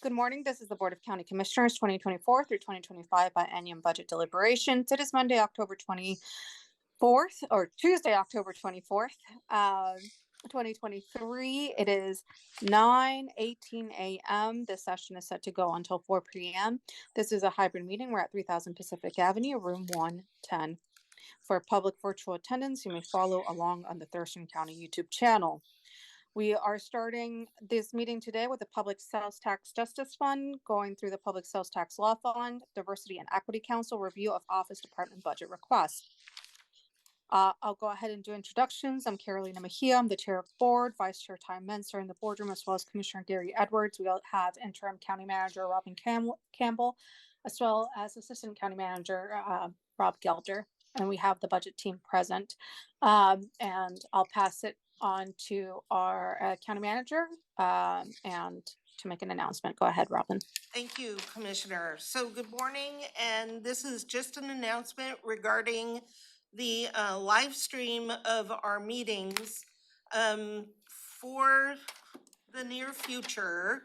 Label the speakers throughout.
Speaker 1: Good morning. This is the Board of County Commissioners 2024 through 2025 biennium budget deliberations. It is Monday, October 24th, or Tuesday, October 24th, 2023. It is 9:18 a.m. This session is set to go until 4 p.m. This is a hybrid meeting. We're at 3000 Pacific Avenue, room 110. For public virtual attendance, you may follow along on the Thurston County YouTube channel. We are starting this meeting today with the Public Sales Tax Justice Fund, going through the Public Sales Tax Law Fund, Diversity and Equity Council, review of Office Department budget requests. I'll go ahead and do introductions. I'm Carolina Mejia. I'm the chair of the board. Vice Chair Ty Menser in the boardroom, as well as Commissioner Gary Edwards. We have interim county manager Robin Campbell, as well as assistant county manager Rob Gelder. And we have the budget team present. And I'll pass it on to our county manager and to make an announcement. Go ahead, Robin.
Speaker 2: Thank you, Commissioner. So good morning, and this is just an announcement regarding the live stream of our meetings. For the near future,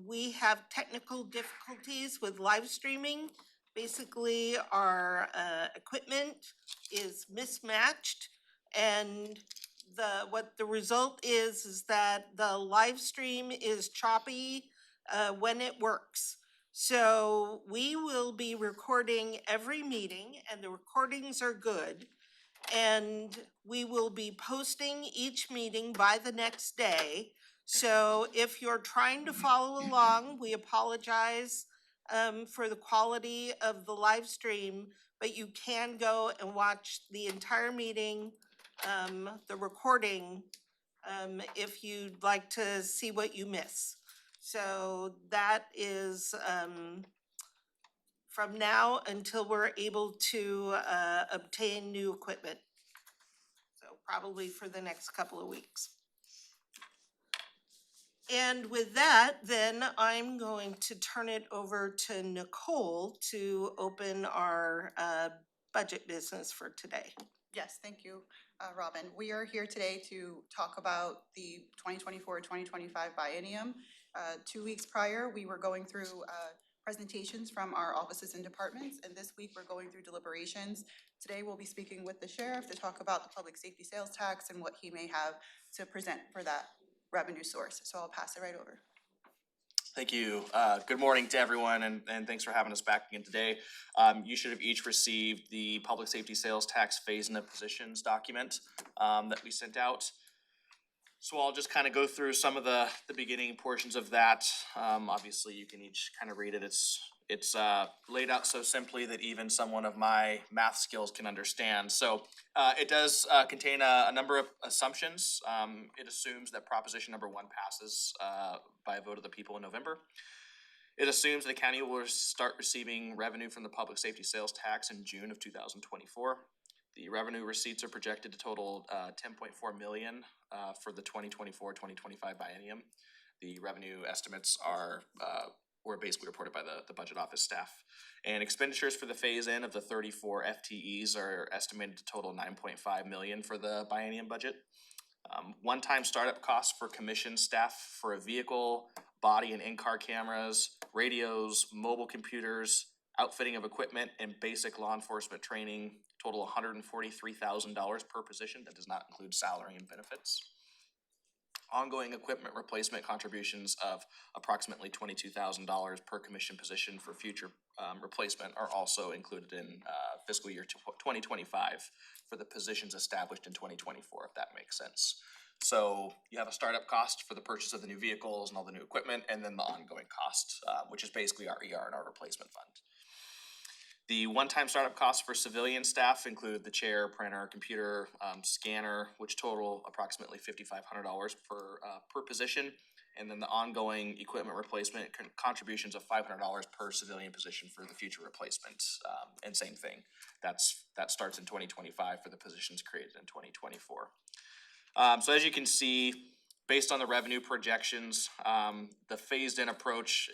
Speaker 2: we have technical difficulties with live streaming. Basically, our equipment is mismatched, and what the result is that the live stream is choppy when it works. So we will be recording every meeting, and the recordings are good. And we will be posting each meeting by the next day. So if you're trying to follow along, we apologize for the quality of the live stream, but you can go and watch the entire meeting, the recording, if you'd like to see what you miss. So that is from now until we're able to obtain new equipment. So probably for the next couple of weeks. And with that, then I'm going to turn it over to Nicole to open our budget business for today.
Speaker 3: Yes, thank you, Robin. We are here today to talk about the 2024-2025 biennium. 2 weeks prior, we were going through presentations from our offices and departments, and this week we're going through deliberations. Today we'll be speaking with the sheriff to talk about the public safety sales tax and what he may have to present for that revenue source. So I'll pass it right over.
Speaker 4: Thank you. Good morning to everyone, and thanks for having us back again today. You should have each received the public safety sales tax phase-in of positions document that we sent out. So I'll just kind of go through some of the beginning portions of that. Obviously, you can each kind of read it. It's laid out so simply that even someone of my math skills can understand. So it does contain a number of assumptions. It assumes that proposition number 1 passes by a vote of the people in November. It assumes the county will start receiving revenue from the public safety sales tax in June of 2024. The revenue receipts are projected to total $10.4 million for the 2024-2025 biennium. The revenue estimates were basically reported by the budget office staff. And expenditures for the phase-in of the 34 FTEs are estimated to total $9.5 million for the biennium budget. One-time startup costs for commissioned staff for a vehicle, body and in-car cameras, radios, mobile computers, outfitting of equipment, and basic law enforcement training total $143,000 per position. That does not include salary and benefits. Ongoing equipment replacement contributions of approximately $22,000 per commission position for future replacement are also included in fiscal year 2025 for the positions established in 2024, if that makes sense. So you have a startup cost for the purchase of the new vehicles and all the new equipment, and then the ongoing cost, which is basically our ER and our replacement fund. The one-time startup costs for civilian staff include the chair, printer, computer, scanner, which total approximately $5,500 per position, and then the ongoing equipment replacement contributions of $500 per civilian position for the future replacements. And same thing, that starts in 2025 for the positions created in 2024. So as you can see, based on the revenue projections, the phased-in approach,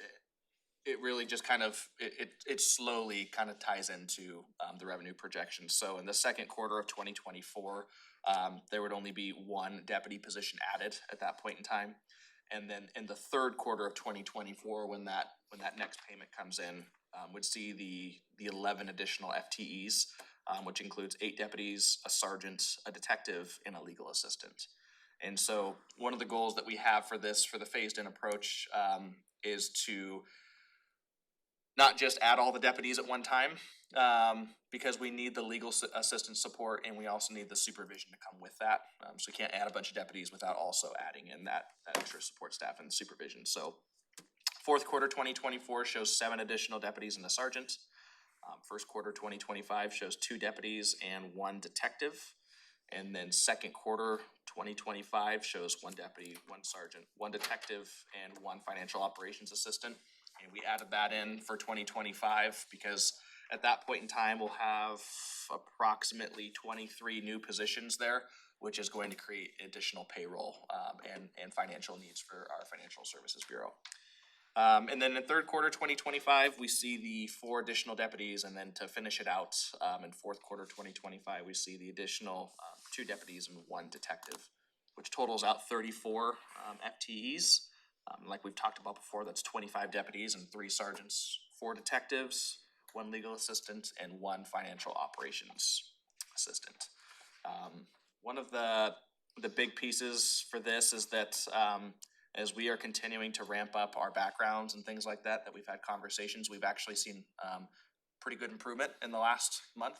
Speaker 4: it really just kind of, it slowly kind of ties into the revenue projections. So in the second quarter of 2024, there would only be 1 deputy position added at that point in time. And then in the third quarter of 2024, when that next payment comes in, would see the 11 additional FTEs, which includes 8 deputies, a sergeant, a detective, and a legal assistant. And so one of the goals that we have for the phased-in approach, is to not just add all the deputies at one time, because we need the legal assistant support, and we also need the supervision to come with that. So we can't add a bunch of deputies without also adding in that extra support staff and supervision. So fourth quarter 2024 shows 7 additional deputies and a sergeant. First quarter 2025 shows 2 deputies and 1 detective. And then second quarter 2025 shows 1 deputy, 1 sergeant, 1 detective, and 1 financial operations assistant. And we added that in for 2025 because at that point in time, we'll have approximately 23 new positions there, which is going to create additional payroll and financial needs for our financial services bureau. And then in third quarter 2025, we see the 4 additional deputies, and then to finish it out, in fourth quarter 2025, we see the additional 2 deputies and 1 detective, which totals out 34 FTEs. Like we've talked about before, that's 25 deputies and 3 sergeants, 4 detectives, 1 legal assistant, and 1 financial operations assistant. One of the big pieces for this is that as we are continuing to ramp up our backgrounds and things like that we've had conversations, we've actually seen pretty good improvement in the last month.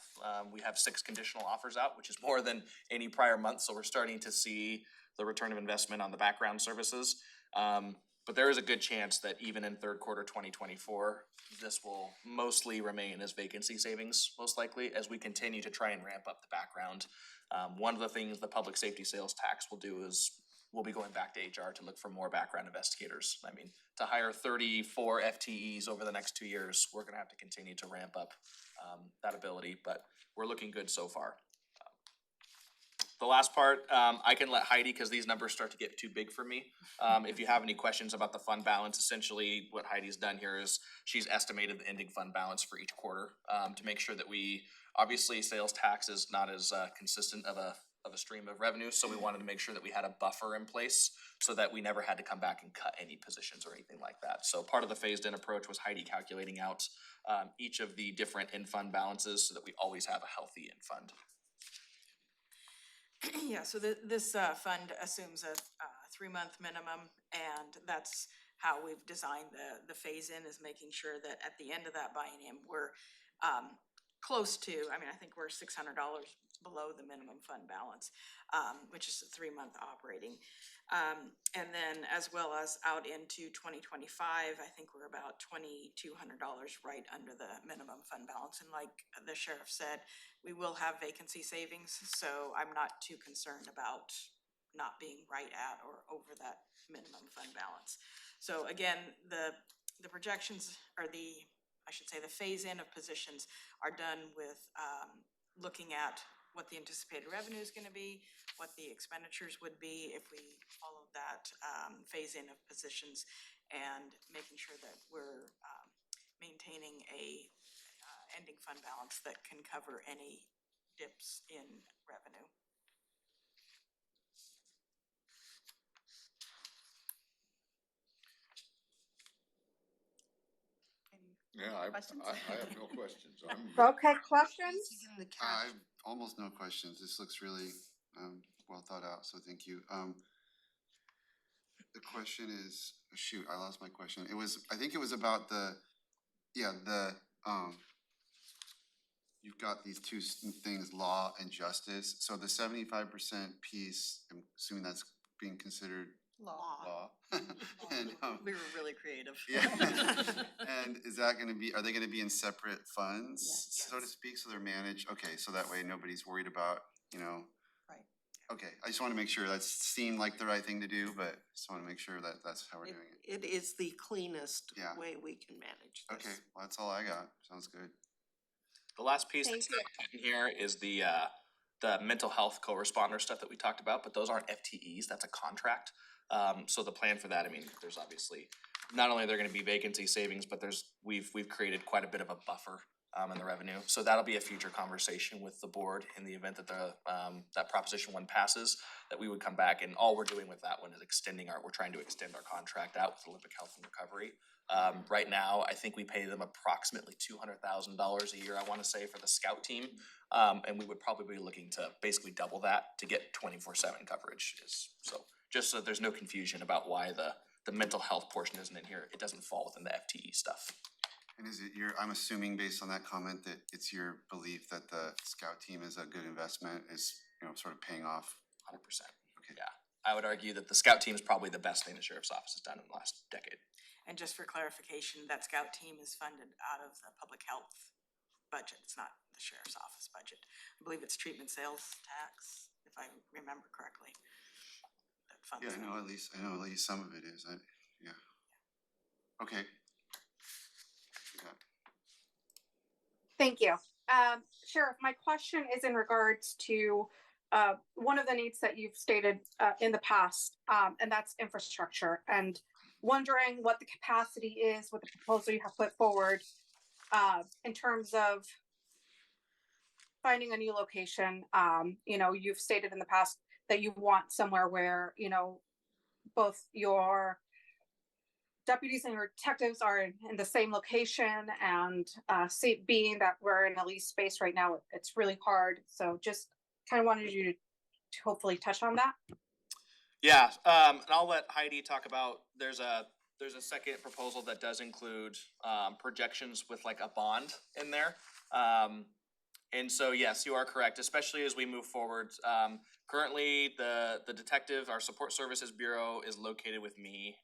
Speaker 4: We have 6 conditional offers out, which is more than any prior month, so we're starting to see the return of investment on the background services. But there is a good chance that even in third quarter 2024, this will mostly remain as vacancy savings, most likely, as we continue to try and ramp up the background. One of the things the public safety sales tax will do is we'll be going back to HR to look for more background investigators. I mean, to hire 34 FTEs over the next 2 years, we're gonna have to continue to ramp up that ability, but we're looking good so far. The last part, I can let Heidi, because these numbers start to get too big for me. If you have any questions about the fund balance, essentially what Heidi's done here is she's estimated the ending fund balance for each quarter, to make sure that obviously sales tax is not as consistent of a stream of revenue, so we wanted to make sure that we had a buffer in place so that we never had to come back and cut any positions or anything like that. So part of the phased-in approach was Heidi calculating out each of the different in-fund balances so that we always have a healthy in-fund.
Speaker 5: Yeah, so this fund assumes a 3-month minimum, and that's how we've designed the phase-in, is making sure that at the end of that biennium, we're close to, I think we're $600 below the minimum fund balance, which is a 3-month operating. And then as well as out into 2025, I think we're about $2,200 right under the minimum fund balance. And like the sheriff said, we will have vacancy savings, so I'm not too concerned about not being right at or over that minimum fund balance. So again, the projections are the phase-in of positions are done with looking at what the anticipated revenue is going to be, what the expenditures would be if we followed that phase-in of positions, and making sure that we're maintaining a ending fund balance that can cover any dips in revenue.
Speaker 6: Yeah, I
Speaker 3: Questions?
Speaker 6: have no questions.
Speaker 1: Okay, questions?
Speaker 2: In the cash.
Speaker 7: I have almost no questions. This looks really well thought out, so thank you. The question is, shoot, I lost my question. I think it was about you've got these 2 things, law and justice. So the 75% piece, I'm assuming that's being considered law. And,
Speaker 5: We were really creative.
Speaker 7: yeah. And is that gonna be, are they gonna be in separate funds,
Speaker 5: Yes.
Speaker 7: so to speak, so they're managed? Okay, so that way nobody's worried about,
Speaker 3: Right.
Speaker 7: Okay, I just wanna make sure that seemed like the right thing to do, but just wanna make sure that that's how we're doing it.
Speaker 2: It is the cleanest
Speaker 7: Yeah.
Speaker 2: way we can manage this.
Speaker 7: Okay, well, that's all I got. Sounds good.
Speaker 4: The last piece
Speaker 1: Thank
Speaker 4: that's in here is the mental health co-responder stuff that we talked about, but those aren't FTEs, that's a contract. So the plan for that, there's obviously, not only are there gonna be vacancy savings, but we've created quite a bit of a buffer and the revenue. So that'll be a future conversation with the board in the event that that Proposition 1 passes, that we would come back, and all we're doing with that one is we're trying to extend our contract out with Olympic Health and Recovery. Right now, I think we pay them approximately $200,000 a year, I wanna say, for the scout team. And we would probably be looking to basically double that to get 24/7 coverage so just so there's no confusion about why the mental health portion isn't in here, it doesn't fall within the FTE stuff.
Speaker 7: And is it I'm assuming based on that comment that it's your belief that the scout team is a good investment, is, sort of paying off?
Speaker 4: 100%.
Speaker 7: Okay.
Speaker 4: Yeah, I would argue that the scout team is probably the best thing the sheriff's office has done in the last decade.
Speaker 5: And just for clarification, that scout team is funded out of the public health budget, it's not the sheriff's office budget. I believe it's treatment sales tax, if I remember correctly. That funds
Speaker 7: Yeah,
Speaker 5: that.
Speaker 7: I know at least some of it is, yeah. Okay. Yeah.
Speaker 1: Thank you. Sheriff, my question is in regards to one of the needs that you've stated in the past, and that's infrastructure, and wondering what the capacity is with the proposal you have put forward in terms of finding a new location. You've stated in the past that you want somewhere where, both your deputies and your detectives are in the same location, and being that we're in a leased space right now, it's really hard. So just kind of wanted you to hopefully touch on that.
Speaker 4: Yeah, and I'll let Heidi talk about, there's a second proposal that does include projections with like a bond in there. And so, yes, you are correct, especially as we move forward. Currently, the detective, our support services bureau, is located with me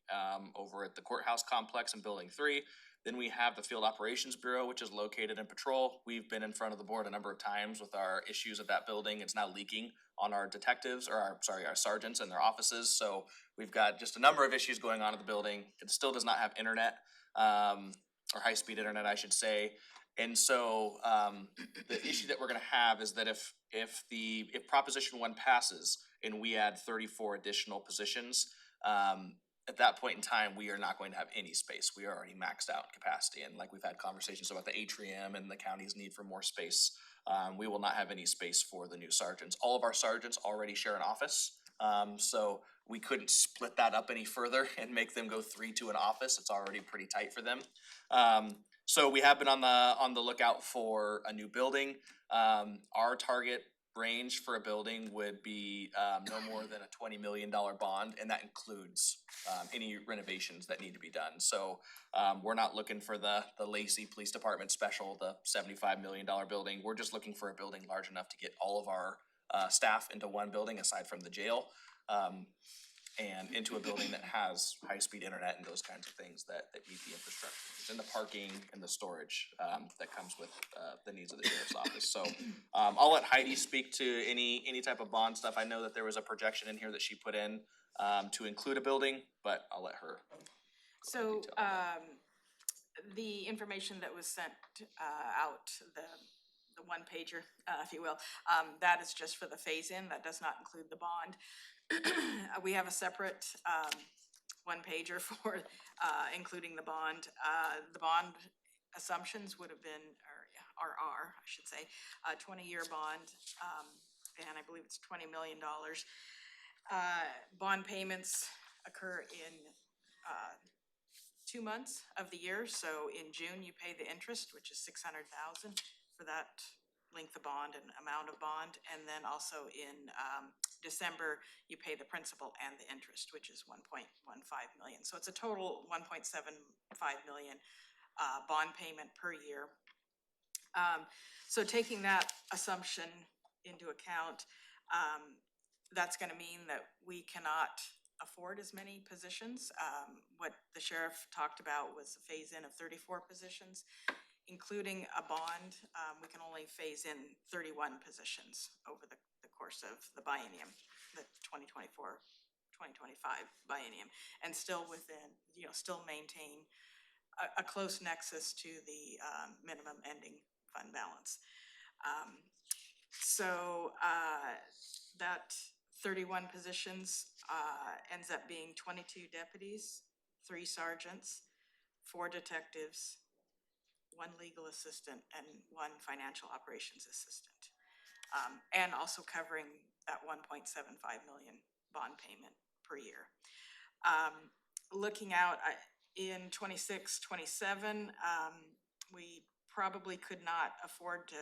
Speaker 4: over at the courthouse complex in Building 3. Then we have the field operations bureau, which is located in Patrol. We've been in front of the board a number of times with our issues at that building. It's now leaking on our detectives, or our sergeants and their offices. So we've got just a number of issues going on at the building. It still does not have internet, or high-speed internet, I should say. And so the issue that we're gonna have is that if Proposition 1 passes and we add 34 additional positions, at that point in time, we are not going to have any space. We are already maxed out capacity, and like we've had conversations about the atrium and the county's need for more space. We will not have any space for the new sergeants. All of our sergeants already share an office, so we couldn't split that up any further and make them go 3 to an office. It's already pretty tight for them. So we have been on the lookout for a new building. Our target range for a building would be no more than a $20 million bond, and that includes any renovations that need to be done. So we're not looking for the Lacey Police Department special, the $75 million building. We're just looking for a building large enough to get all of our staff into one building aside from the jail, and into a building that has high-speed internet and those kinds of things that meet the infrastructure and the parking and the storage that comes with the needs of the sheriff's office. So I'll let Heidi speak to any type of bond stuff. I know that there was a projection in here that she put in to include a building, but I'll let her.
Speaker 5: So the information that was sent out, the one pager, if you will, that is just for the phase-in. That does not include the bond. We have a separate one pager for including the bond. The bond assumptions would have been, or are, I should say, a 20-year bond, and I believe it's $20 million. Bond payments occur in 2 months of the year. So in June, you pay the interest, which is $600,000 for that length of bond and amount of bond, and then also in December, you pay the principal and the interest, which is $1.15 million. So it's a total $1.75 million bond payment per year. So taking that assumption into account, that's going to mean that we cannot afford as many positions. What the sheriff talked about was a phase-in of 34 positions. Including a bond, we can only phase in 31 positions over the course of the biennium, the 2024-2025 biennium, and still within, still maintain a close nexus to the minimum ending fund balance. So that 31 positions ends up being 22 deputies, 3 sergeants, 4 detectives, one legal assistant, and one financial operations assistant. And also covering that 1.75 million bond payment per year. Looking out in 26, 27, we probably could not afford to,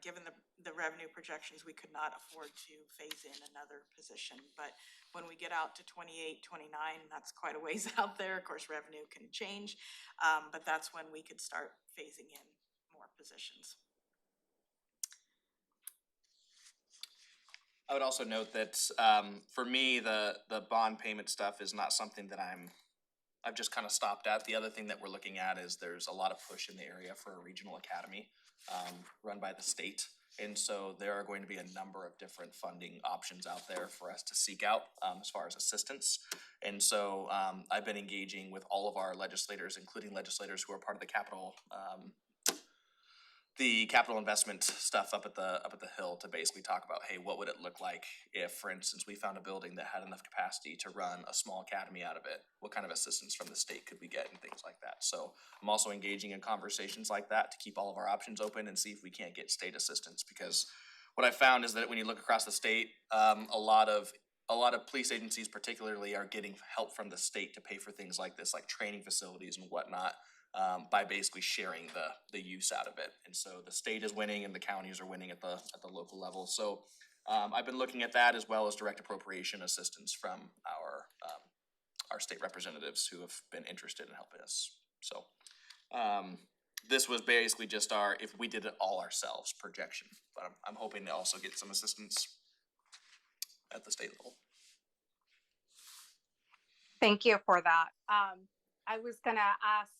Speaker 5: given the revenue projections, we could not afford to phase in another position. But when we get out to 28, 29, that's quite a ways out there. Of course, revenue can change, but that's when we could start phasing in more positions.
Speaker 4: I would also note that for me, the bond payment stuff is not something that I've just kind of stopped at. The other thing that we're looking at is there's a lot of push in the area for a regional academy run by the state. And so there are going to be a number of different funding options out there for us to seek out as far as assistance. And so I've been engaging with all of our legislators, including legislators who are part of the capital investment stuff up at the Hill, to basically talk about, hey, what would it look like if, for instance, we found a building that had enough capacity to run a small academy out of it? What kind of assistance from the state could we get and things like that? So I'm also engaging in conversations like that to keep all of our options open and see if we can't get state assistance, because what I found is that when you look across the state, a lot of police agencies particularly are getting help from the state to pay for things like this, like training facilities and whatnot. By basically sharing the use out of it. And so the state is winning and the counties are winning at the local level. So I've been looking at that, as well as direct appropriation assistance from our state representatives who have been interested in helping us. So this was basically just our, if we did it all ourselves, projection, but I'm hoping to also get some assistance at the state level.
Speaker 1: Thank you for that. I was gonna ask,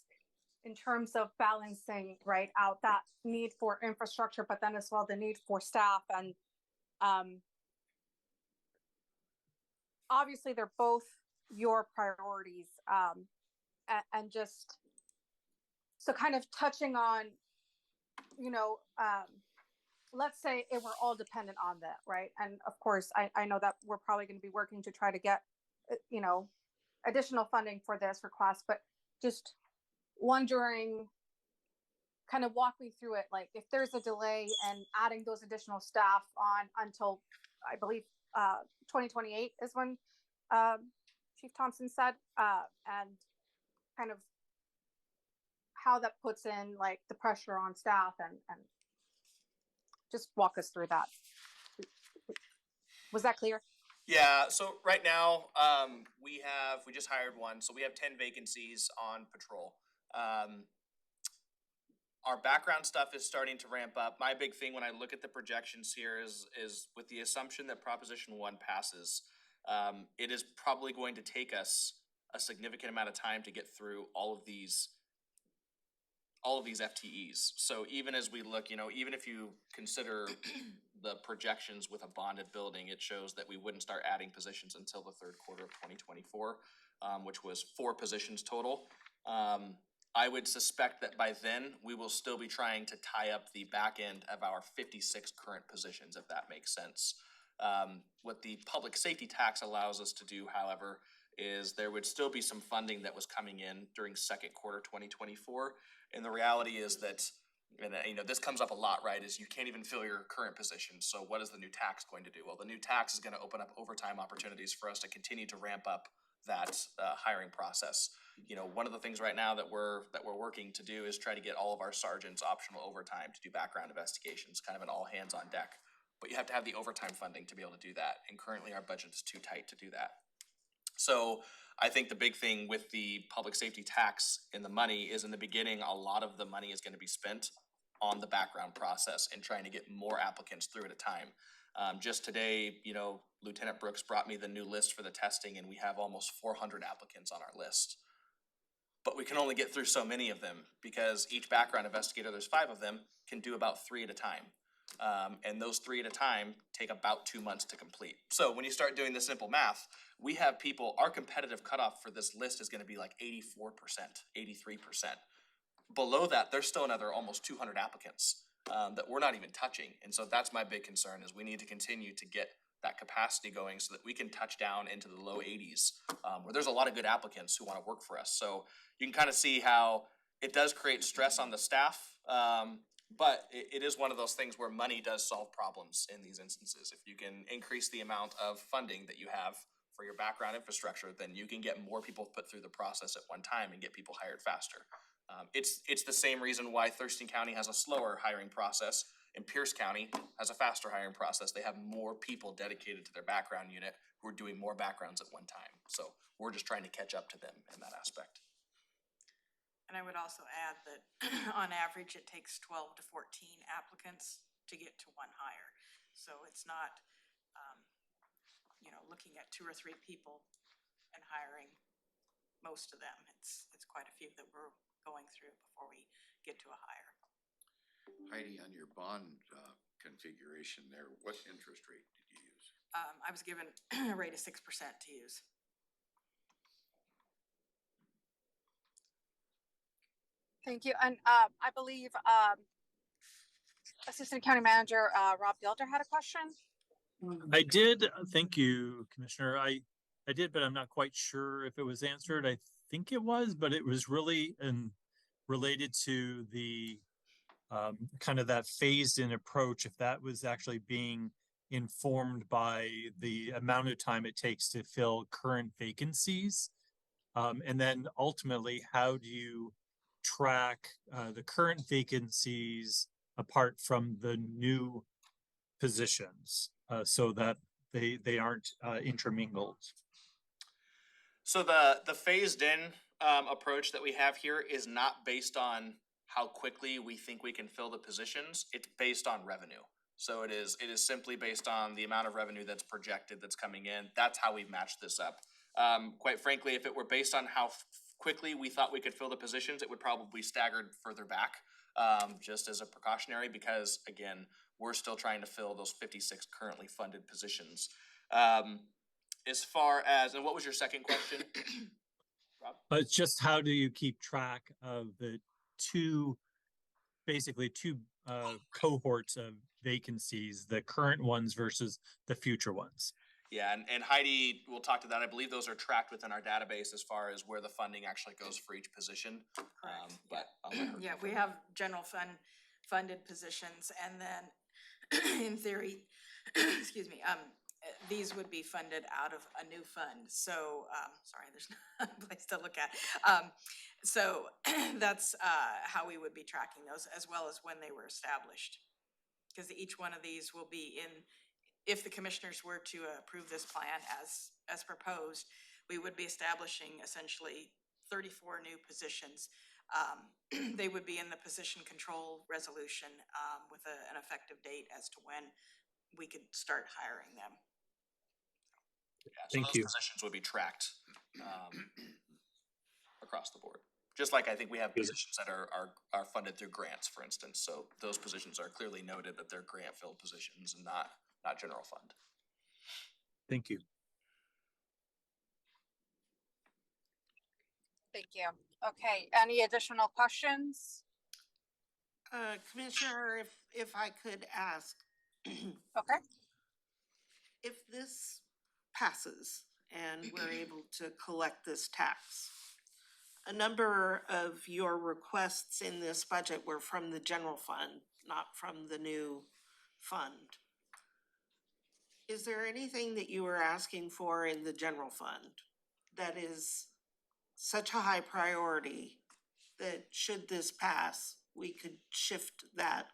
Speaker 1: in terms of balancing out that need for infrastructure, but then as well the need for staff, and obviously they're both your priorities, and just so kind of touching on, let's say it were all dependent on that, right? And of course, I know that we're probably going to be working to try to get, additional funding for this request, but just wondering, kind of walk me through it, like if there's a delay and adding those additional staff on until I believe 2028 is when Chief Thompson said, and kind of how that puts in like the pressure on staff, and just walk us through that. Was that clear?
Speaker 4: Yeah, so right now, we just hired one, so we have 10 vacancies on patrol. Our background stuff is starting to ramp up. My big thing when I look at the projections here is with the assumption that Proposition 1 passes, it is probably going to take us a significant amount of time to get through all of these FTEs. So even as we look, even if you consider the projections with a bonded building, it shows that we wouldn't start adding positions until the third quarter of 2024, which was 4 positions total. I would suspect that by then we will still be trying to tie up the back end of our 56 current positions, if that makes sense. What the public safety tax allows us to do, however, is there would still be some funding that was coming in during second quarter 2024. And the reality is that, and this comes up a lot, right, is you can't even fill your current position. So what is the new tax going to do? Well, the new tax is going to open up overtime opportunities for us to continue to ramp up that hiring process. One of the things right now that we're working to do is try to get all of our sergeants optional overtime to do background investigations, kind of an all hands on deck. But you have to have the overtime funding to be able to do that. And currently our budget is too tight to do that. So I think the big thing with the public safety tax in the money is, in the beginning, a lot of the money is going to be spent on the background process and trying to get more applicants through at a time. Just today, Lieutenant Brooks brought me the new list for the testing, and we have almost 400 applicants on our list. But we can only get through so many of them because each background investigator, there's 5 of them, can do about 3 at a time. And those 3 at a time take about 2 months to complete. So when you start doing the simple math, we have people, our competitive cutoff for this list is going to be like 84%, 83%. Below that, there's still another almost 200 applicants that we're not even touching. And so that's my big concern, is we need to continue to get that capacity going so that we can touch down into the low 80s, where there's a lot of good applicants who want to work for us. So you can kind of see how It does create stress on the staff, but it is one of those things where money does solve problems in these instances. If you can increase the amount of funding that you have for your background infrastructure, then you can get more people put through the process at one time and get people hired faster. It's the same reason why Thurston County has a slower hiring process and Pierce County has a faster hiring process. They have more people dedicated to their background unit who are doing more backgrounds at one time. So we're just trying to catch up to them in that aspect.
Speaker 5: And I would also add that on average, it takes 12 to 14 applicants to get to one hire. So it's not, looking at 2 or 3 people and hiring most of them. It's quite a few that we're going through before we get to a hire.
Speaker 6: Heidi, on your bond configuration there, what interest rate did you use?
Speaker 5: I was given a rate of 6% to use.
Speaker 1: Thank you. And I believe Assistant County Manager Rob Gilder had a question.
Speaker 8: I did, thank you, Commissioner. I did, but I'm not quite sure if it was answered. I think it was, but it was really related to the kind of that phased in approach, if that was actually being informed by the amount of time it takes to fill current vacancies. And then ultimately, how do you track the current vacancies apart from the new positions so that they aren't intermingled?
Speaker 4: So the phased in approach that we have here is not based on how quickly we think we can fill the positions. It's based on revenue. So it is simply based on the amount of revenue that's projected that's coming in. That's how we've matched this up. Quite frankly, if it were based on how quickly we thought we could fill the positions, it would probably staggered further back, just as a precautionary, because again, we're still trying to fill those 56 currently funded positions. As far as, and what was your second question, Rob?
Speaker 8: It's just how do you keep track of the two cohorts of vacancies, the current ones versus the future ones?
Speaker 4: Yeah, and Heidi will talk to that. I believe those are tracked within our database as far as where the funding actually goes for each position.
Speaker 5: Correct.
Speaker 4: But I'll let her
Speaker 5: Yeah,
Speaker 4: confirm.
Speaker 5: we have general funded positions, and then in theory, excuse me, these would be funded out of a new fund. So, sorry, there's not a place to look at. So that's how we would be tracking those, as well as when they were established. Because each one of these will be in, if the commissioners were to approve this plan as proposed, we would be establishing essentially 34 new positions. They would be in the position control resolution with an effective date as to when we could start hiring them.
Speaker 4: Yeah, so
Speaker 8: Thank
Speaker 4: those
Speaker 8: you.
Speaker 4: positions would be tracked across the board. Just like I think we have positions that are funded through grants, for instance. So those positions are clearly noted that they're grant-filled positions and not general fund.
Speaker 8: Thank you.
Speaker 1: Thank you. Okay, any additional questions?
Speaker 2: Commissioner, if I could ask,
Speaker 1: Okay.
Speaker 2: if this passes and we're able to collect this tax, a number of your requests in this budget were from the general fund, not from the new fund. Is there anything that you were asking for in the general fund that is such a high priority that should this pass, we could shift that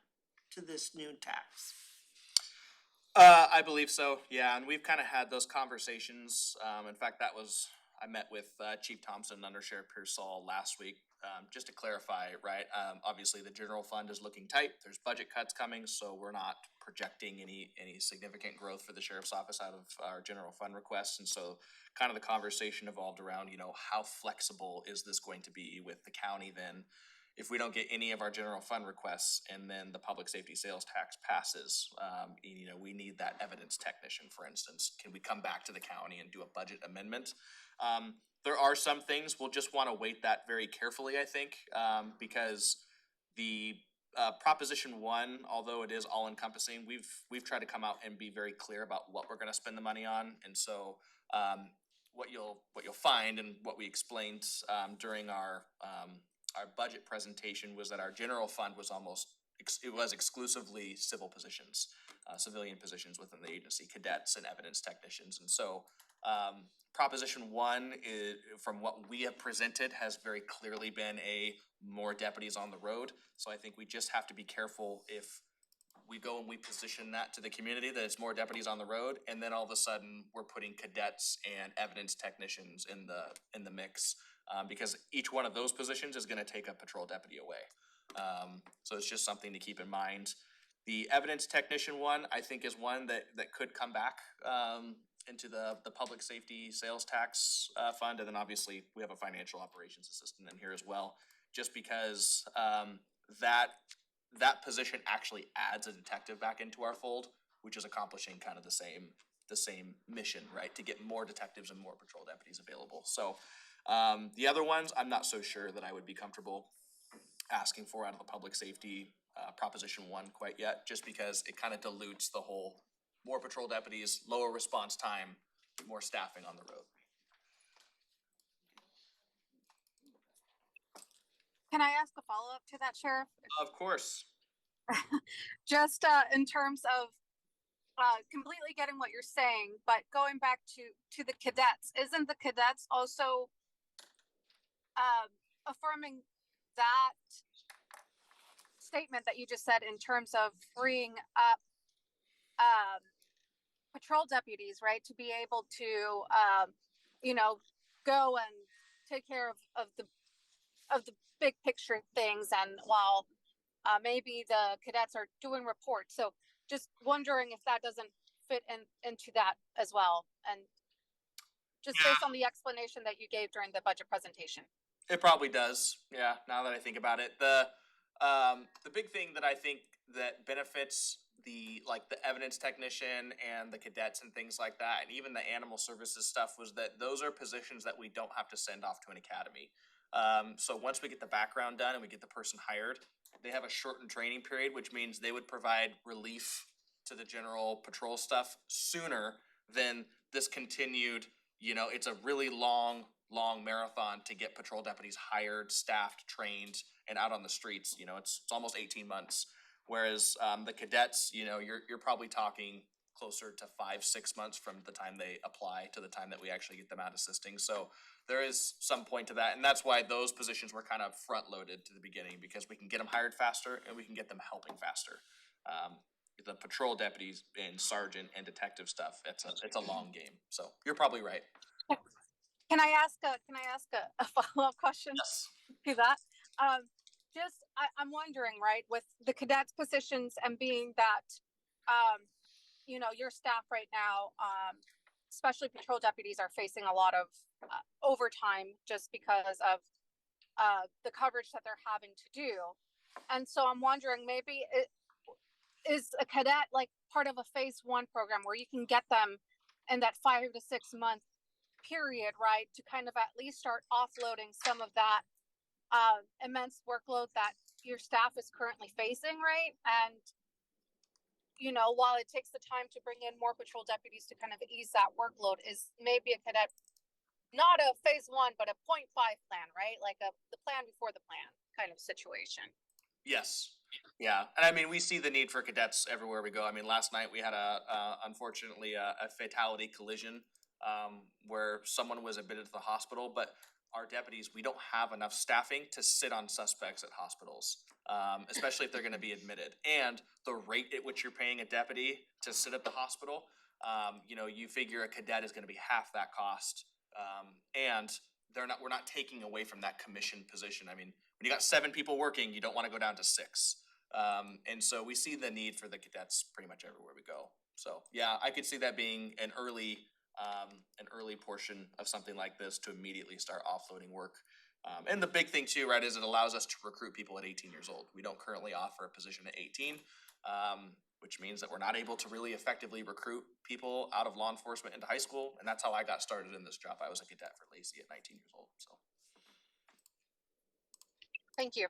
Speaker 2: to this new tax?
Speaker 4: I believe so, yeah, and we've kind of had those conversations. In fact, I met with Chief Thompson and Under Sheriff Pearsall last week, just to clarify, right? Obviously, the general fund is looking tight. There's budget cuts coming, so we're not projecting any significant growth for the sheriff's office out of our general fund requests. And so kind of the conversation evolved around, how flexible is this going to be with the county then? If we don't get any of our general fund requests and then the public safety sales tax passes, we need that evidence technician, for instance. Can we come back to the county and do a budget amendment? There are some things we'll just want to weight that very carefully, I think, because the Proposition 1, although it is all encompassing, we've tried to come out and be very clear about what we're going to spend the money on. And so what you'll find and what we explained during our budget presentation was that our general fund was it was exclusively civil positions, civilian positions within the agency, cadets and evidence technicians. And so Proposition 1 is, from what we have presented, has very clearly been more deputies on the road. So I think we just have to be careful if we go and we position that to the community that it's more deputies on the road, and then all of a sudden we're putting cadets and evidence technicians in the mix, because each one of those positions is going to take a patrol deputy away. So it's just something to keep in mind. The evidence technician one, I think, is one that could come back into the public safety sales tax fund, and then obviously we have a financial operations assistant in here as well, just because that position actually adds a detective back into our fold, which is accomplishing kind of the same mission, right? To get more detectives and more patrol deputies available. So the other ones, I'm not so sure that I would be comfortable asking for out of the public safety Proposition 1 quite yet, just because it kind of dilutes the whole more patrol deputies, lower response time, more staffing on the road.
Speaker 1: Can I ask a follow-up to that, Sheriff?
Speaker 4: Of course.
Speaker 1: Just in terms of completely getting what you're saying, but going back to the cadets, isn't the cadets also affirming that statement that you just said in terms of freeing up patrol deputies, right, to be able to go and take care of the big picture things, and while maybe the cadets are doing reports. So just wondering if that doesn't fit into that as well, and just based on the explanation that you gave during the budget presentation.
Speaker 4: It probably does. Yeah, now that I think about it. The big thing that I think that benefits the evidence technician and the cadets and things like that, and even the animal services stuff, was that those are positions that we don't have to send off to an academy. So once we get the background done and we get the person hired, they have a shortened training period, which means they would provide relief to the general patrol stuff sooner than this continued, it's a really long marathon to get patrol deputies hired, staffed, trained, and out on the streets. It's almost 18 months. Whereas the cadets, you're probably talking closer to 5-6 months from the time they apply to the time that we actually get them out assisting. So there is some point to that, and that's why those positions were kind of front loaded to the beginning, because we can get them hired faster and we can get them helping faster. The patrol deputies and sergeant and detective stuff, it's a long game. So you're probably right.
Speaker 1: Can I ask a follow-up question to that? I'm wondering, right, with the cadets positions and being that, your staff right now, especially patrol deputies, are facing a lot of overtime just because of the coverage that they're having to do. And so I'm wondering, maybe is a cadet like part of a phase 1 program where you can get them in that 5 to 6 month period, right, to kind of at least start offloading some of that immense workload that your staff is currently facing, right? And while it takes the time to bring in more patrol deputies to kind of ease that workload, is maybe a cadet not a phase 1 but a 0.5 plan, right? Like the plan before the plan kind of situation.
Speaker 4: Yes. Yeah. And I mean, we see the need for cadets everywhere we go. I mean, last night we had unfortunately a fatality collision where someone was admitted to the hospital, but our deputies, we don't have enough staffing to sit on suspects at hospitals, especially if they're going to be admitted. And the rate at which you're paying a deputy to sit at the hospital, you figure a cadet is going to be half that cost. And we're not taking away from that commission position. I mean, when you got 7 people working, you don't want to go down to 6. And so we see the need for the cadets pretty much everywhere we go. So yeah, I could see that being an early portion of something like this to immediately start offloading work. And the big thing too, right, is it allows us to recruit people at 18 years old. We don't currently offer a position at 18, which means that we're not able to really effectively recruit people out of law enforcement into high school. And that's how I got started in this job. I was a cadet for Lacey at 19 years old. So.
Speaker 1: Thank you.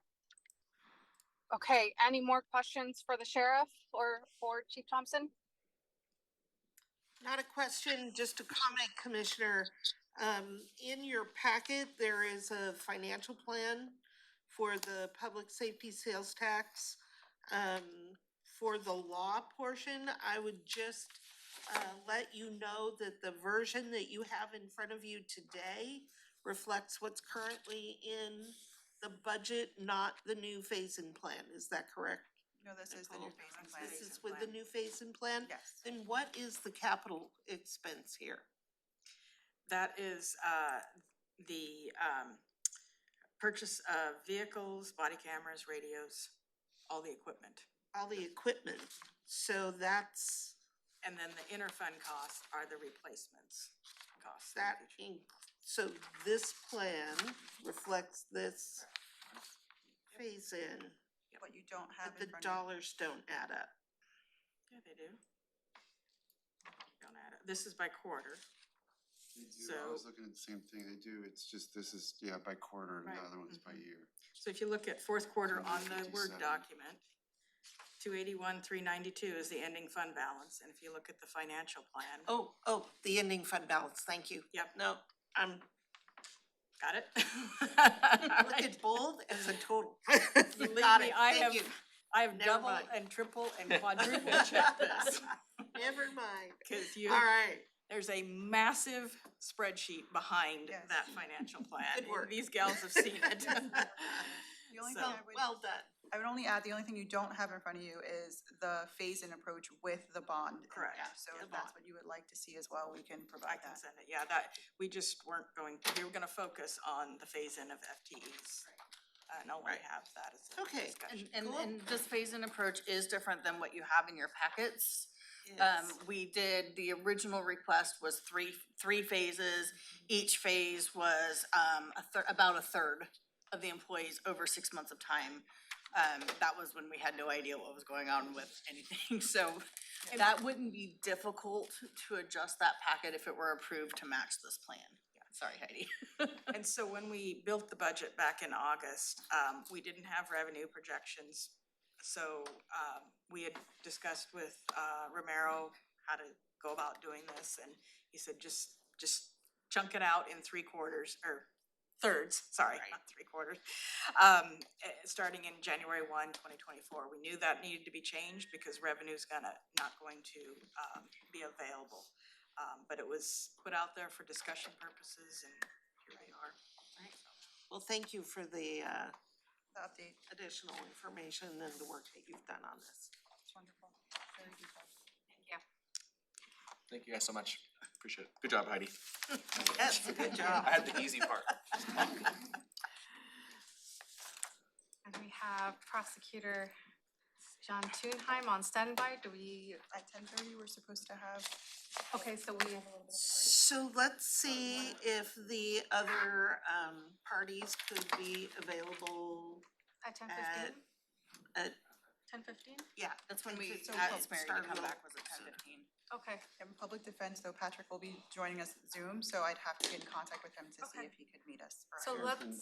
Speaker 1: Okay, any more questions for the sheriff or for Chief Thompson?
Speaker 2: Not a question, just a comment, Commissioner. In your packet, there is a financial plan for the public safety sales tax. For the law portion, I would just let you know that the version that you have in front of you today reflects what's currently in the budget, not the new phase-in plan. Is that correct?
Speaker 3: No, this is the new phasing plan.
Speaker 2: This is with the new phase-in plan?
Speaker 3: Yes.
Speaker 2: Then what is the capital expense here?
Speaker 5: That is, the, purchase of vehicles, body cameras, radios, all the equipment.
Speaker 2: All the equipment, so that's,
Speaker 5: And then the interfund costs are the replacements costs.
Speaker 2: that, so this plan reflects this phase-in,
Speaker 3: What you don't have
Speaker 2: but
Speaker 3: in
Speaker 2: the
Speaker 3: front of you.
Speaker 2: dollars don't add up.
Speaker 5: Yeah, they do. Don't add it. This is by quarter.
Speaker 7: They do. I was
Speaker 5: So-
Speaker 7: looking at the same thing. They do. It's just, this is, yeah, by quarter and the
Speaker 5: Right.
Speaker 7: other one's by year.
Speaker 5: So if you look at fourth quarter on the Word
Speaker 7: 257.
Speaker 5: document, 281,392 is the ending fund balance, and if you look at the financial plan.
Speaker 2: Oh, the ending fund balance, thank you.
Speaker 5: Yep.
Speaker 2: No, I'm,
Speaker 5: Got it?
Speaker 2: look at bold as a total.
Speaker 5: Believe
Speaker 2: Got
Speaker 5: me,
Speaker 2: it,
Speaker 5: I
Speaker 2: thank
Speaker 5: have,
Speaker 2: you.
Speaker 5: I have
Speaker 2: Never
Speaker 5: double
Speaker 2: mind.
Speaker 5: and triple and quadruple checked this.
Speaker 2: Never mind.
Speaker 5: Cause you,
Speaker 2: All right,
Speaker 5: there's a massive spreadsheet behind
Speaker 3: Yes.
Speaker 5: that financial plan.
Speaker 2: Good work.
Speaker 5: These gals have seen it.
Speaker 3: The only
Speaker 5: So-
Speaker 3: thing I would,
Speaker 2: well done.
Speaker 3: I would only add, the only thing you don't have in front of you is the phase-in approach with the bond. in
Speaker 5: Correct.
Speaker 3: there. So
Speaker 2: The
Speaker 3: if that's
Speaker 2: bond.
Speaker 3: what you would like to see as well, we can
Speaker 5: I
Speaker 3: provide
Speaker 5: can
Speaker 3: that.
Speaker 5: send it, yeah, that, we just weren't going, we were gonna focus on the phase-in of FTEs. And only
Speaker 2: Right.
Speaker 5: have that as a
Speaker 2: Okay,
Speaker 5: discussion.
Speaker 9: And
Speaker 2: Cool.
Speaker 9: this phase-in approach is different than what you have in your packets.
Speaker 2: Yes.
Speaker 9: We did, the original request was three phases. Each phase was, about a third of the employees over 6 months of time. That was when we had no idea what was going on with anything, so that wouldn't be difficult to adjust that packet if it were approved to match this plan. Sorry, Heidi.
Speaker 5: And so when we built the budget back in August, we didn't have revenue projections. So, we had discussed with, Romero how to go about doing this, and he said, just chunk it out in 3 quarters, or thirds, sorry, not 3 quarters. Starting in January 1, 2024, we knew that needed to be changed because revenue's not going to, be available. But it was put out there for discussion purposes, and here we are.
Speaker 2: Well, thank you for the
Speaker 3: The update,
Speaker 2: additional information and the work that you've done on this.
Speaker 3: it's wonderful, very detailed.
Speaker 4: Thank you guys so much. Appreciate it. Good job, Heidi.
Speaker 2: Yes, good job.
Speaker 4: I had the easy part.
Speaker 10: And we have Prosecutor John Thunheim on standby. Do we,
Speaker 3: At 10:30, we're supposed to have,
Speaker 10: okay, so we have a little bit of a
Speaker 2: So let's see if the other parties could be available
Speaker 10: break at 10:15?
Speaker 2: at,
Speaker 10: 10:15?
Speaker 2: yeah.
Speaker 9: That's when we
Speaker 2: 10:15.
Speaker 9: asked Mary to
Speaker 2: Start a
Speaker 9: come
Speaker 2: little
Speaker 9: back, was at 10:15.
Speaker 10: Okay,
Speaker 3: in public defense, though, Patrick will be joining us Zoom, so I'd have to get in contact with him to see
Speaker 10: Okay.
Speaker 3: if he could meet us.
Speaker 10: so
Speaker 3: earlier.
Speaker 10: let's,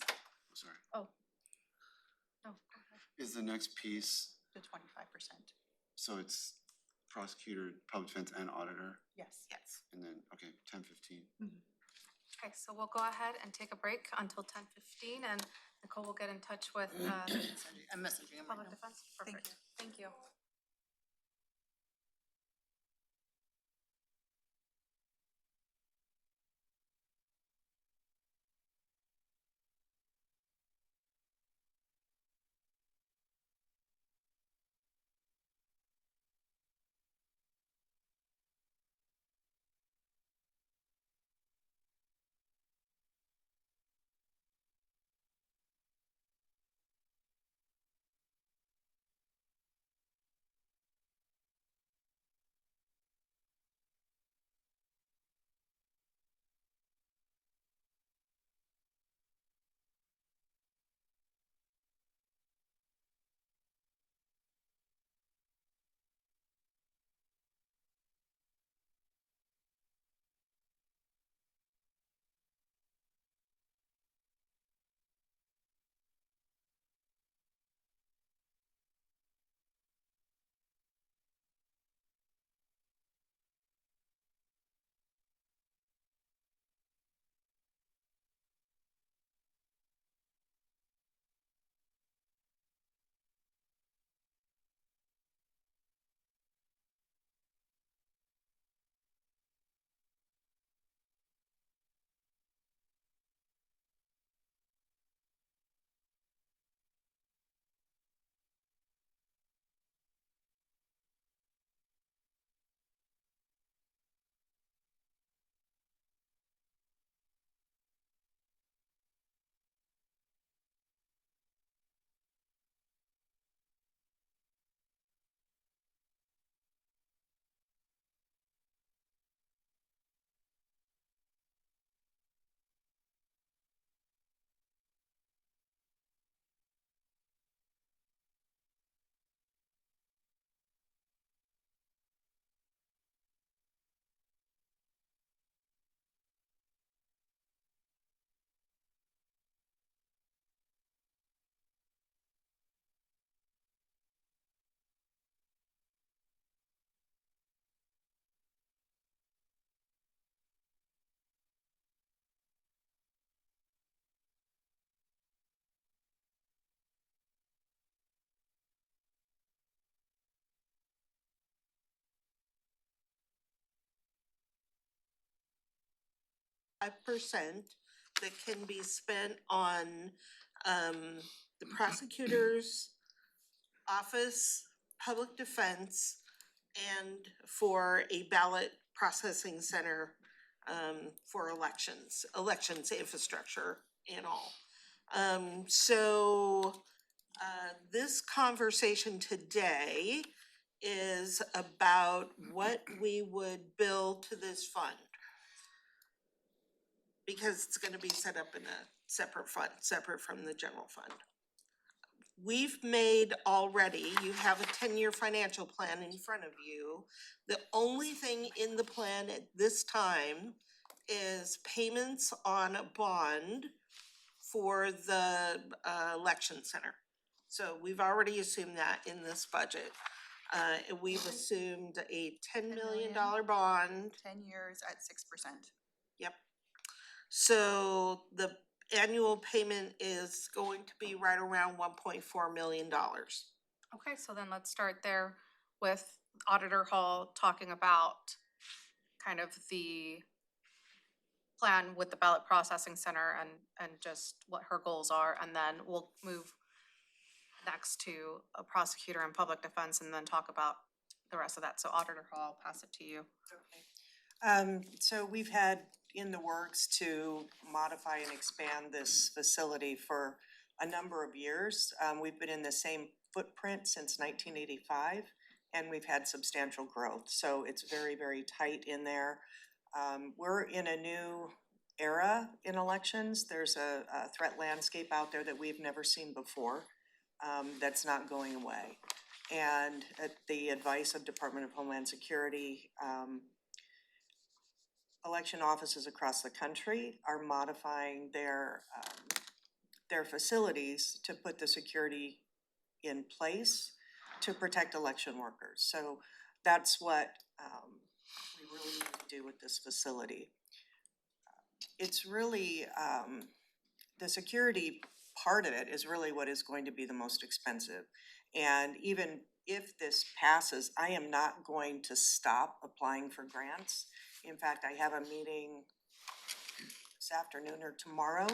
Speaker 7: Sorry.
Speaker 10: no, go ahead.
Speaker 7: Is the next piece,
Speaker 3: The 25%,
Speaker 7: so it's prosecutor, public defense and auditor,
Speaker 3: yes.
Speaker 2: Yes.
Speaker 7: and then, okay, 10:15.
Speaker 10: Okay, so we'll go ahead and take a break until 10:15, and Nicole will get in touch with
Speaker 9: I'm messaging him right
Speaker 10: public
Speaker 9: now.
Speaker 10: defense.
Speaker 3: Thank
Speaker 10: Perfect. Thank you.
Speaker 2: 5% that can be spent on the prosecutor's office, public defense, and for a ballot processing center for elections infrastructure and all. This conversation today is about what we would bill to this fund. Because it's gonna be set up in a separate fund, separate from the general fund. We've made already, you have a 10-year financial plan in front of you. The only thing in the plan at this time is payments on a bond for the election center. So we've already assumed that in this budget. We've assumed a $10 million bond.
Speaker 3: 10 years at 6%.
Speaker 2: Yep. So the annual payment is going to be right around $1.4 million.
Speaker 10: Okay, so then let's start there with Auditor Hall talking about kind of the plan with the ballot processing center and just what her goals are, and then we'll move next to a prosecutor and public defense and then talk about the rest of that. So Auditor Hall, I'll pass it to you.
Speaker 11: So we've had in the works to modify and expand this facility for a number of years. We've been in the same footprint since 1985, and we've had substantial growth. So it's very, very tight in there. We're in a new era in elections. There's a threat landscape out there that we've never seen before, that's not going away. And at the advice of Department of Homeland Security, election offices across the country are modifying their facilities to put the security in place to protect election workers. So that's what we really need to do with this facility. It's really, the security part of it is really what is going to be the most expensive. And even if this passes, I am not going to stop applying for grants. In fact, I have a meeting this afternoon or tomorrow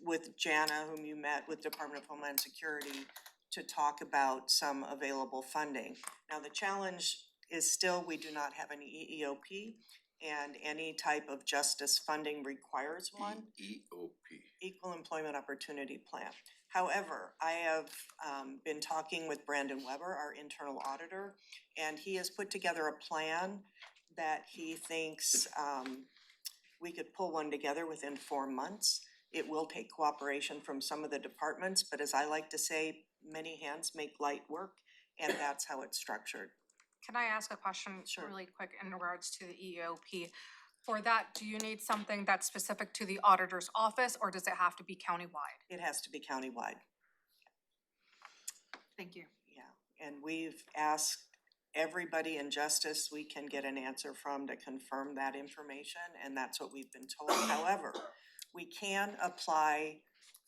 Speaker 11: with Jana, whom you met with Department of Homeland Security, to talk about some available funding. Now, the challenge is still we do not have any EEOP, and any type of justice funding requires one.
Speaker 6: EOP.
Speaker 11: Equal Employment Opportunity Plan. However, I have been talking with Brandon Weber, our internal auditor, and he has put together a plan that he thinks we could pull one together within 4 months. It will take cooperation from some of the departments, but as I like to say, many hands make light work, and that's how it's structured.
Speaker 10: Can I ask a question
Speaker 11: Sure.
Speaker 10: really quick in regards to the EOP? For that, do you need something that's specific to the auditor's office, or does it have to be countywide?
Speaker 11: It has to be countywide.
Speaker 10: Thank you.
Speaker 11: Yeah, and we've asked everybody in justice we can get an answer from to confirm that information, and that's what we've been told. However, we can apply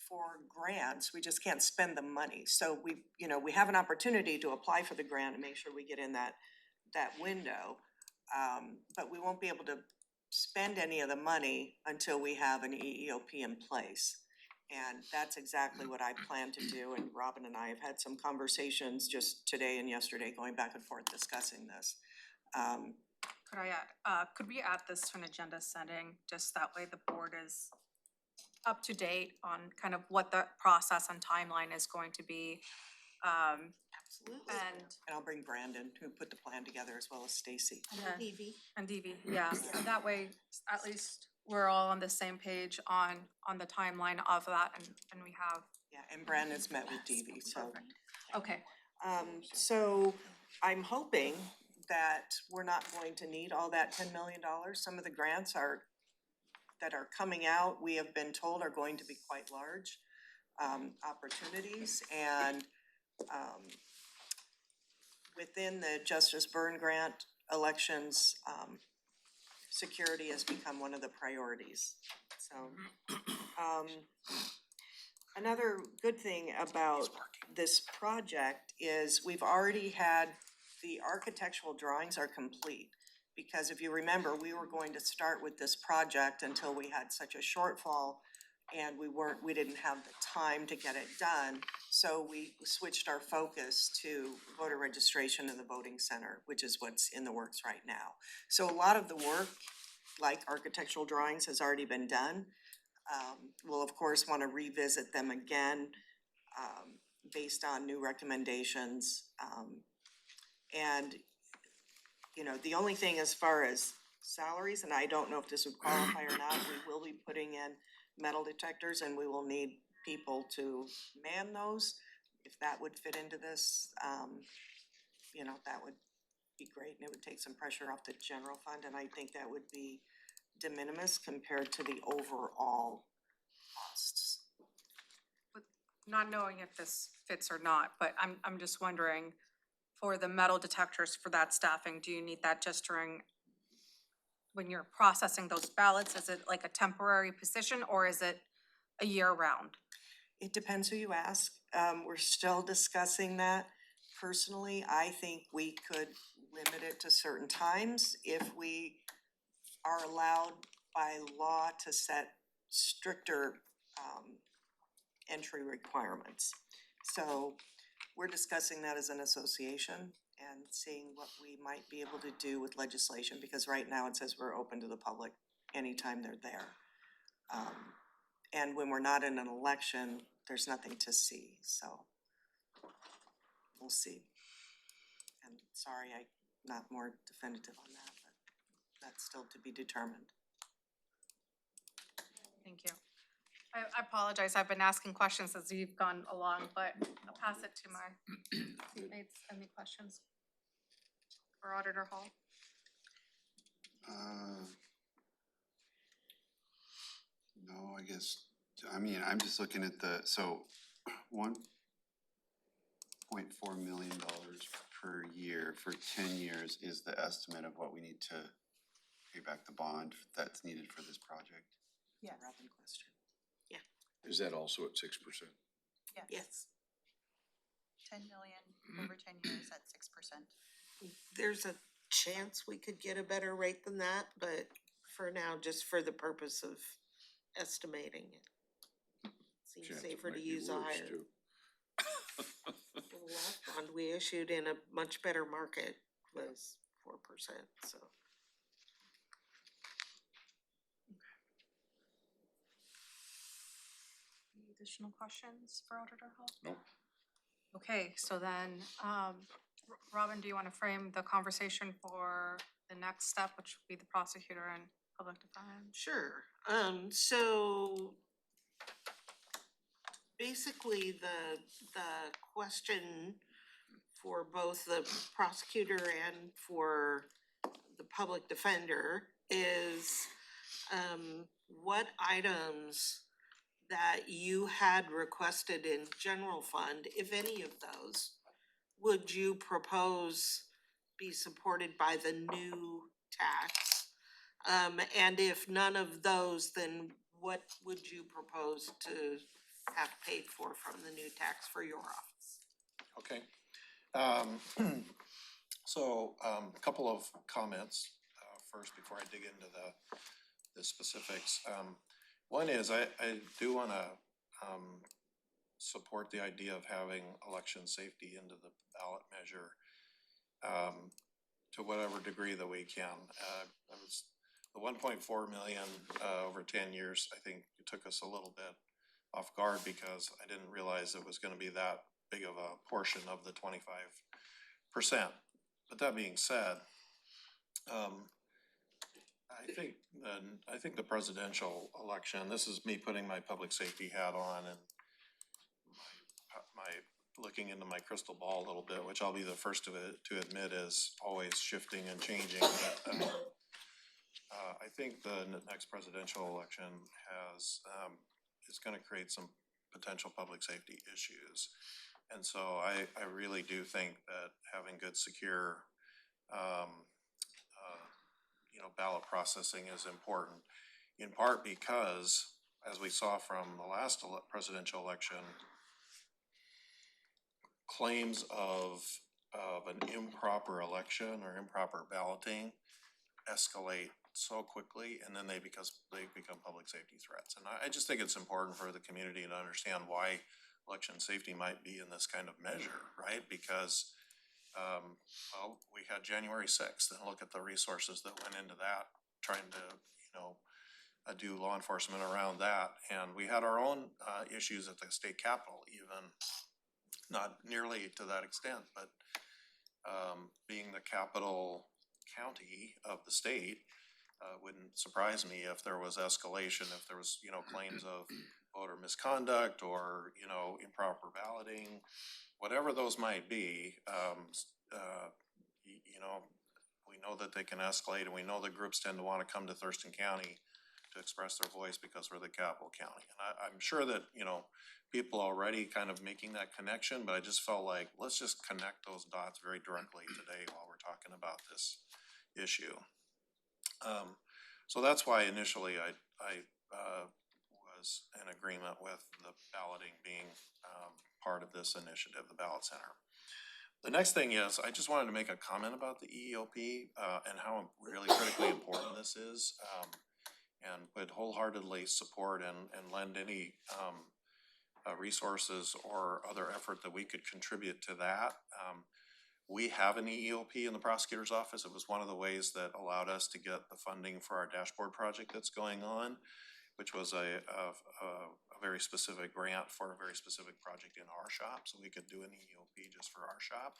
Speaker 11: for grants, we just can't spend the money. So we have an opportunity to apply for the grant and make sure we get in that window. But we won't be able to spend any of the money until we have an EEOP in place. And that's exactly what I plan to do, and Robin and I have had some conversations just today and yesterday going back and forth discussing this.
Speaker 10: Could we add this to an agenda setting, just that way the board is up to date on kind of what the process and timeline is going to be?
Speaker 2: Absolutely.
Speaker 10: And
Speaker 11: And I'll bring Brandon, who put the plan together, as well as Stacy.
Speaker 10: And DV, yeah, and that way, at least we're all on the same page on the timeline of that, and we have.
Speaker 11: Yeah, and Brandon's met with DV, so.
Speaker 10: Okay,
Speaker 11: So I'm hoping that we're not going to need all that $10 million. Some of the grants that are coming out, we have been told are going to be quite large opportunities, and within the Justice Byrne Grant elections, security has become one of the priorities. So another good thing about this project is we've already had the architectural drawings are complete. Because if you remember, we were going to start with this project until we had such a shortfall and we didn't have the time to get it done. So we switched our focus to voter registration in the voting center, which is what's in the works right now. So a lot of the work, like architectural drawings, has already been done. We'll of course want to revisit them again, based on new recommendations. And, you know, the only thing as far as salaries, and I don't know if this would qualify or not, we will be putting in metal detectors and we will need people to man those. If that would fit into this, you know, that would be great and it would take some pressure off the general fund, and I think that would be de minimis compared to the overall costs.
Speaker 10: Not knowing if this fits or not, but I'm just wondering, for the metal detectors for that staffing, do you need that just during, when you're processing those ballots? Is it like a temporary position or is it a year round?
Speaker 11: It depends who you ask. We're still discussing that. Personally, I think we could limit it to certain times if we are allowed by law to set stricter entry requirements. So we're discussing that as an association and seeing what we might be able to do with legislation, because right now it says we're open to the public anytime they're there. And when we're not in an election, there's nothing to see, so we'll see. And sorry, I'm not more definitive on that, but that's still to be determined.
Speaker 10: Thank you. I apologize, I've been asking questions as you've gone along, but I'll pass it to my teammates. Any questions for Auditor Hall?
Speaker 7: No, I guess, I mean, I'm just looking at so $1.4 million per year for 10 years is the estimate of what we need to pay back the bond that's needed for this project.
Speaker 3: Yeah.
Speaker 11: Robin question.
Speaker 6: Is that also at 6%?
Speaker 2: Yes.
Speaker 3: 10 million over 10 years at 6%.
Speaker 2: There's a chance we could get a better rate than that, but for now, just for the purpose of estimating it. Seems
Speaker 6: Chance
Speaker 2: safer
Speaker 6: might
Speaker 2: to
Speaker 6: be
Speaker 2: use a
Speaker 6: worse,
Speaker 2: higher.
Speaker 6: too.
Speaker 2: The last bond we issued in a much better market was 4%, so.
Speaker 10: Any additional questions for Auditor Hall?
Speaker 6: Nope.
Speaker 10: Okay, so then, Robin, do you want to frame the conversation for the next step, which would be the prosecutor and public defense?
Speaker 2: Sure, so basically the question for both the prosecutor and for the public defender is, what items that you had requested in general fund, if any of those, would you propose be supported by the new tax? And if none of those, then what would you propose to have paid for from the new tax for your office?
Speaker 12: Okay. A couple of comments first before I dig into the specifics. One is I do want to support the idea of having election safety into the ballot measure to whatever degree that we can. The 1.4 million over 10 years, I think it took us a little bit off guard because I didn't realize it was going to be that big of a portion of the 25%. But that being said, I think the presidential election, this is me putting my public safety hat on and my looking into my crystal ball a little bit, which I'll be the first to admit is always shifting and changing. But, I think the next presidential election is going to create some potential public safety issues. And so I really do think that having good, secure, ballot processing is important, in part because, as we saw from the last presidential election, claims of an improper election or improper balloting escalate so quickly and then they become public safety threats. And I just think it's important for the community to understand why election safety might be in this kind of measure, right? Because well, we had January 6th, and look at the resources that went into that, trying to, do law enforcement around that. And we had our own issues at the state capitol, even not nearly to that extent, but being the capital county of the state, wouldn't surprise me if there was escalation, if there was, claims of voter misconduct or, improper balloting, whatever those might be. We know that they can escalate, and we know that groups tend to want to come to Thurston County to express their voice because we're the capital county. And I'm sure that, people already kind of making that connection, but I just felt like, let's just connect those dots very directly today while we're talking about this issue. So that's why initially I was in agreement with the balloting being part of this initiative, the ballot center. The next thing is, I just wanted to make a comment about the EEOP and how really critically important this is, and would wholeheartedly support and lend any resources or other effort that we could contribute to that. We have an EEOP in the prosecutor's office. It was one of the ways that allowed us to get the funding for our dashboard project that's going on, which was a very specific grant for a very specific project in our shop, so we could do an EEOP just for our shop.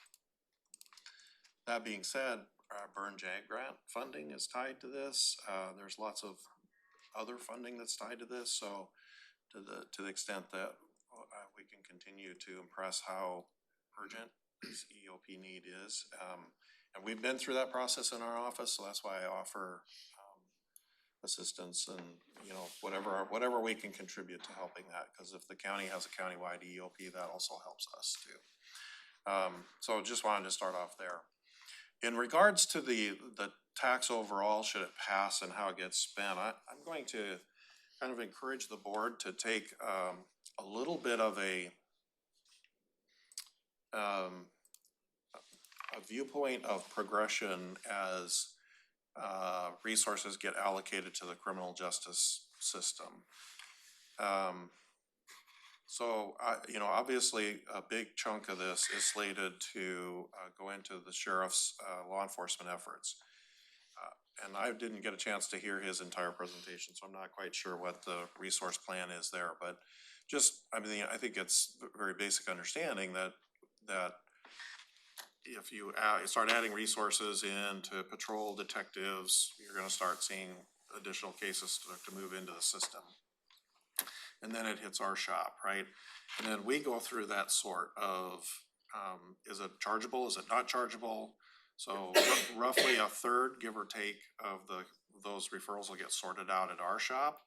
Speaker 12: That being said, our Burn JAG grant funding is tied to this. There's lots of other funding that's tied to this, so to the extent that we can continue to impress how urgent this EEOP need is. And we've been through that process in our office, so that's why I offer assistance and, whatever we can contribute to helping that, because if the county has a countywide EEOP, that also helps us too. So just wanted to start off there. In regards to the tax overall, should it pass and how it gets spent, I'm going to kind of encourage the board to take a little bit of a viewpoint of progression as resources get allocated to the criminal justice system. So, obviously a big chunk of this is slated to go into the sheriff's law enforcement efforts. And I didn't get a chance to hear his entire presentation, so I'm not quite sure what the resource plan is there, but I think it's a very basic understanding that if you start adding resources into patrol detectives, you're gonna start seeing additional cases to move into the system. And then it hits our shop, right? And then we go through that sort of, is it chargeable, is it not chargeable? So roughly a third, give or take, of those referrals will get sorted out at our shop.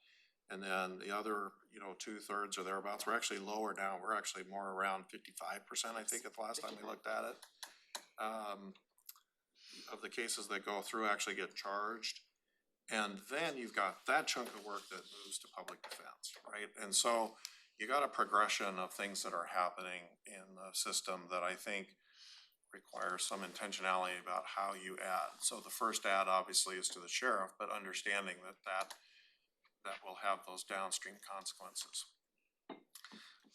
Speaker 12: And then the other, 2/3 or thereabouts, we're actually lower now. We're actually more around 55%, I think, at the last time we looked at it. Of the cases that go through actually get charged. And then you've got that chunk of work that moves to public defense, right? And so you got a progression of things that are happening in the system that I think requires some intentionality about how you add. So the first add obviously is to the sheriff, but understanding that will have those downstream consequences.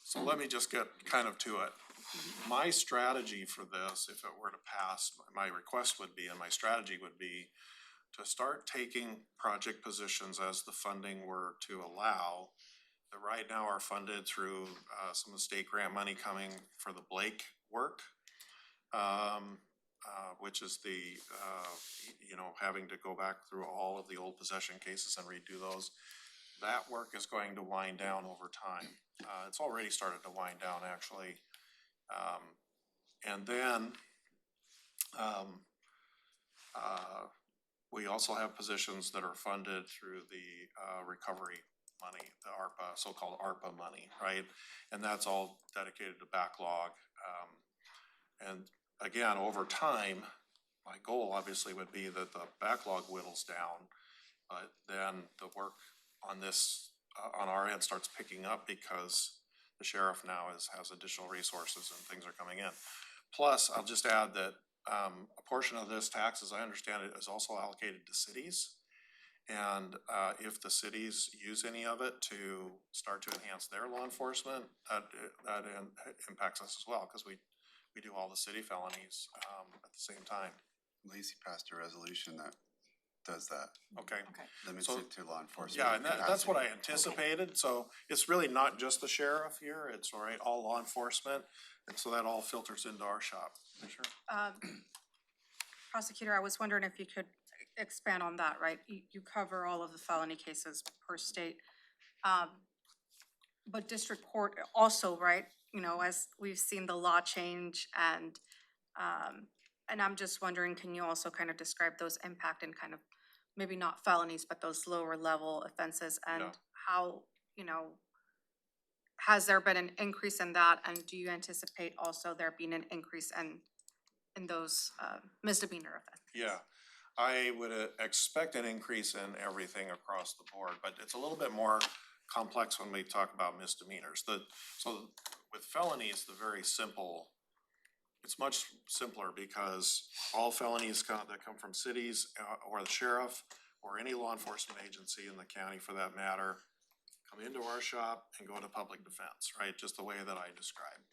Speaker 12: So let me just get kind of to it. My strategy for this, if it were to pass, my request would be, and my strategy would be, to start taking project positions as the funding were to allow, that right now are funded through some of the state grant money coming for the Blake work, which is the, having to go back through all of the old possession cases and redo those. That work is going to wind down over time. It's already started to wind down, actually. And then we also have positions that are funded through the recovery money, the ARPA, so-called ARPA money, right? And that's all dedicated to backlog. And again, over time, my goal obviously would be that the backlog whittles down, but then the work on this, on our end, starts picking up because the sheriff now has additional resources and things are coming in. Plus, I'll just add that a portion of this tax, as I understand it, is also allocated to cities. And if the cities use any of it to start to enhance their law enforcement, that impacts us as well, because we do all the city felonies at the same time.
Speaker 7: Lacey passed a resolution that does that,
Speaker 12: Okay.
Speaker 7: limits
Speaker 12: So-
Speaker 7: it to law enforcement.
Speaker 12: Yeah, and that's what I
Speaker 7: capacity.
Speaker 12: anticipated, so it's really not just the sheriff here, it's all law enforcement, and so that all filters into our shop. Sure.
Speaker 10: Prosecutor, I was wondering if you could expand on that, right? You cover all of the felony cases per state. But district court also, right, you know, as we've seen the law change and I'm just wondering, can you also kind of describe those impact and kind of maybe not felonies, but those lower level offenses and
Speaker 12: Yeah.
Speaker 10: how, you know, has there been an increase in that? And do you anticipate also there being an increase in those misdemeanor offenses?
Speaker 12: Yeah, I would expect an increase in everything across the board, but it's a little bit more complex when we talk about misdemeanors. So with felonies, it's much simpler because all felonies that come from cities or the sheriff or any law enforcement agency in the county for that matter, come into our shop and go to public defense, right? Just the way that I described.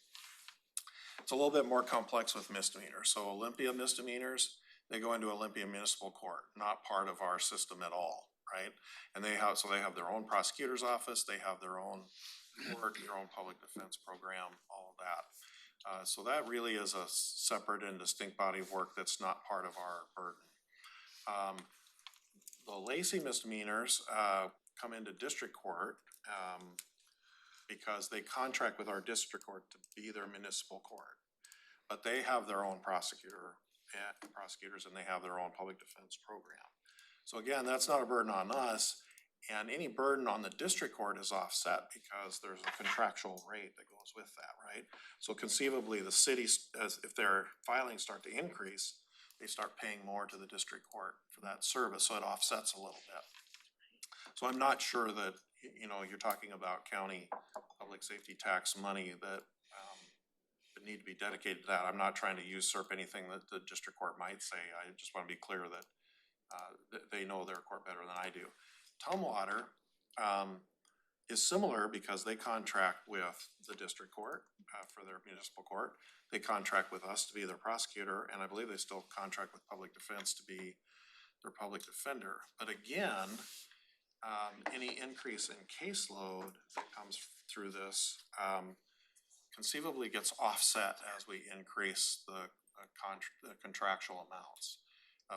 Speaker 12: It's a little bit more complex with misdemeanors. So Olympia misdemeanors, they go into Olympia Municipal Court, not part of our system at all, right? And they have their own prosecutor's office, they have their own court, their own public defense program, all of that. So that really is a separate and distinct body of work that's not part of our burden. The Lacey misdemeanors come into district court because they contract with our district court to be their municipal court. But they have their own prosecutors and they have their own public defense program. So again, that's not a burden on us, and any burden on the district court is offset because there's a contractual rate that goes with that, right? So conceivably, the cities, if their filings start to increase, they start paying more to the district court for that service, so it offsets a little bit. So I'm not sure that, you're talking about county public safety tax money that would need to be dedicated to that. I'm not trying to usurp anything that the district court might say. I just want to be clear that they know their court better than I do. Tumwater is similar because they contract with the district court for their municipal court. They contract with us to be their prosecutor, and I believe they still contract with public defense to be their public defender. But again, any increase in caseload that comes through this conceivably gets offset as we increase the contractual amounts.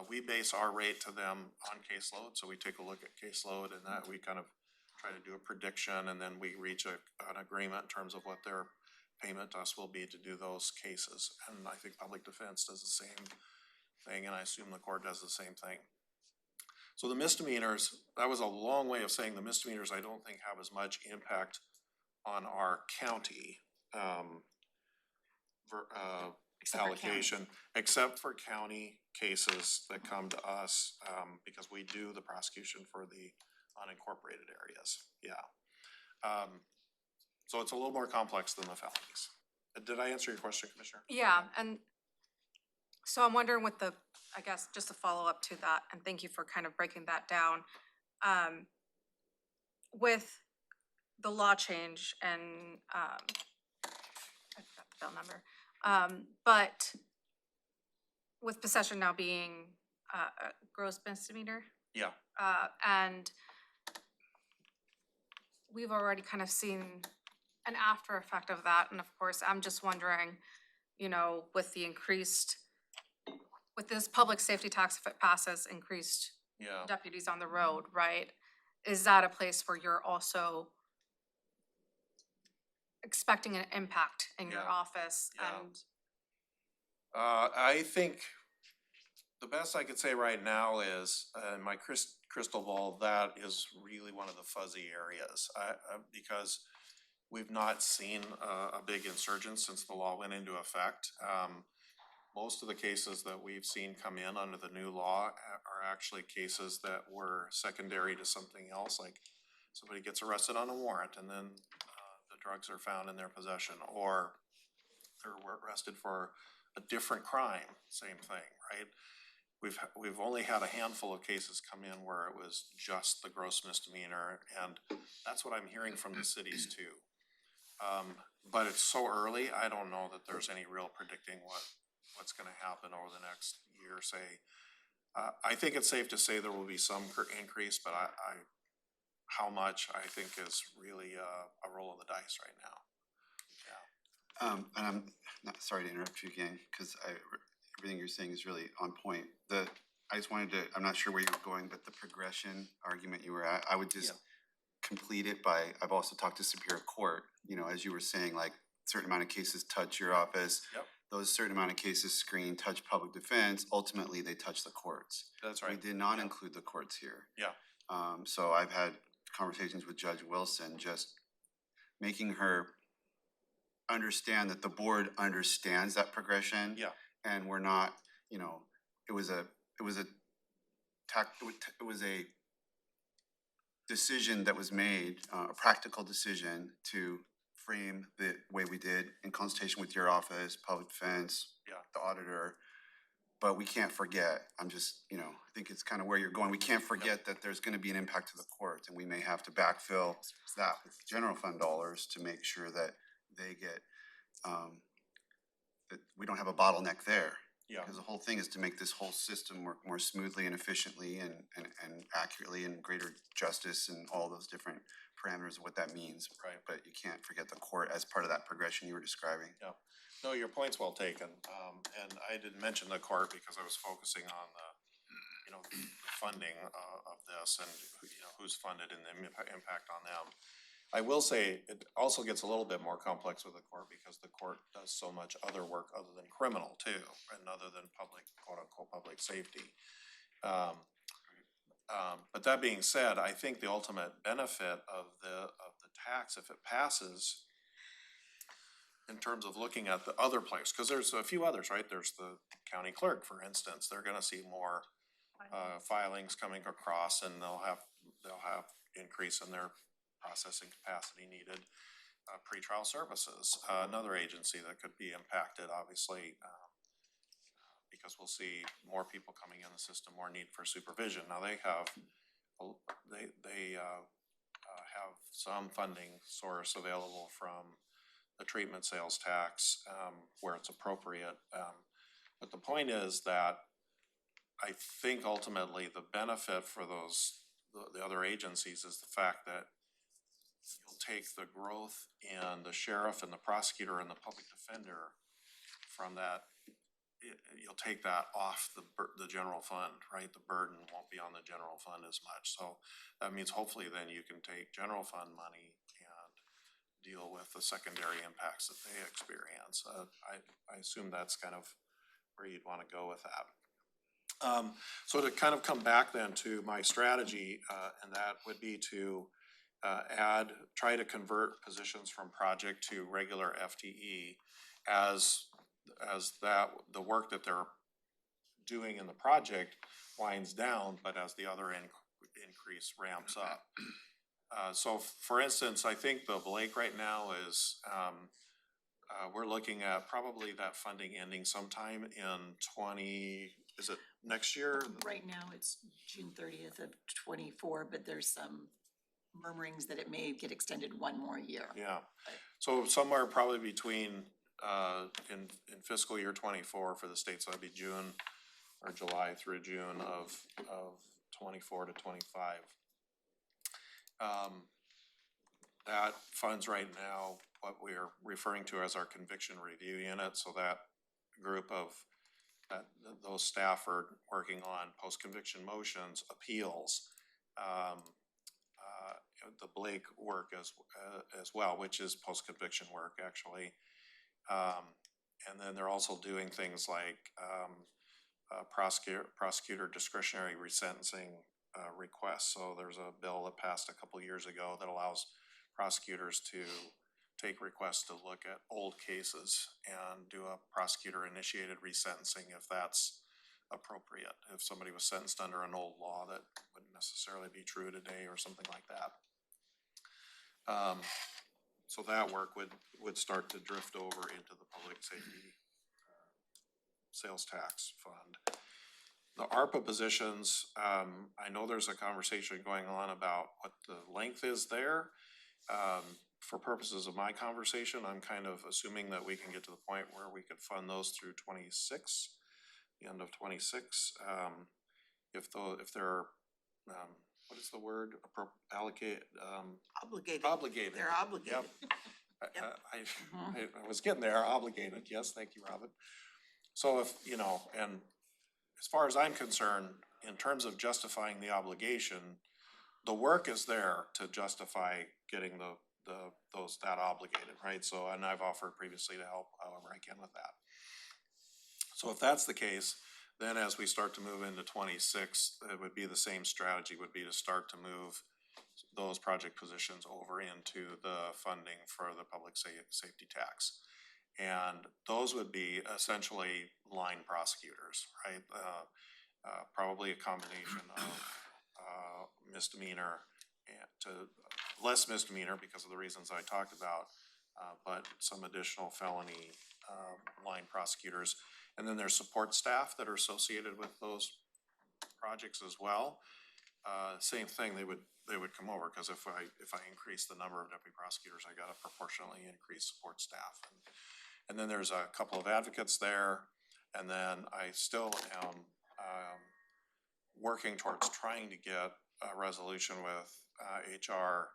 Speaker 12: We base our rate to them on caseload, so we take a look at caseload and that we kind of try to do a prediction, and then we reach an agreement in terms of what their payment to us will be to do those cases. And I think public defense does the same thing, and I assume the court does the same thing. So the misdemeanors, that was a long way of saying the misdemeanors I don't think have as much impact on our county allocation, except for county cases that come to us because we do the prosecution for the unincorporated areas, so it's a little more complex than the felonies. Did I answer your question, Commissioner?
Speaker 10: Yeah, and so I'm wondering with I guess just a follow up to that, and thank you for kind of breaking that down. With the law change and I forgot the bill number, but with possession now being a gross misdemeanor.
Speaker 12: Yeah.
Speaker 10: And we've already kind of seen an after effect of that, and of course, I'm just wondering, with this public safety tax, if it passes, increased deputies on the road, right? Is that a place where you're also expecting an impact in your office? And
Speaker 12: I think the best I could say right now is, in my crystal ball, that is really one of the fuzzy areas. Because we've not seen a big insurgence since the law went into effect. Most of the cases that we've seen come in under the new law are actually cases that were secondary to something else, like somebody gets arrested on a warrant and then the drugs are found in their possession, or they're arrested for a different crime, same thing, right? We've only had a handful of cases come in where it was just the gross misdemeanor, and that's what I'm hearing from the cities too. But it's so early, I don't know that there's any real predicting what's gonna happen over the next year, say. I think it's safe to say there will be some increase, but how much, I think is really a roll of the dice right now.
Speaker 7: And I'm not, sorry to interrupt you again, because everything you're saying is really on point. I just wanted to, I'm not sure where you were going, but the progression argument you were at, I would just complete it by, I've also talked to Superior Court, you know, as you were saying, like, certain amount of cases touch your office.
Speaker 12: Yep.
Speaker 7: Those certain amount of cases screen touch public defense, ultimately they touch the courts.
Speaker 12: That's right.
Speaker 7: We did not include the courts here.
Speaker 12: Yeah.
Speaker 7: So I've had conversations with Judge Wilson, just making her understand that the board understands that progression.
Speaker 12: Yeah.
Speaker 7: And we're not, you know, it was a decision that was made, a practical decision to frame the way we did in consultation with your office, public defense, the auditor. But we can't forget, I'm just, you know, I think it's kind of where you're going. We can't forget that there's gonna be an impact to the courts, and we may have to backfill that with general fund dollars to make sure that they get, that we don't have a bottleneck there.
Speaker 12: Yeah.
Speaker 7: Because the whole thing is to make this whole system work more smoothly and efficiently and accurately, and greater justice and all those different parameters of what that means.
Speaker 12: Right.
Speaker 7: But you can't forget the court as part of that progression you were describing.
Speaker 12: Yeah. No, your point's well taken. And I didn't mention the court because I was focusing on the, you know, the funding of this and, you know, who's funded and the impact on them. I will say it also gets a little bit more complex with the court because the court does so much other work other than criminal too, and other than public, quote unquote, public safety. But that being said, I think the ultimate benefit of the tax, if it passes, in terms of looking at the other players, because there's a few others, right? There's the county clerk, for instance. They're gonna see more filings coming across, and they'll have increase in their processing capacity needed. Pretrial services, another agency that could be impacted, obviously, because we'll see more people coming in the system, more need for supervision. Now they have some funding source available from the treatment sales tax where it's appropriate. But the point is that I think ultimately the benefit for the other agencies is the fact that you'll take the growth in the sheriff and the prosecutor and the public defender from that. You'll take that off the general fund, right? The burden won't be on the general fund as much. So that means hopefully then you can take general fund money and deal with the secondary impacts that they experience. I assume that's kind of where you'd want to go with that. So to kind of come back then to my strategy, and that would be to try to convert positions from project to regular FTE as the work that they're doing in the project winds down, but as the other increase ramps up. So for instance, I think the Blake right now is, we're looking at probably that funding ending sometime in is it next year?
Speaker 13: Right now, it's June 30th of 24, but there's some murmurings that it may get extended one more year.
Speaker 12: Yeah, so somewhere probably between, in fiscal year 24 for the state, so that'd be June or July through June of 24 to 25. That funds right now what we are referring to as our conviction review unit, so that group of those staff are working on post-conviction motions, appeals, the Blake work as well, which is post-conviction work actually. And then they're also doing things like prosecutor discretionary resentencing requests. So there's a bill that passed a couple years ago that allows prosecutors to take requests to look at old cases and do a prosecutor initiated resentencing if that's appropriate. If somebody was sentenced under an old law that wouldn't necessarily be true today or something like that. So that work would start to drift over into the public safety sales tax fund. The ARPA positions, I know there's a conversation going on about what the length is there. For purposes of my conversation, I'm kind of assuming that we can get to the point where we could fund those through 26, the end of 26. If they're, what is the word? Obligated. Obligated.
Speaker 2: They're obligated.
Speaker 12: Yep. I was getting there, obligated. Yes, thank you, Robin. So if, you know, and as far as I'm concerned, in terms of justifying the obligation, the work is there to justify getting that obligated, right? So, and I've offered previously to help however I can with that. So if that's the case, then as we start to move into 26, it would be the same strategy, would be to start to move those project positions over into the funding for the public safety tax. And those would be essentially line prosecutors, right? Probably a combination of misdemeanor and to less misdemeanor because of the reasons I talked about, but some additional felony line prosecutors. And then there's support staff that are associated with those projects as well. Same thing, they would come over because if I increase the number of deputy prosecutors, I got to proportionally increase support staff. And then there's a couple of advocates there, and then I still am working towards trying to get a resolution with HR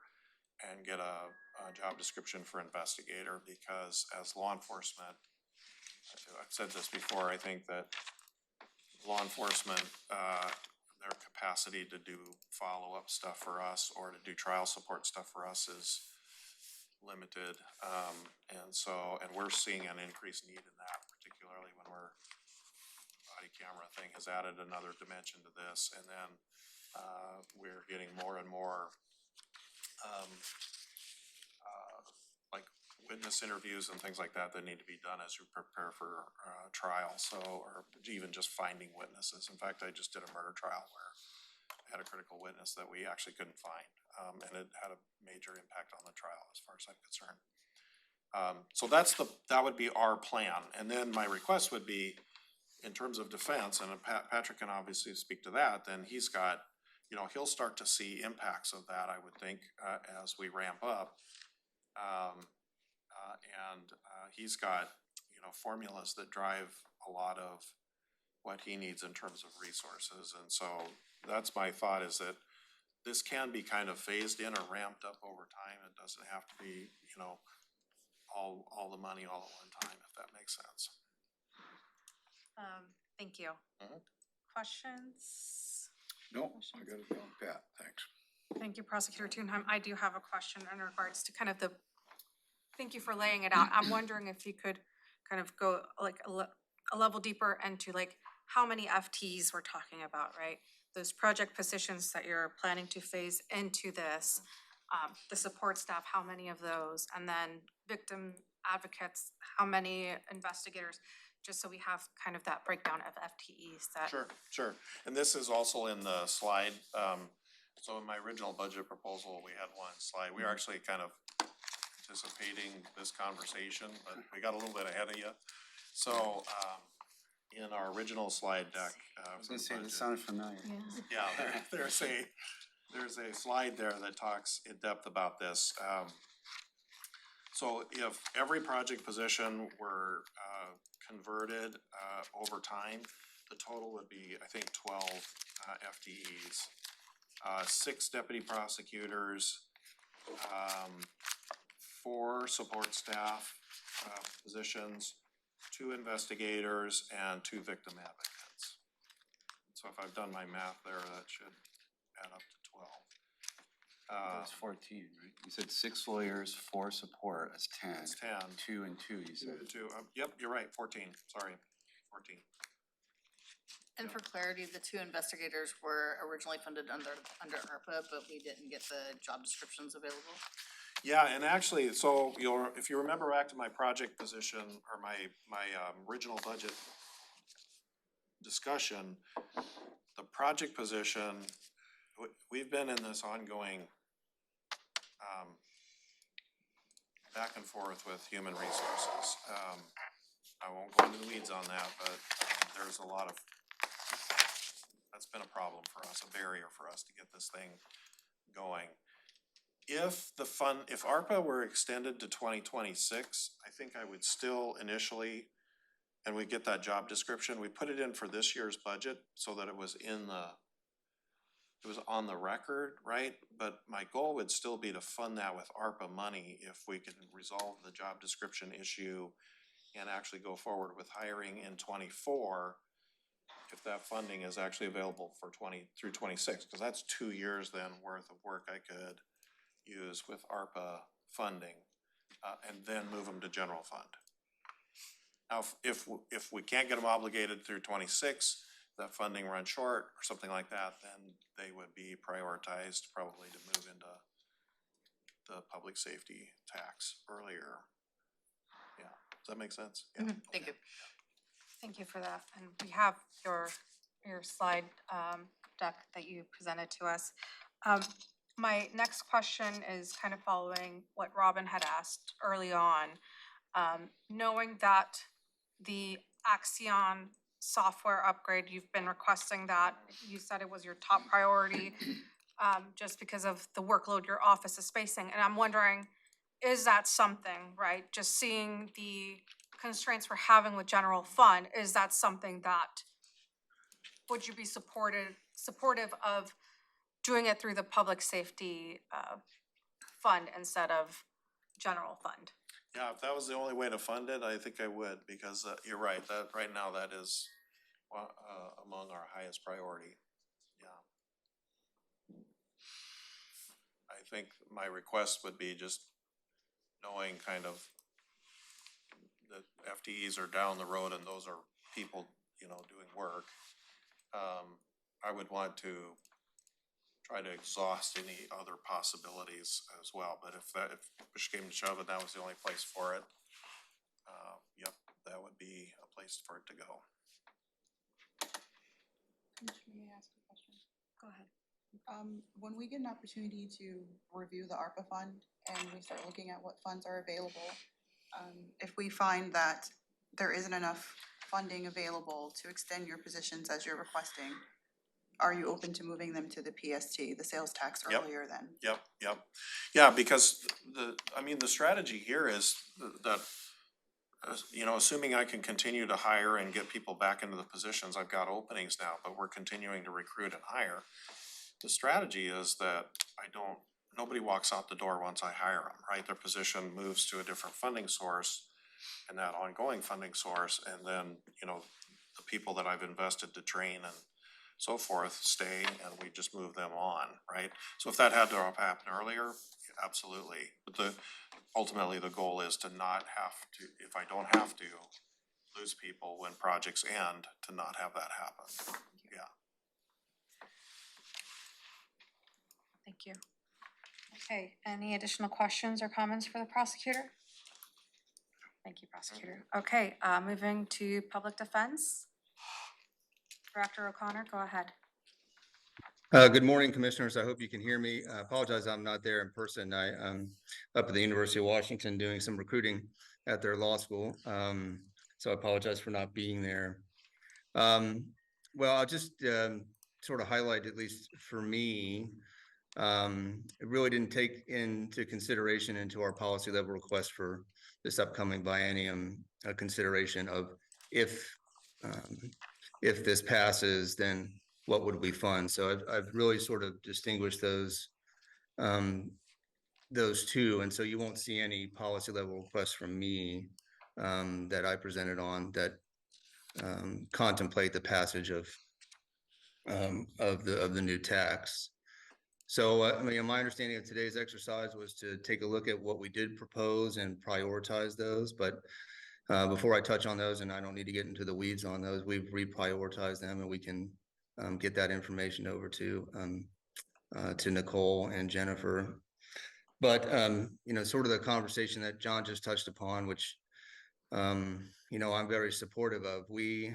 Speaker 12: and get a job description for investigator, because as law enforcement, I've said this before, I think that law enforcement, their capacity to do follow-up stuff for us or to do trial support stuff for us is limited. And we're seeing an increased need in that, particularly when body camera thing has added another dimension to this. And then we're getting more and more like witness interviews and things like that need to be done as you prepare for trial. So, or even just finding witnesses. In fact, I just did a murder trial where I had a critical witness that we actually couldn't find. And it had a major impact on the trial as far as I'm concerned. So that would be our plan. And then my request would be, in terms of defense, and Patrick can obviously speak to that, then he's got, you know, he'll start to see impacts of that, I would think, as we ramp up. He's got, you know, formulas that drive a lot of what he needs in terms of resources. And so that's my thought, is that this can be kind of phased in or ramped up over time. It doesn't have to be, you know, all the money all at one time, if that makes sense.
Speaker 10: Thank you. Questions?
Speaker 6: No, I got it down pat, thanks.
Speaker 10: Thank you, Prosecutor Thunheim. I do have a question in regards to kind of thank you for laying it out. I'm wondering if you could kind of go like a level deeper into like how many FTEs we're talking about, right? Those project positions that you're planning to phase into this, the support staff, how many of those? And then victim advocates, how many investigators? Just so we have kind of that breakdown of FTEs that.
Speaker 12: Sure. And this is also in the slide. So in my original budget proposal, we had one slide. We were actually kind of anticipating this conversation, but we got a little bit ahead of you. So in our original slide deck,
Speaker 7: I was gonna say, this sounded familiar.
Speaker 12: yeah, there's a slide there that talks in depth about this. So if every project position were converted over time, the total would be, I think, 12 FTEs, 6 deputy prosecutors, 4 support staff positions, 2 investigators, and 2 victim advocates. So if I've done my math there, that should add up to 12.
Speaker 7: That's 14, right? You said 6 lawyers, 4 support, that's 10.
Speaker 12: It's 10.
Speaker 7: 2 and 2, you said.
Speaker 12: 2, yep, you're right, 14, sorry, 14.
Speaker 9: And for clarity, the 2 investigators were originally funded under ARPA, but we didn't get the job descriptions available.
Speaker 12: Yeah, and actually, so if you remember back to my project position or my original budget discussion, the project position, we've been in this ongoing back and forth with human resources. I won't go into the weeds on that, but there's a lot of, that's been a problem for us, a barrier for us to get this thing going. If ARPA were extended to 2026, I think I would still initially, and we get that job description, we put it in for this year's budget so that it was on the record, right? But my goal would still be to fund that with ARPA money if we can resolve the job description issue and actually go forward with hiring in 24, if that funding is actually available for 20 through 26, because that's 2 years then worth of work I could use with ARPA funding, and then move them to general fund. Now, if we can't get them obligated through 26, that funding runs short or something like that, then they would be prioritized probably to move into the public safety tax earlier. Yeah, does that make sense? Yeah.
Speaker 10: Thank you. Thank you for that. And we have your slide deck that you presented to us. My next question is kind of following what Robin had asked early on. Knowing that the Axion software upgrade, you've been requesting that, you said it was your top priority just because of the workload your office is facing. And I'm wondering, is that something, right? Just seeing the constraints we're having with general fund, is that something that, would you be supportive of doing it through the public safety fund instead of general fund?
Speaker 12: Yeah, if that was the only way to fund it, I think I would, because you're right, that right now that is among our highest priority. Yeah. I think my request would be just knowing kind of that FTEs are down the road and those are people, doing work. I would want to try to exhaust any other possibilities as well, but if push came to shove and that was the only place for it, yep, that would be a place for it to go.
Speaker 10: May I ask a question? Go ahead.
Speaker 3: When we get an opportunity to review the ARPA fund and we start looking at what funds are available, if we find that there isn't enough funding available to extend your positions as you're requesting, are you open to moving them to the PST, the sales tax,
Speaker 12: Yep.
Speaker 3: earlier then?
Speaker 12: Yep. Yeah, because the strategy here is that, assuming I can continue to hire and get people back into the positions, I've got openings now, but we're continuing to recruit and hire. The strategy is that nobody walks out the door once I hire them, right? Their position moves to a different funding source and that ongoing funding source, and then, the people that I've invested to train and so forth stay, and we just move them on, right? So if that had to happen earlier, absolutely. But ultimately the goal is to not have to, if I don't have to lose people when projects end, to not have that happen. Yeah.
Speaker 10: Thank you. Okay, any additional questions or comments for the prosecutor? Thank you, prosecutor. Okay, moving to public defense. Director O'Connor, go ahead.
Speaker 14: Good morning, commissioners. I hope you can hear me. I apologize, I'm not there in person. I'm up at the University of Washington doing some recruiting at their law school. So I apologize for not being there. Well, I'll just sort of highlight, at least for me, it really didn't take into consideration into our policy level request for this upcoming biennium a consideration of if this passes, then what would we fund? So I've really sort of distinguished those two, and so you won't see any policy level requests from me that I presented on that contemplate the passage of the new tax. So I mean, my understanding of today's exercise was to take a look at what we did propose and prioritize those, but before I touch on those, and I don't need to get into the weeds on those, we've reprioritized them, and we can get that information over to Nicole and Jennifer. But sort of the conversation that John just touched upon, which I'm very supportive of. We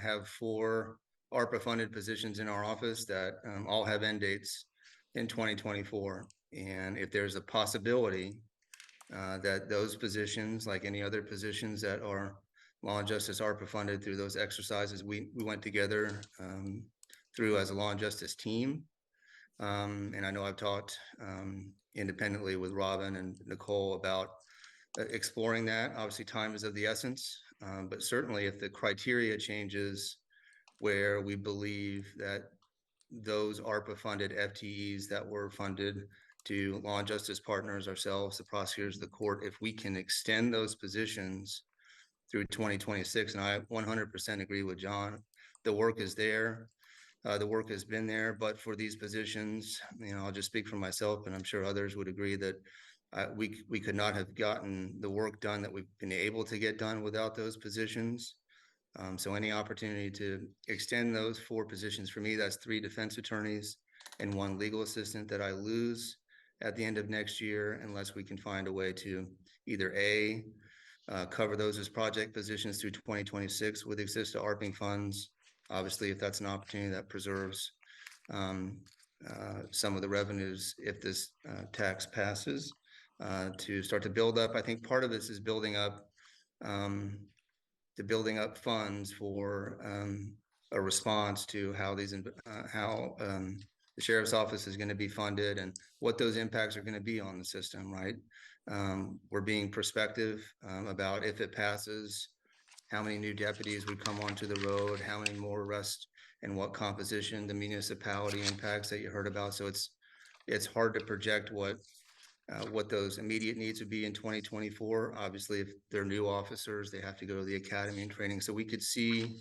Speaker 14: have 4 ARPA funded positions in our office that all have end dates in 2024, and if there's a possibility that those positions, like any other positions that are Law and Justice ARPA funded through those exercises. We went together through as a Law and Justice team. And I know I've talked independently with Robin and Nicole about exploring that. Obviously, time is of the essence, but certainly if the criteria changes where we believe that those ARPA-funded FTEs that were funded to Law and Justice Partners, ourselves, the prosecutors, the court, if we can extend those positions through 2026, and I 100% agree with John, the work is there. The work has been there, but for these positions, I'll just speak for myself, and I'm sure others would agree that we could not have gotten the work done that we've been able to get done without those positions. So any opportunity to extend those 4 positions, for me, that's 3 defense attorneys and 1 legal assistant that I lose at the end of next year, unless we can find a way to either cover those as project positions through 2026 with existing ARPing funds. Obviously, if that's an opportunity that preserves some of the revenues, if this tax passes, to start to build up. I think part of this is building up funds for a response to how the sheriff's office is going to be funded and what those impacts are going to be on the system, right? We're being prospective about if it passes, how many new deputies would come onto the road, how many more arrests, and what composition, the municipality impacts that you heard about. So it's hard to project what those immediate needs would be in 2024. Obviously, if they're new officers, they have to go to the academy and training. So we could see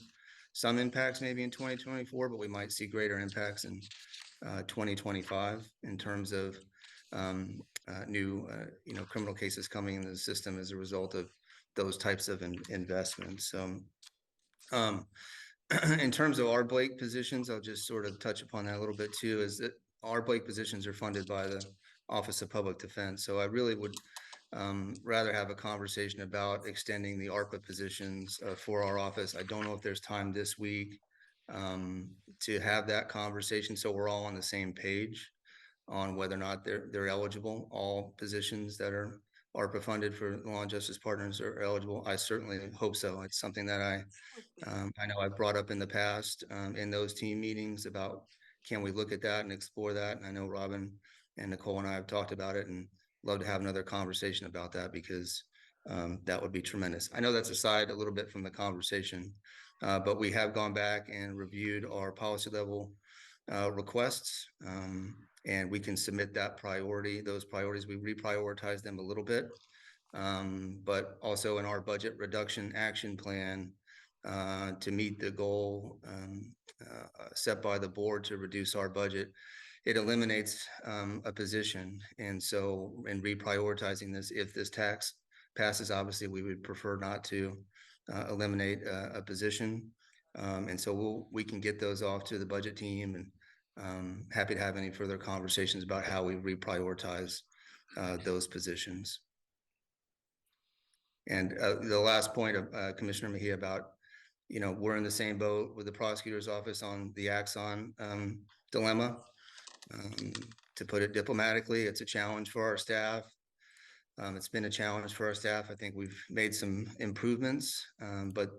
Speaker 14: some impacts maybe in 2024, but we might see greater impacts in 2025 in terms of new criminal cases coming into the system as a result of those types of investments. So in terms of our Blake positions, I'll just sort of touch upon that a little bit too, is that our Blake positions are funded by the Office of Public Defense. So I really would rather have a conversation about extending the ARPA positions for our office. I don't know if there's time this week to have that conversation, so we're all on the same page on whether or not they're eligible. All positions that are ARPA funded for Law and Justice Partners are eligible. I certainly hope so. It's something that I know I've brought up in the past in those team meetings about, can we look at that and explore that? And I know Robin and Nicole and I have talked about it, and love to have another conversation about that, because that would be tremendous. I know that's aside a little bit from the conversation, but we have gone back and reviewed our policy level requests, and we can submit that priority. Those priorities, we reprioritize them a little bit, but also in our budget reduction action plan to meet the goal set by the board to reduce our budget, it eliminates a position. And so in reprioritizing this, if this tax passes, obviously we would prefer not to eliminate a position. And so we can get those off to the budget team, and happy to have any further conversations about how we reprioritize those positions. And the last point of Commissioner Mejia about, we're in the same boat with the prosecutor's office on the Axon dilemma. To put it diplomatically, it's a challenge for our staff. It's been a challenge for our staff. I think we've made some improvements, but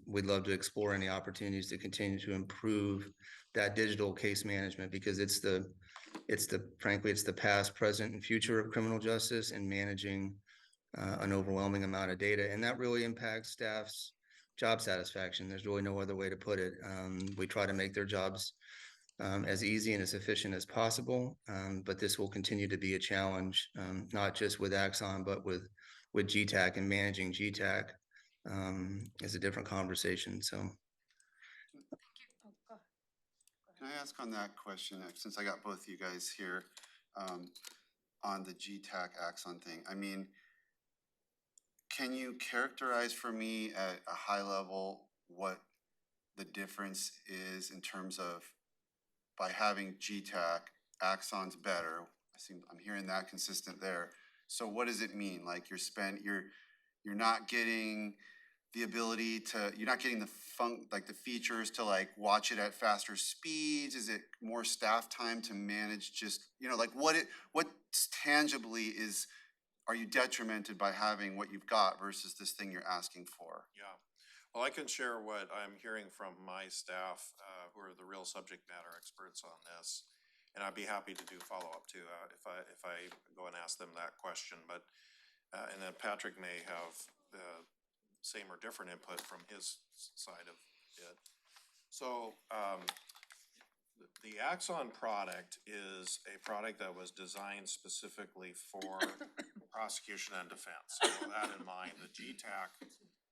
Speaker 14: we'd love to explore any opportunities to continue to improve that digital case management, because frankly, it's the past, present, and future of criminal justice and managing an overwhelming amount of data. And that really impacts staff's job satisfaction. There's really no other way to put it. We try to make their jobs as easy and as efficient as possible, but this will continue to be a challenge, not just with Axon, but with GTAC, and managing GTAC is a different conversation. So.
Speaker 7: Can I ask on that question, since I got both you guys here, on the GTAC Axon thing? I mean, can you characterize for me at a high level what the difference is in terms of, by having GTAC, Axon's better? I'm hearing that consistent there. So what does it mean? Like you're not getting the ability to, you're not getting the features to like watch it at faster speeds? Is it more staff time to manage just, what tangibly is are you detrimented by having what you've got versus this thing you're asking for?
Speaker 12: Yeah, well, I can share what I'm hearing from my staff, who are the real subject matter experts on this. And I'd be happy to do follow-up too, if I go and ask them that question, but, and then Patrick may have the same or different input from his side of it. So, the Axon product is a product that was designed specifically for prosecution and defense. So with that in mind, the GTAC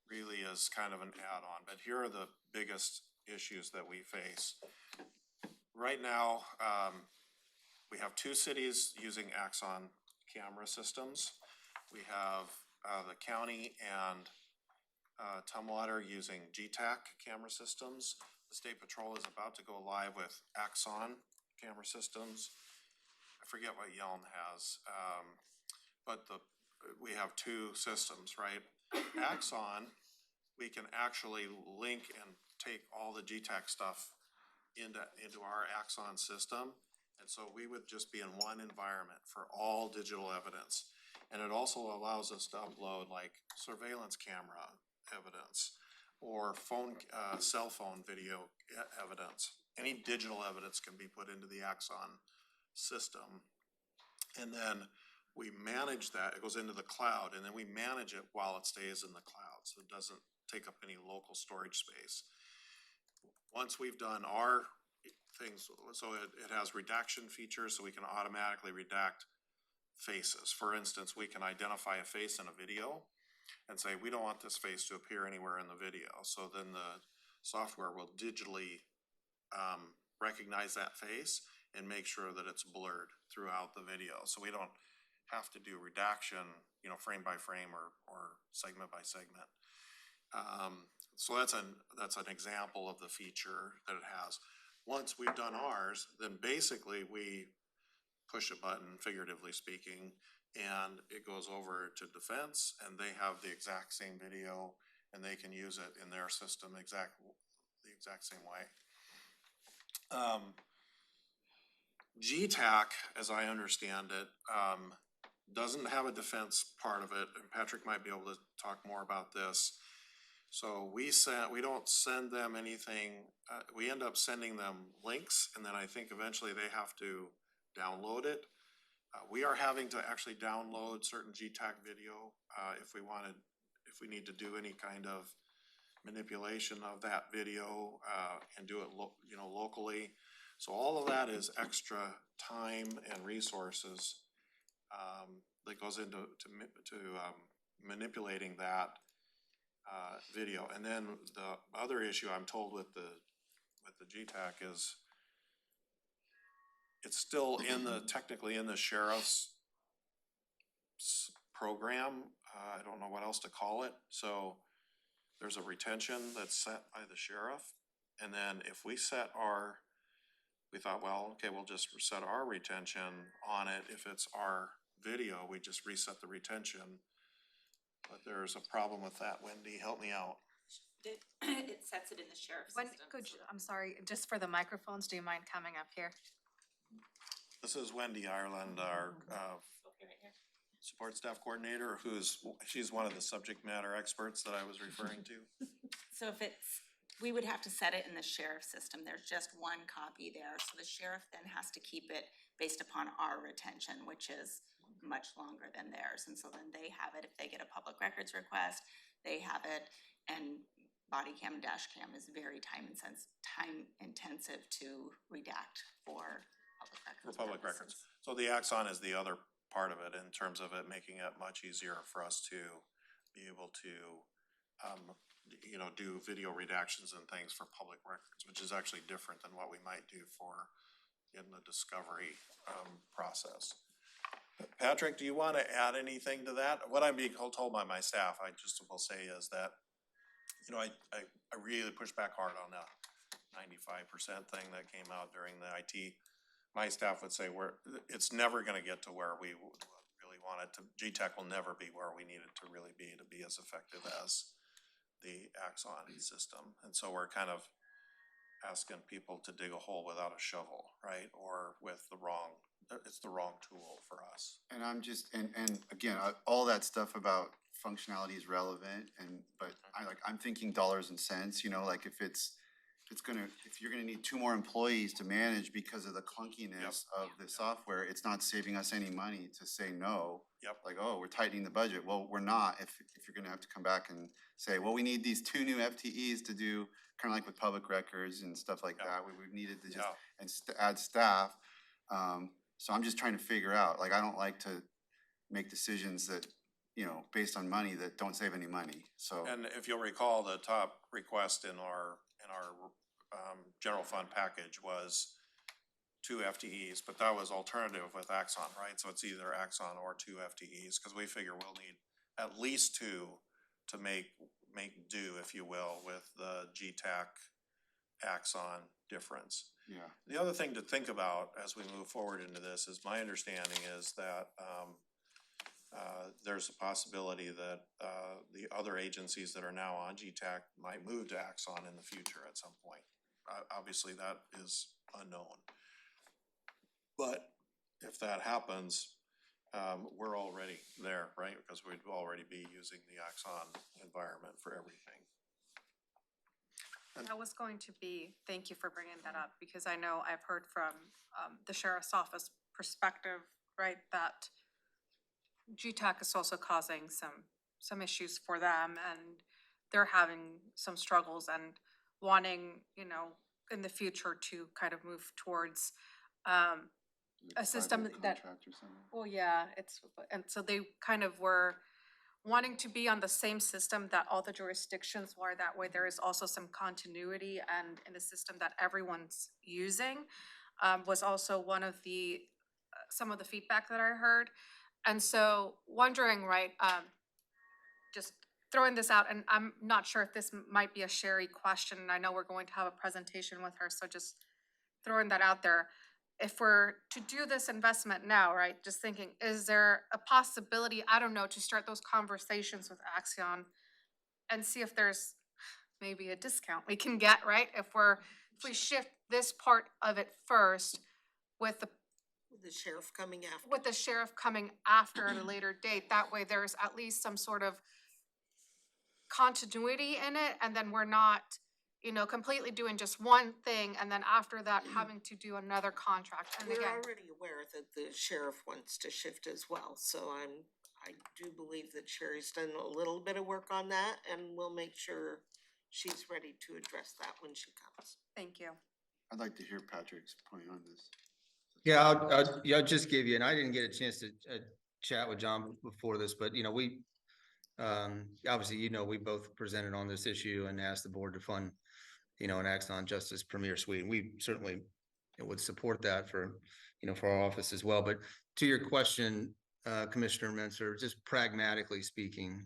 Speaker 12: really is kind of an add-on, but here are the biggest issues that we face. Right now, we have 2 cities using Axon camera systems. We have the county and Tumwater using GTAC camera systems. The State Patrol is about to go live with Axon camera systems. I forget what Yelm has, but we have 2 systems, right? Axon, we can actually link and take all the GTAC stuff into our Axon system. And so we would just be in one environment for all digital evidence. And it also allows us to upload like surveillance camera evidence or cell phone video evidence. Any digital evidence can be put into the Axon system. And then we manage that, it goes into the cloud, and then we manage it while it stays in the cloud, so it doesn't take up any local storage space. Once we've done our things, so it has redaction features, so we can automatically redact faces. For instance, we can identify a face in a video and say, we don't want this face to appear anywhere in the video. So then the software will digitally recognize that face and make sure that it's blurred throughout the video. So we don't have to do redaction, you know, frame by frame or segment by segment. So that's an example of the feature that it has. Once we've done ours, then basically we push a button, figuratively speaking, and it goes over to defense, and they have the exact same video, and they can use it in their system the exact same way. GTAC, as I understand it, doesn't have a defense part of it, and Patrick might be able to talk more about this. So we don't send them anything, we end up sending them links, and then I think eventually they have to download it. We are having to actually download certain GTAC video if we need to do any kind of manipulation of that video and do it locally. So all of that is extra time and resources that goes into manipulating that video. And then the other issue I'm told with the GTAC is it's still technically in the sheriff's program. I don't know what else to call it. So there's a retention that's set by the sheriff. And then if we thought, well, okay, we'll just set our retention on it. If it's our video, we just reset the retention. But there's a problem with that. Wendy, help me out.
Speaker 15: It sets it in the sheriff's system.
Speaker 10: I'm sorry, just for the microphones, do you mind coming up here?
Speaker 12: This is Wendy Ireland, our support staff coordinator, she's one of the subject matter experts that I was referring to.
Speaker 15: So we would have to set it in the sheriff's system. There's just one copy there. So the sheriff then has to keep it based upon our retention, which is much longer than theirs. And so then they have it. If they get a public records request, they have it. And body cam and dash cam is very time intensive to redact for public records.
Speaker 12: For public records. So the Axon is the other part of it in terms of it making it much easier for us to be able to do video redactions and things for public records, which is actually different than what we might do in the discovery process. Patrick, do you want to add anything to that? What I'm being told by my staff, I just will say is that, I really pushed back hard on that 95% thing that came out during the IT. My staff would say it's never going to get to where we really want it to. GTAC will never be where we need it to really be to be as effective as the Axon system. And so we're kind of asking people to dig a hole without a shovel, right? Or with the wrong it's the wrong tool for us.
Speaker 7: And I'm just, and again, all that stuff about functionality is relevant but I'm thinking dollars and cents, like if you're gonna need 2 more employees to manage because of the clunkiness of the software, it's not saving us any money to say no.
Speaker 12: Yep.
Speaker 7: Like, oh, we're tightening the budget. Well, we're not, if you're gonna have to come back and say, well, we need these 2 new FTEs to do, kind of like with public records and stuff like that, we've needed to just, and add staff. So I'm just trying to figure out, like, I don't like to make decisions that, based on money that don't save any money, so.
Speaker 12: And if you'll recall, the top request in our general fund package was 2 FTEs, but that was alternative with Axon, right? So it's either Axon or 2 FTEs, because we figure we'll need at least 2 to make do, if you will, with the GTAC Axon difference.
Speaker 7: Yeah.
Speaker 12: The other thing to think about as we move forward into this is my understanding is that there's a possibility that the other agencies that are now on GTAC might move to Axon in the future at some point. Obviously, that is unknown. But if that happens, we're already there, right? Because we'd already be using the Axon environment for everything.
Speaker 10: That was going to be, thank you for bringing that up, because I know I've heard from the sheriff's office perspective, right, that GTAC is also causing some issues for them, and they're having some struggles and wanting, in the future to kind of move towards a system that, well, yeah, and so they kind of were wanting to be on the same system that all the jurisdictions were. That way there is also some continuity and in the system that everyone's using, was also one of the, some of the feedback that I heard. And so wondering, right, just throwing this out, and I'm not sure if this might be a Sherry question, and I know we're going to have a presentation with her, so just throwing that out there. If we're to do this investment now, right, just thinking, is there a possibility, I don't know, to start those conversations with Axion and see if there's maybe a discount we can get, right? If we shift this part of it first with the
Speaker 2: sheriff coming after.
Speaker 10: With the sheriff coming after at a later date, that way there's at least some sort of continuity in it, and then we're not, completely doing just one thing, and then after that having to do another contract. And
Speaker 2: We're
Speaker 10: again,
Speaker 2: already aware that the sheriff wants to shift as well, so I do believe that Sherry's done a little bit of work on that, and we'll make sure she's ready to address that when she comes.
Speaker 10: thank you.
Speaker 7: I'd like to hear Patrick's point on this.
Speaker 14: Yeah, I'll just give you, and I didn't get a chance to chat with John before this, but we obviously, we both presented on this issue and asked the board to fund, an Axon Justice Premier Suite. We certainly would support that for our office as well. But to your question, Commissioner Menser, just pragmatically speaking,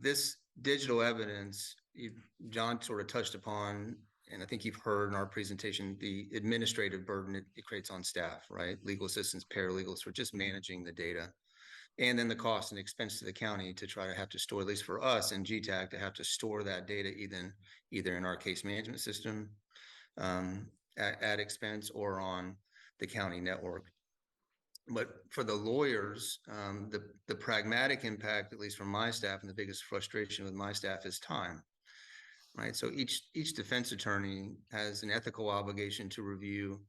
Speaker 14: this digital evidence, John sort of touched upon, and I think you've heard in our presentation, the administrative burden it creates on staff, right? Legal assistants, paralegals for just managing the data. And then the cost and expense to the county to try to have to store, at least for us in GTAC, to have to store that data either in our case management system at expense or on the county network. But for the lawyers, the pragmatic impact, at least from my staff, and the biggest frustration with my staff is time. Right, so each defense attorney has an ethical obligation to review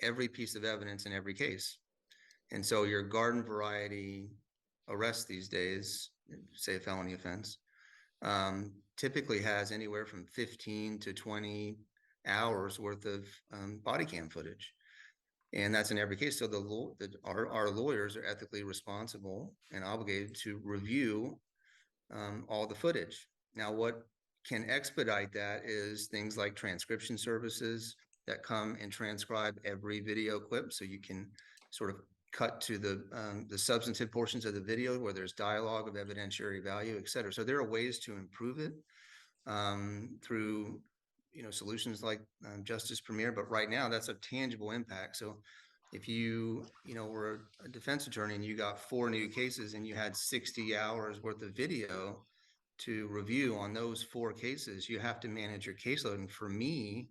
Speaker 14: every piece of evidence in every case. And so your garden variety arrest these days, say a felony offense, typically has anywhere from 15 to 20 hours worth of body cam footage. And that's in every case. So our lawyers are ethically responsible and obligated to review all the footage. Now, what can expedite that is things like transcription services that come and transcribe every video clip, so you can sort of cut to the substantive portions of the video where there's dialogue of evidentiary value, et cetera. So there are ways to improve it through solutions like Justice Premier, but right now that's a tangible impact. So if you were a defense attorney and you got 4 new cases and you had 60 hours worth of video to review on those 4 cases, you have to manage your caseload. And for me,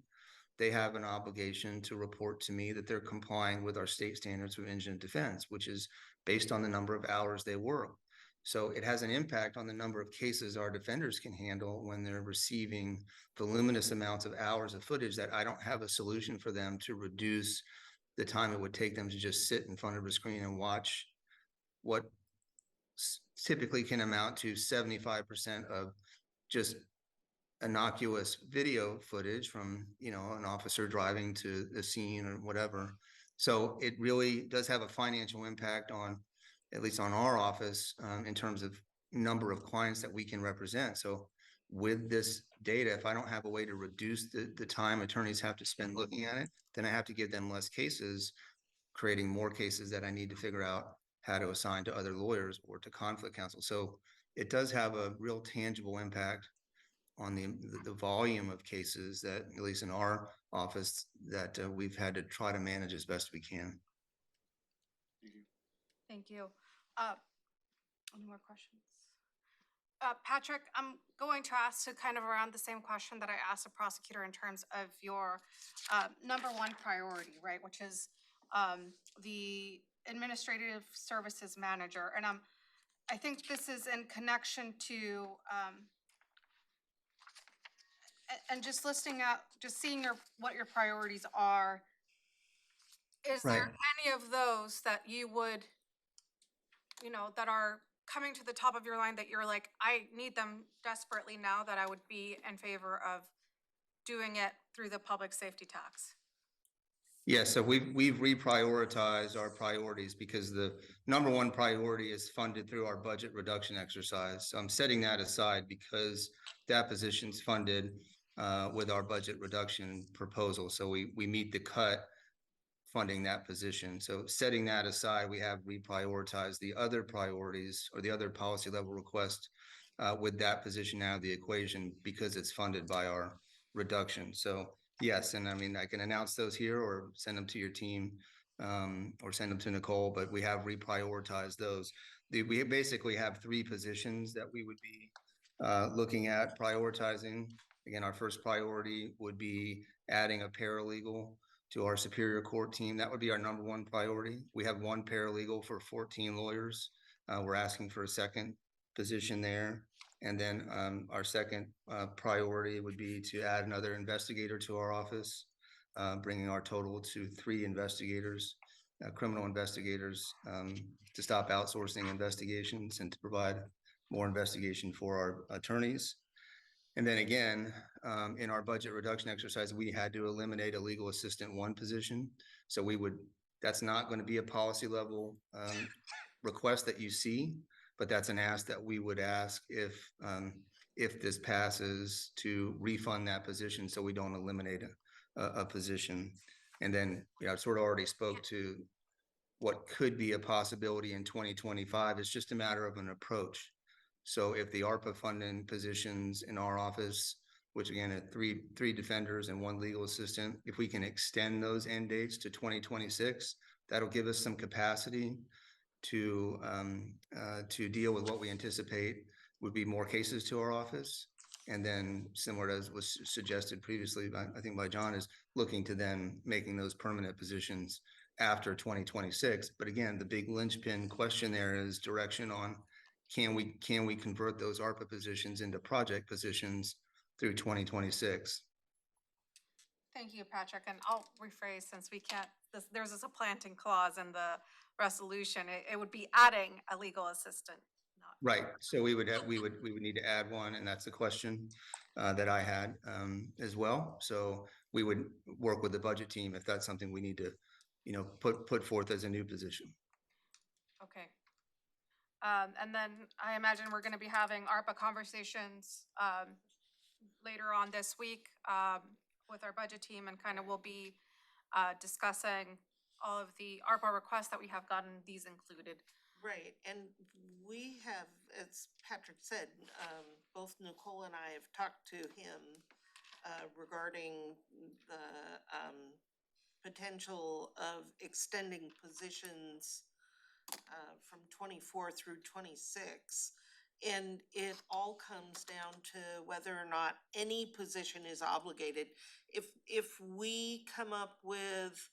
Speaker 14: they have an obligation to report to me that they're complying with our state standards of indigent defense, which is based on the number of hours they work. So it has an impact on the number of cases our defenders can handle when they're receiving voluminous amounts of hours of footage that I don't have a solution for them to reduce the time it would take them to just sit in front of a screen and watch what typically can amount to 75% of just innocuous video footage from, you know, an officer driving to the scene or whatever. So it really does have a financial impact on, at least on our office, in terms of number of clients that we can represent. So with this data, if I don't have a way to reduce the time attorneys have to spend looking at it, then I have to give them less cases, creating more cases that I need to figure out how to assign to other lawyers or to conflict counsel. So it does have a real tangible impact on the volume of cases that, at least in our office, that we've had to try to manage as best we can.
Speaker 10: Thank you. Any more questions? Patrick, I'm going to ask to kind of around the same question that I asked the prosecutor in terms of your number one priority, right? Which is the administrative services manager. And I think this is in connection to and just listing out, just seeing what your priorities are. Is
Speaker 14: Right.
Speaker 10: there any of those that you would, you know, that are coming to the top of your line that you're like, I need them desperately now, that I would be in favor of doing it through the public safety tax?
Speaker 14: Yeah, so we've reprioritized our priorities because the number one priority is funded through our budget reduction exercise. So I'm setting that aside because that position's funded with our budget reduction proposal. So we meet the cut funding that position. So setting that aside, we have reprioritized the other priorities or the other policy level request with that position out of the equation because it's funded by our reduction. So yes, and I mean, I can announce those here or send them to your team or send them to Nicole, but we have reprioritized those. We basically have three positions that we would be looking at prioritizing. Again, our first priority would be adding a paralegal to our Superior Court team. That would be our number one priority. We have one paralegal for 14 lawyers. We're asking for a second position there. And then our second priority would be to add another investigator to our office, bringing our total to 3 investigators, criminal investigators, to stop outsourcing investigations and to provide more investigation for our attorneys. And then again, in our budget reduction exercise, we had to eliminate a legal assistant 1 position. So that's not going to be a policy level request that you see, but that's an ask that we would ask if this passes to refund that position so we don't eliminate a position. And then, you know, I sort of already spoke to what could be a possibility in 2025. It's just a matter of an approach. So if the ARPA funding positions in our office, which again are 3 defenders and 1 legal assistant, if we can extend those end dates to 2026, that'll give us some capacity to deal with what we anticipate would be more cases to our office. And then similar as was suggested previously, I think by John, is looking to then making those permanent positions after 2026. But again, the big linchpin question there is direction on can we convert those ARPA positions into project positions through 2026?
Speaker 10: Thank you, Patrick. And I'll rephrase, since we can't, there's a supplanting clause in the resolution. It would be adding a legal assistant.
Speaker 14: Right. So we would need to add one, and that's a question that I had as well. So we would work with the budget team if that's something we need to, you know, put forth as a new position.
Speaker 10: Okay. And then I imagine we're going to be having ARPA conversations later on this week with our budget team, and kind of we'll be discussing all of the ARPA requests that we have gotten, these included.
Speaker 2: Right, and we have, as Patrick said, both Nicole and I have talked to him regarding the potential of extending positions from 24 through 26. And it all comes down to whether or not any position is obligated. If we come up with,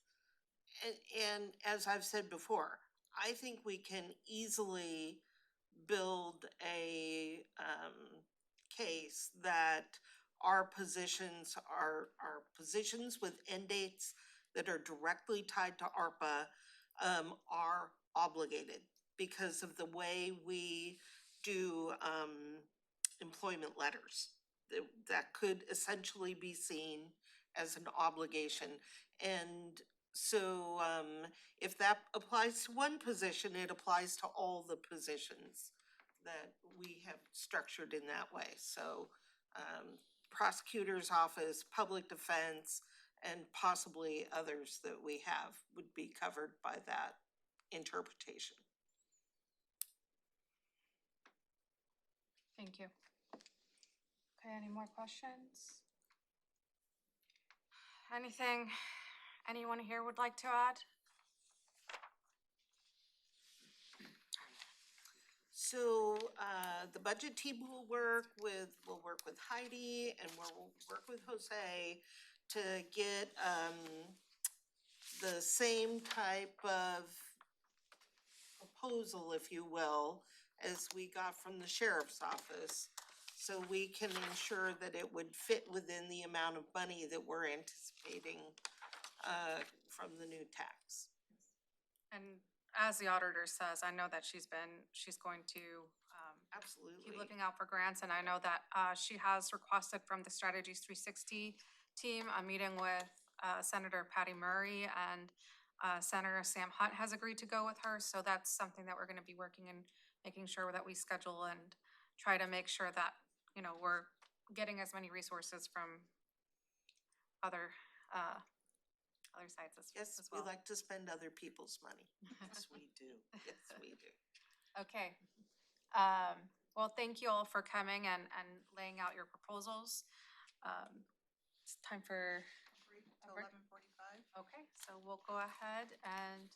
Speaker 2: and as I've said before, I think we can easily build a case that our positions are positions with end dates that are directly tied to ARPA are obligated because of the way we do employment letters. That could essentially be seen as an obligation. And so if that applies to one position, it applies to all the positions that we have structured in that way. So prosecutor's office, public defense, and possibly others that we have would be covered by that interpretation.
Speaker 10: Thank you. Okay, any more questions? Anything anyone here would like to add?
Speaker 2: So the budget team will work with Heidi and we'll work with Jose to get the same type of proposal, if you will, as we got from the sheriff's office. So we can ensure that it would fit within the amount of money that we're anticipating from the new tax.
Speaker 10: And as the auditor says, I know that she's going to
Speaker 2: Absolutely.
Speaker 10: keep looking out for grants, and I know that she has requested from the Strategies 360 team a meeting with Senator Patty Murray, and Senator Sam Hunt has agreed to go with her, so that's something that we're gonna be working and making sure that we schedule and try to make sure that, you know, we're getting as many resources from other sites as well.
Speaker 2: We like to spend other people's money.
Speaker 11: Yes, we do.
Speaker 2: Yes, we do.
Speaker 10: Okay. Well, thank you all for coming and laying out your proposals. It's time for a break.
Speaker 3: 11:45.
Speaker 10: Okay, so we'll go ahead and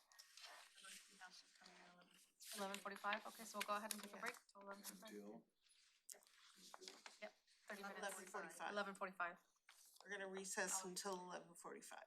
Speaker 10: 11:45. Okay, so we'll go ahead and take a break till 11:45. Yep, 30 minutes.
Speaker 2: 11:45.
Speaker 10: 11:45.
Speaker 2: We're gonna recess until 11:45.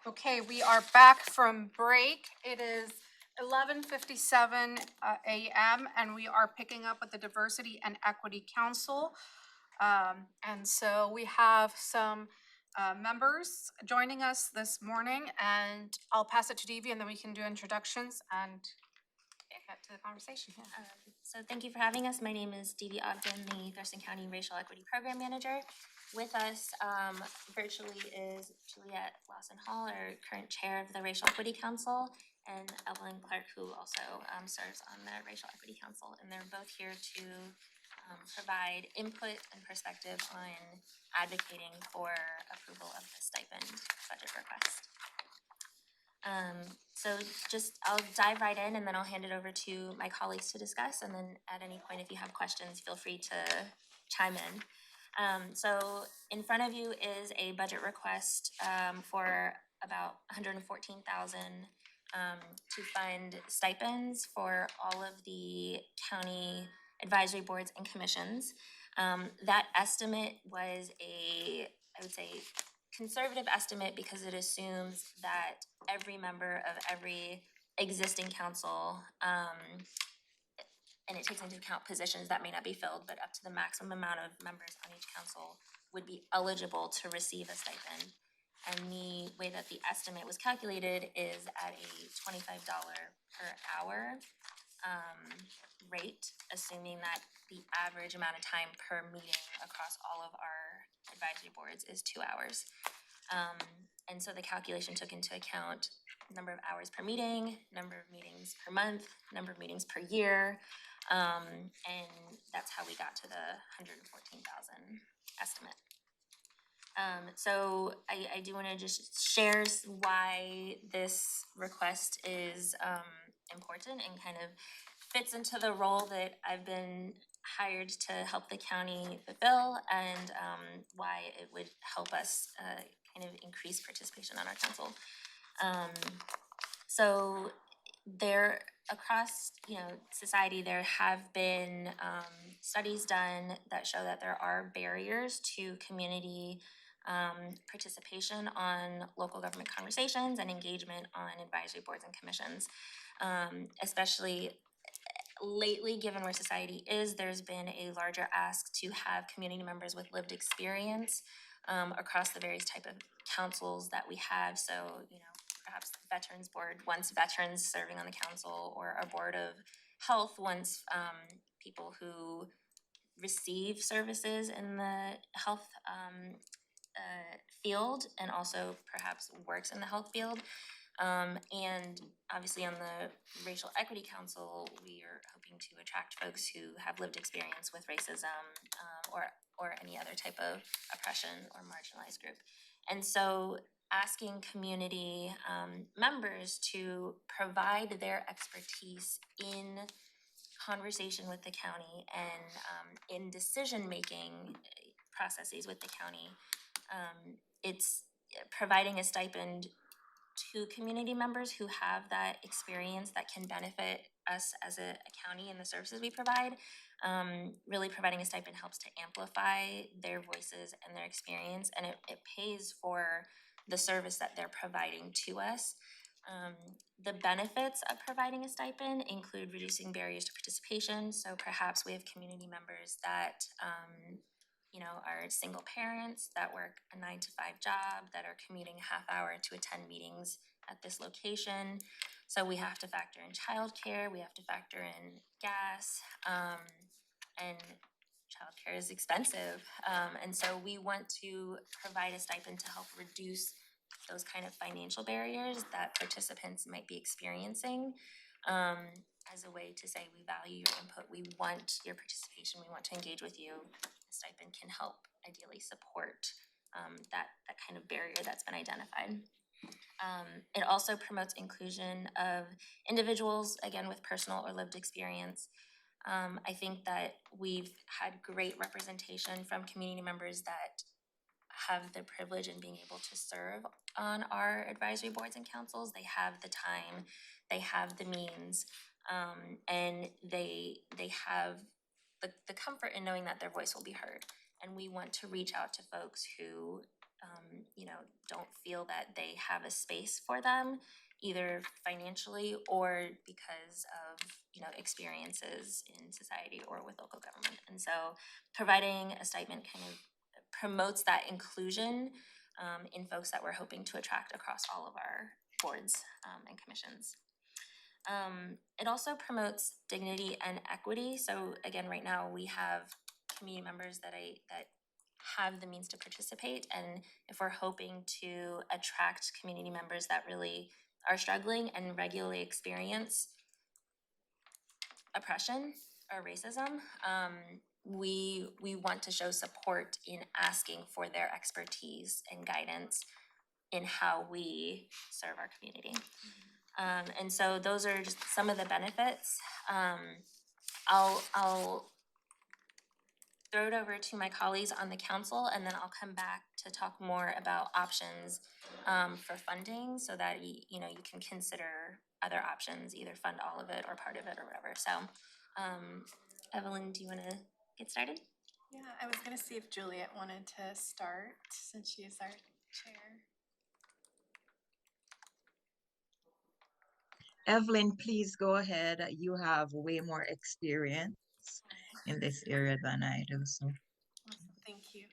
Speaker 10: Okay, we are back from break. It is 11:57 a.m. and we are picking up with the Diversity and Equity Council. And so we have some members joining us this morning, and I'll pass it to Devi and then we can do introductions and get to the conversation here.
Speaker 16: So thank you for having us. My name is Dee Ogden, the Thurston County Racial Equity Program Manager. With us virtually is Juliet Lawson-Hall, our current chair of the Racial Equity Council, and Evelyn Clark, who also serves on the Racial Equity Council. And they're both here to provide input and perspective on advocating for approval of the stipend budget request. So I'll dive right in and then I'll hand it over to my colleagues to discuss, and then at any point if you have questions, feel free to chime in. So in front of you is a budget request for about $114,000 to fund stipends for all of the county advisory boards and commissions. That estimate was I would say, conservative estimate because it assumes that every member of every existing council, and it takes into account positions that may not be filled, but up to the maximum amount of members on each council would be eligible to receive a stipend. And the way that the estimate was calculated is at a $25 per hour rate, assuming that the average amount of time per meeting across all of our advisory boards is 2 hours. And so the calculation took into account number of hours per meeting, number of meetings per month, number of meetings per year, and that's how we got to the $114,000 estimate. So I do want to just share why this request is important and kind of fits into the role that I've been hired to help the county fulfill, and why it would help us kind of increase participation on our council. So there, across society, there have been studies done that show that there are barriers to community participation on local government conversations and engagement on advisory boards and commissions, especially lately, given where society is. There's been a larger ask to have community members with lived experience across the various type of councils that we have. So, perhaps the Veterans Board wants veterans serving on the council, or our Board of Health wants people who receive services in the health field and also perhaps works in the health field. And obviously on the Racial Equity Council, we are hoping to attract folks who have lived experience with racism or any other type of oppression or marginalized group. And so asking community members to provide their expertise in conversation with the county and in decision-making processes with the county, it's providing a stipend to community members who have that experience that can benefit us as a county and the services we provide. Really providing a stipend helps to amplify their voices and their experience, and it pays for the service that they're providing to us. The benefits of providing a stipend include reducing barriers to participation. So perhaps we have community members that are single parents that work a 9-to-5 job, that are commuting a half hour to attend meetings at this location. So we have to factor in childcare, we have to factor in gas, and childcare is expensive. And so we want to provide a stipend to help reduce those kind of financial barriers that participants might be experiencing, as a way to say we value your input, we want your participation, we want to engage with you. The stipend can help ideally support that kind of barrier that's been identified. It also promotes inclusion of individuals, again, with personal or lived experience. I think that we've had great representation from community members that have the privilege in being able to serve on our advisory boards and councils. They have the time, they have the means, and they have the comfort in knowing that their voice will be heard. And we want to reach out to folks who don't feel that they have a space for them, either financially or because of, experiences in society or with local government. And so providing a stipend kind of promotes that inclusion in folks that we're hoping to attract across all of our boards and commissions. It also promotes dignity and equity. So again, right now we have community members that have the means to participate, and if we're hoping to attract community members that really are struggling and regularly experience oppression or racism, we want to show support in asking for their expertise and guidance in how we serve our community. And so those are just some of the benefits. I'll throw it over to my colleagues on the council, and then I'll come back to talk more about options for funding, so that you can consider other options, either fund all of it or part of it or whatever. So, Evelyn, do you want to get started?
Speaker 17: Yeah, I was gonna see if Juliet wanted to start since she is our chair.
Speaker 18: Evelyn, please go ahead. You have way more experience in this area than I do, so.
Speaker 17: Awesome, thank you.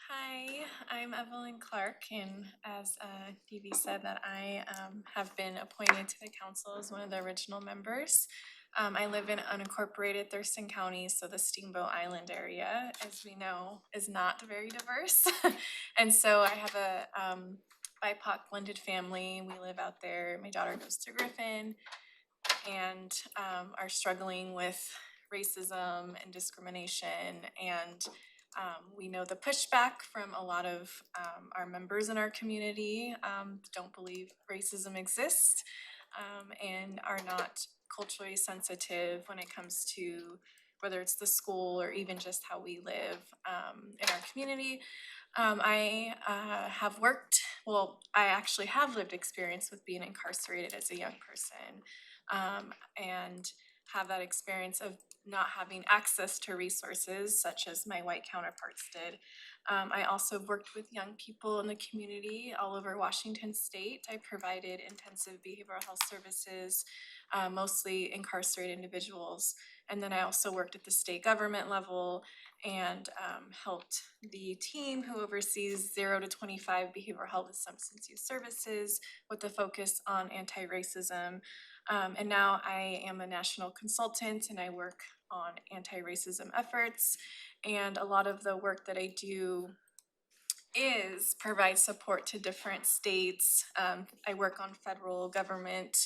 Speaker 17: Hi, I'm Evelyn Clark, and as Dee said, that I have been appointed to the council as one of the original members. I live in unincorporated Thurston County, so the Steamboat Island area, as we know, is not very diverse. And so I have a BIPOC blended family. We live out there. My daughter goes to Griffin and are struggling with racism and discrimination. And we know the pushback from a lot of our members in our community don't believe racism exists and are not culturally sensitive when it comes to whether it's the school or even just how we live in our community. I have worked, I actually have lived experience with being incarcerated as a young person and have that experience of not having access to resources such as my white counterparts did. I also worked with young people in the community all over Washington State. I provided intensive behavioral health services, mostly incarcerated individuals. And then I also worked at the state government level and helped the team who oversees 0 to 25 behavioral health and substance use services with a focus on anti-racism. And now I am a national consultant and I work on anti-racism efforts. And a lot of the work that I do is provide support to different states. I work on federal government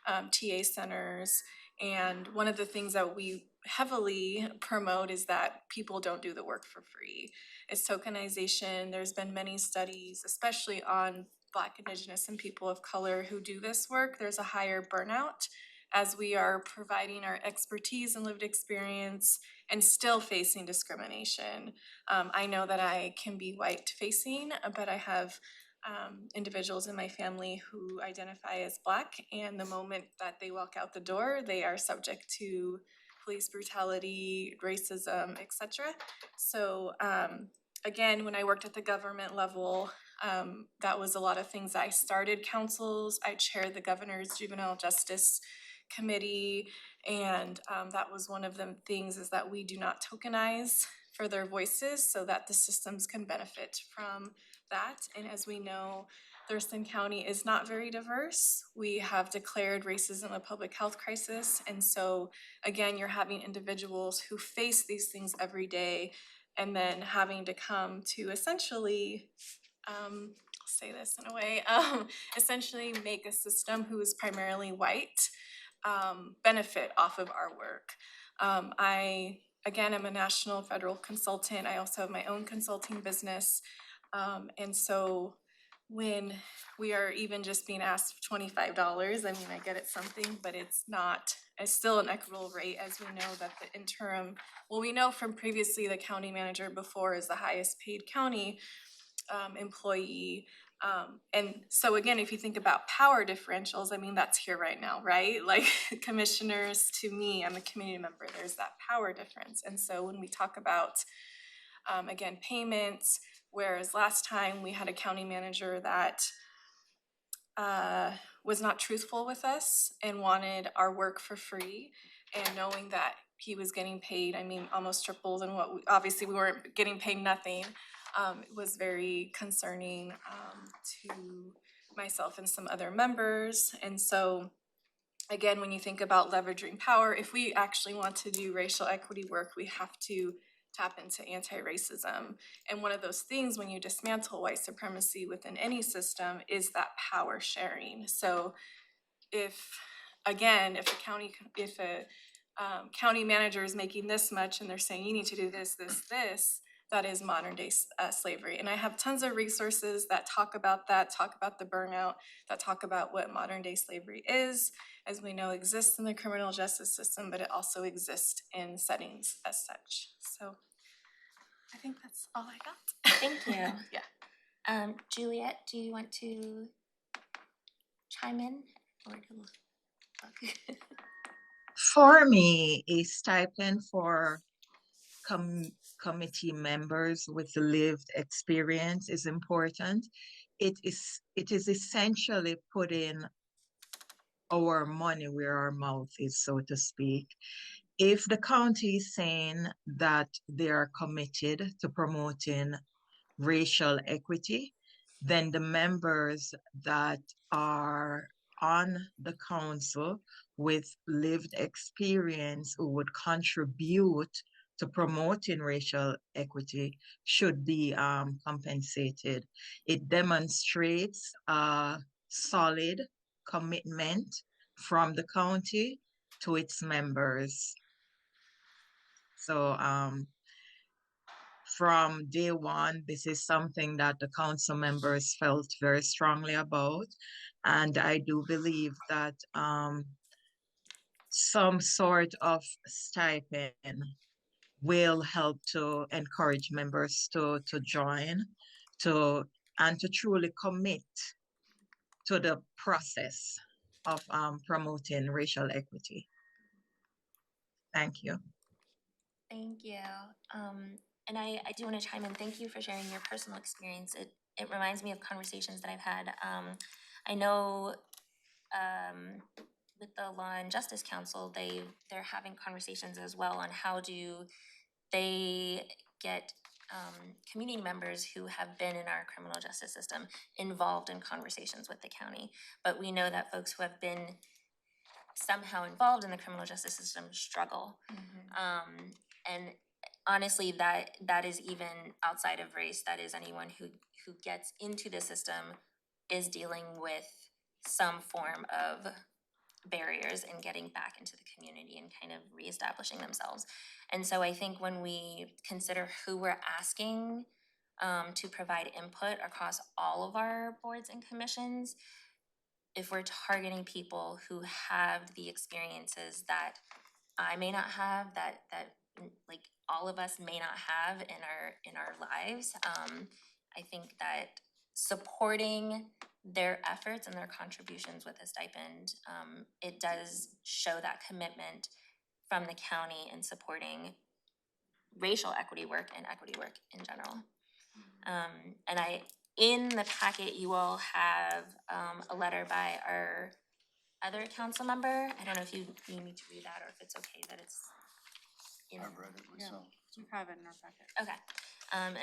Speaker 17: TA centers. And one of the things that we heavily promote is that people don't do the work for free. It's tokenization. There's been many studies, especially on Black, Indigenous, and people of color who do this work. There's a higher burnout as we are providing our expertise and lived experience and still facing discrimination. I know that I can be white facing, but I have individuals in my family who identify as Black, and the moment that they walk out the door, they are subject to police brutality, racism, etc. So again, when I worked at the government level, that was a lot of things. I started councils, I chaired the governor's juvenile justice committee, and that was one of the things is that we do not tokenize for their voices so that the systems can benefit from that. And as we know, Thurston County is not very diverse. We have declared racism a public health crisis. And so again, you're having individuals who face these things every day and then having to come to essentially, I'll say this in a way, essentially make a system who is primarily white benefit off of our work. I, again, am a national federal consultant. I also have my own consulting business. And so when we are even just being asked $25, I mean, I get it something, but it's still an equitable rate, as we know that the interim, we know from previously the county manager before is the highest paid county employee. And so again, if you think about power differentials, I mean, that's here right now, right? Like commissioners to me, I'm a community member, there's that power difference. And so when we talk about again, payments, whereas last time we had a county manager that was not truthful with us and wanted our work for free. And knowing that he was getting paid, I mean, almost triple than what, obviously we weren't getting paid nothing. It was very concerning to myself and some other members. And so, again, when you think about leveraging power, if we actually want to do racial equity work, we have to tap into anti-racism. And one of those things when you dismantle white supremacy within any system is that power sharing. So if a county manager is making this much and they're saying you need to do this, that is modern day slavery. And I have tons of resources that talk about the burnout, that talk about what modern day slavery is, as we know exists in the criminal justice system, but it also exists in settings as such. So I think that's all I got.
Speaker 16: Thank you.
Speaker 17: Yeah.
Speaker 16: Juliet, do you want to chime in or to
Speaker 18: For me, a stipend for committee members with lived experience is important. It is essentially putting our money where our mouth is, so to speak. If the county is saying that they are committed to promoting racial equity, then the members that are on the council with lived experience who would contribute to promoting racial equity should be compensated. It demonstrates a solid commitment from the county to its members. So from day one, this is something that the council members felt very strongly about. And I do believe that some sort of stipend will help to encourage members to join and to truly commit to the process of promoting racial equity. Thank you.
Speaker 16: Thank you. And I do want to chime in. Thank you for sharing your personal experience. It reminds me of conversations that I've had. I know with the Law and Justice Council, they're having conversations as well on how do they get community members who have been in our criminal justice system involved in conversations with the county. But we know that folks who have been somehow involved in the criminal justice system struggle. And honestly, that is even outside of race. That is anyone who gets into the system is dealing with some form of barriers and getting back into the community and kind of reestablishing themselves. And so I think when we consider who we're asking to provide input across all of our boards and commissions, if we're targeting people who have the experiences that I may not have, that like all of us may not have in our lives, I think that supporting their efforts and their contributions with a stipend, it does show that commitment from the county in supporting racial equity work and equity work in general. And in the packet, you all have a letter by our other council member. I don't know if you need me to read that or if it's okay that it's in.
Speaker 7: I've read it myself.
Speaker 1: We have it in our packet.
Speaker 16: Okay.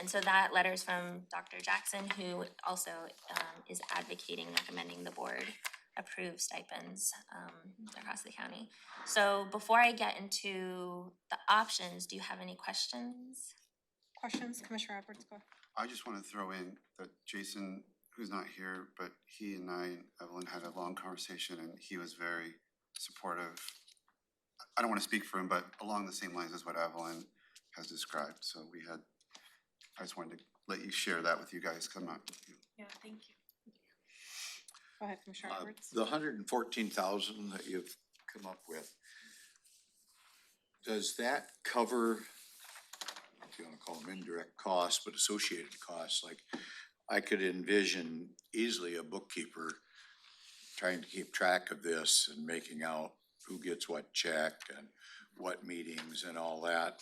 Speaker 16: And so that letter is from Dr. Jackson, who also is advocating, recommending the board approve stipends across the county. So before I get into the options, do you have any questions?
Speaker 1: Questions, Commissioner Edwards, go.
Speaker 7: I just want to throw in that Jason, who's not here, but he and Evelyn had a long conversation and he was very supportive. I don't want to speak for him, but along the same lines as what Evelyn has described. So I just wanted to let you share that with you guys, come on.
Speaker 17: Yeah, thank you.
Speaker 1: Go ahead, Commissioner Edwards.
Speaker 6: The 114,000 that you've come up with, does that cover, if you want to call them indirect costs, but associated costs? Like I could envision easily a bookkeeper trying to keep track of this and making out who gets what check and what meetings and all that.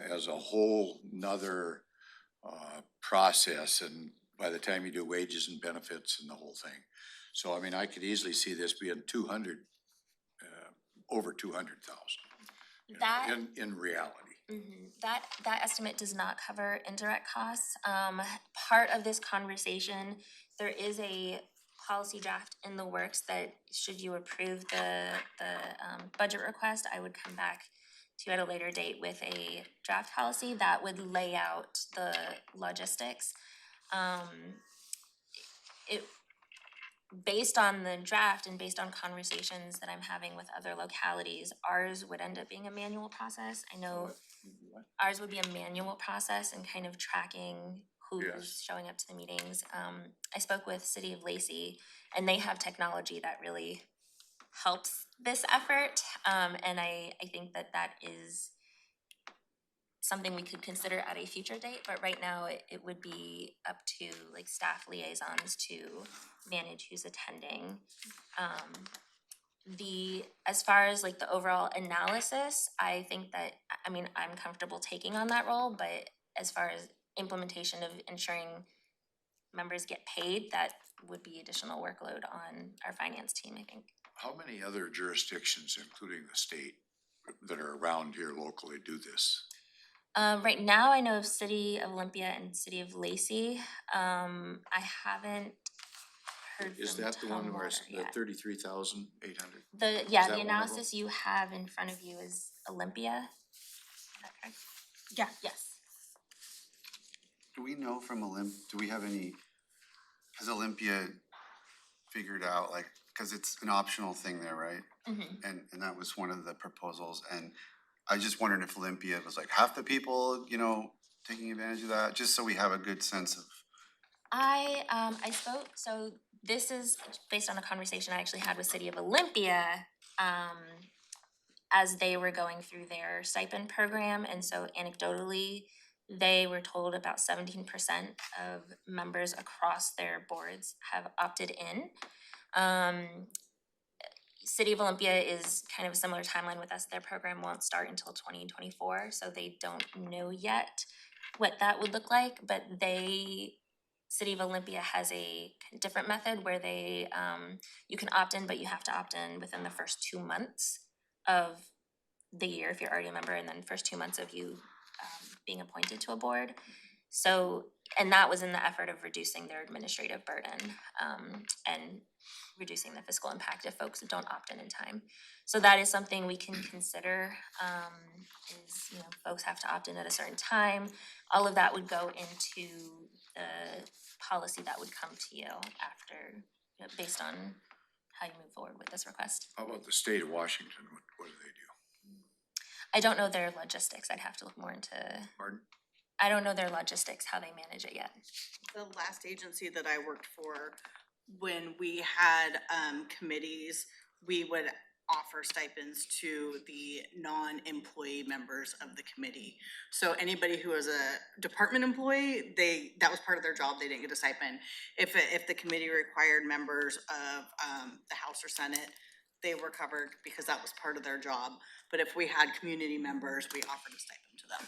Speaker 6: as a whole nother process, and by the time you do wages and benefits and the whole thing. So I mean, I could easily see this being 200, over 200,000
Speaker 16: That
Speaker 6: in reality.
Speaker 16: That estimate does not cover indirect costs. Part of this conversation, there is a policy draft in the works that should you approve the budget request, I would come back to you at a later date with a draft policy that would lay out the logistics. Based on the draft and based on conversations that I'm having with other localities, ours would end up being a manual process. I know ours would be a manual process and kind of tracking who's showing up to the meetings. I spoke with City of Lacey, and they have technology that really helps this effort. And I think that is something we could consider at a future date, but right now it would be up to like staff liaisons to manage who's attending. As far as like the overall analysis, I think that, I mean, I'm comfortable taking on that role, but as far as implementation of ensuring members get paid, that would be additional workload on our finance team, I think.
Speaker 6: How many other jurisdictions, including the state, that are around here locally do this?
Speaker 16: Right now, I know of City of Olympia and City of Lacey. I haven't heard
Speaker 6: Is
Speaker 16: from
Speaker 6: that the one where
Speaker 16: Tumwater
Speaker 6: it's the
Speaker 16: yet.
Speaker 6: 33,800?
Speaker 16: The
Speaker 6: Is that
Speaker 16: the
Speaker 6: one of
Speaker 16: analysis you have in front of you is Olympia. Is that correct?
Speaker 9: Yeah.
Speaker 16: Yes.
Speaker 7: Do we know from do we have any, has Olympia figured out, like, cause it's an optional thing there, right? And that was one of the proposals, and I just wondered if Olympia was like half the people, you know, taking advantage of that, just so we have a good sense of.
Speaker 16: I spoke, so this is based on a conversation I actually had with City of Olympia, as they were going through their stipend program, and so anecdotally, they were told about 17% of members across their boards have opted in. City of Olympia is kind of a similar timeline with us. Their program won't start until 2024, so they don't know yet what that would look like, but City of Olympia has a different method where they, you can opt in, but you have to opt in within the first 2 months of the year if you're already a member, and then first 2 months of you being appointed to a board. So, and that was in the effort of reducing their administrative burden and reducing the fiscal impact if folks don't opt in time. So that is something we can consider, is, you know, folks have to opt in at a certain time. All of that would go into the policy that would come to you after, you know, based on how you move forward with this request.
Speaker 6: How about the state of Washington? What do they do?
Speaker 16: I don't know their logistics. I'd have to look more into.
Speaker 6: Pardon?
Speaker 16: I don't know their logistics, how they manage it yet.
Speaker 9: The last agency that I worked for, when we had committees, we would offer stipends to the non-employee members of the committee. So anybody who was a department employee, that was part of their job, they didn't get a stipend. If the committee required members of the House or Senate, they were covered because that was part of their job. But if we had community members, we offered a stipend to them.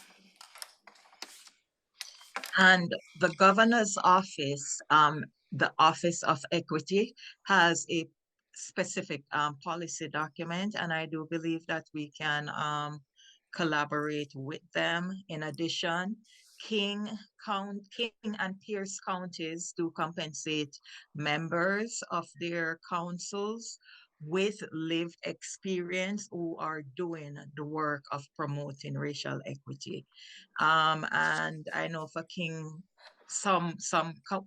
Speaker 18: And the governor's office, the Office of Equity, has a specific policy document, and I do believe that we can collaborate with them. In addition, King and Pierce counties do compensate members of their councils with lived experience who are doing the work of promoting racial equity. And I know for some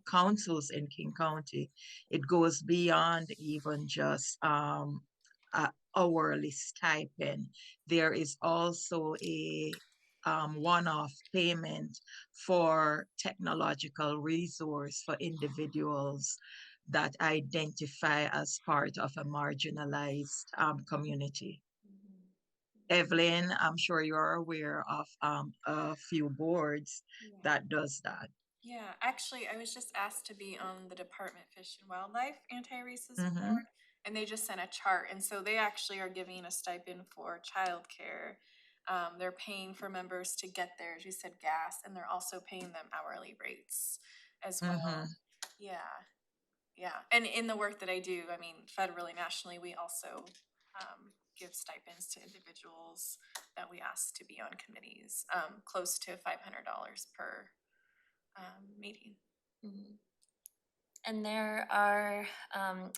Speaker 18: councils in King County, it goes beyond even just hourly stipend. There is also a one-off payment for technological resource for individuals that identify as part of a marginalized community. Evelyn, I'm sure you're aware of a few boards that does that.
Speaker 17: Yeah, actually, I was just asked to be on the Department of Fish and Wildlife Anti-Racism Board, and they just sent a chart, and so they actually are giving a stipend for childcare They're paying for members to get there, as you said, gas, and they're also paying them hourly rates as well. Yeah, yeah. And in the work that I do, I mean, federally, nationally, we also give stipends to individuals that we ask to be on committees, close to $500 per meeting.
Speaker 16: And there are,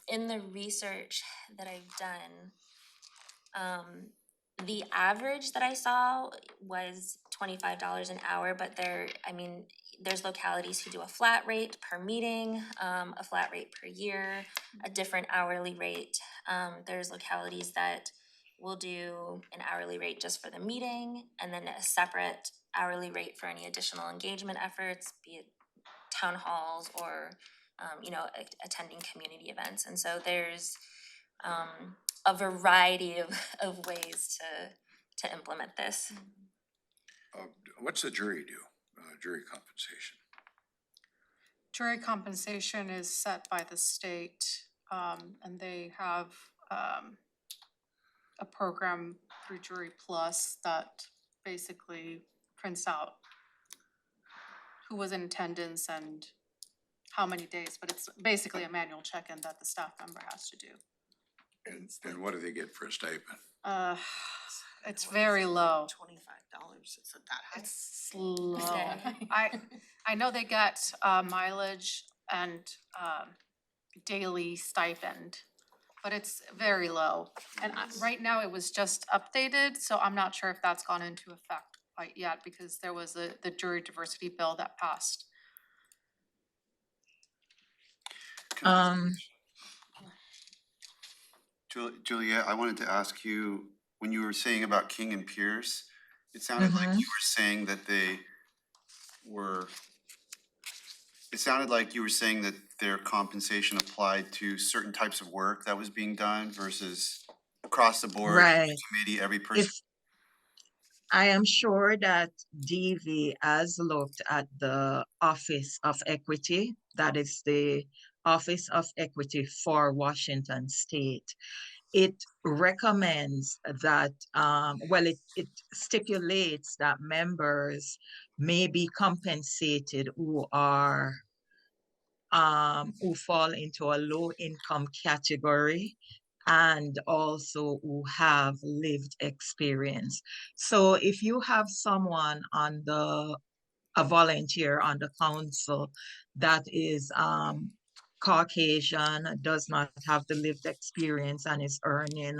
Speaker 16: in the research that I've done, the average that I saw was $25 an hour, but there's localities who do a flat rate per meeting, a flat rate per year, a different hourly rate. There's localities that will do an hourly rate just for the meeting, and then a separate hourly rate for any additional engagement efforts, be it town halls or attending community events. And so there's a variety of ways to implement this.
Speaker 6: What's the jury do, jury compensation?
Speaker 10: Jury compensation is set by the state, and they have a program through Jury Plus that basically prints out who was in attendance and how many days, but it's basically a manual check-in that the staff member has to do.
Speaker 6: And what do they get for a stipend?
Speaker 10: It's very low.
Speaker 9: $25, is it that high?
Speaker 10: It's low. I know they get mileage and daily stipend, but it's very low. And right now it was just updated, so I'm not sure if that's gone into effect quite yet, because there was the jury diversity bill that passed.
Speaker 7: Juliet, I wanted to ask you, when you were saying about King and Pierce, it sounded like you were saying that their compensation applied to certain types of work that was being done versus across the board,
Speaker 18: Right.
Speaker 7: committee, every person.
Speaker 18: I am sure that DV has looked at the Office of Equity, that is the Office of Equity for Washington State. It recommends that, it stipulates that members may be compensated who are, who fall into a low income category and also who have lived experience. So if you have someone on a volunteer on the council that is Caucasian, does not have the lived experience and is earning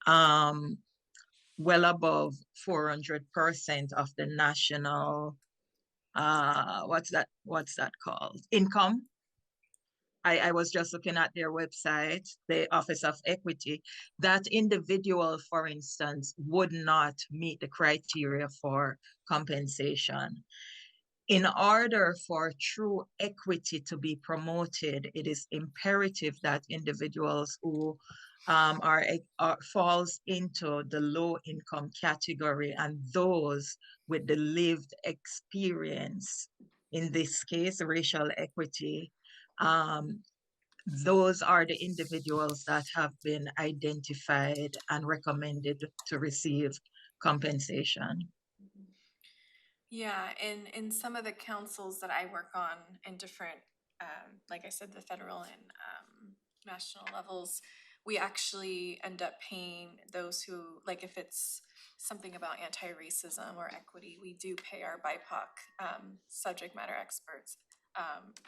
Speaker 18: well above 400% of the national, what's that called? Income. I was just looking at their website, the Office of Equity. That individual, for instance, would not meet the criteria for compensation. In order for true equity to be promoted, it is imperative that individuals who falls into the low income category and those with the lived experience, in this case, racial equity, those are the individuals that have been identified and recommended to receive compensation.
Speaker 17: Yeah, in some of the councils that I work on in different, like I said, the federal and national levels, we actually end up paying those who, like if it's something about anti-racism or equity, we do pay our BIPOC subject matter experts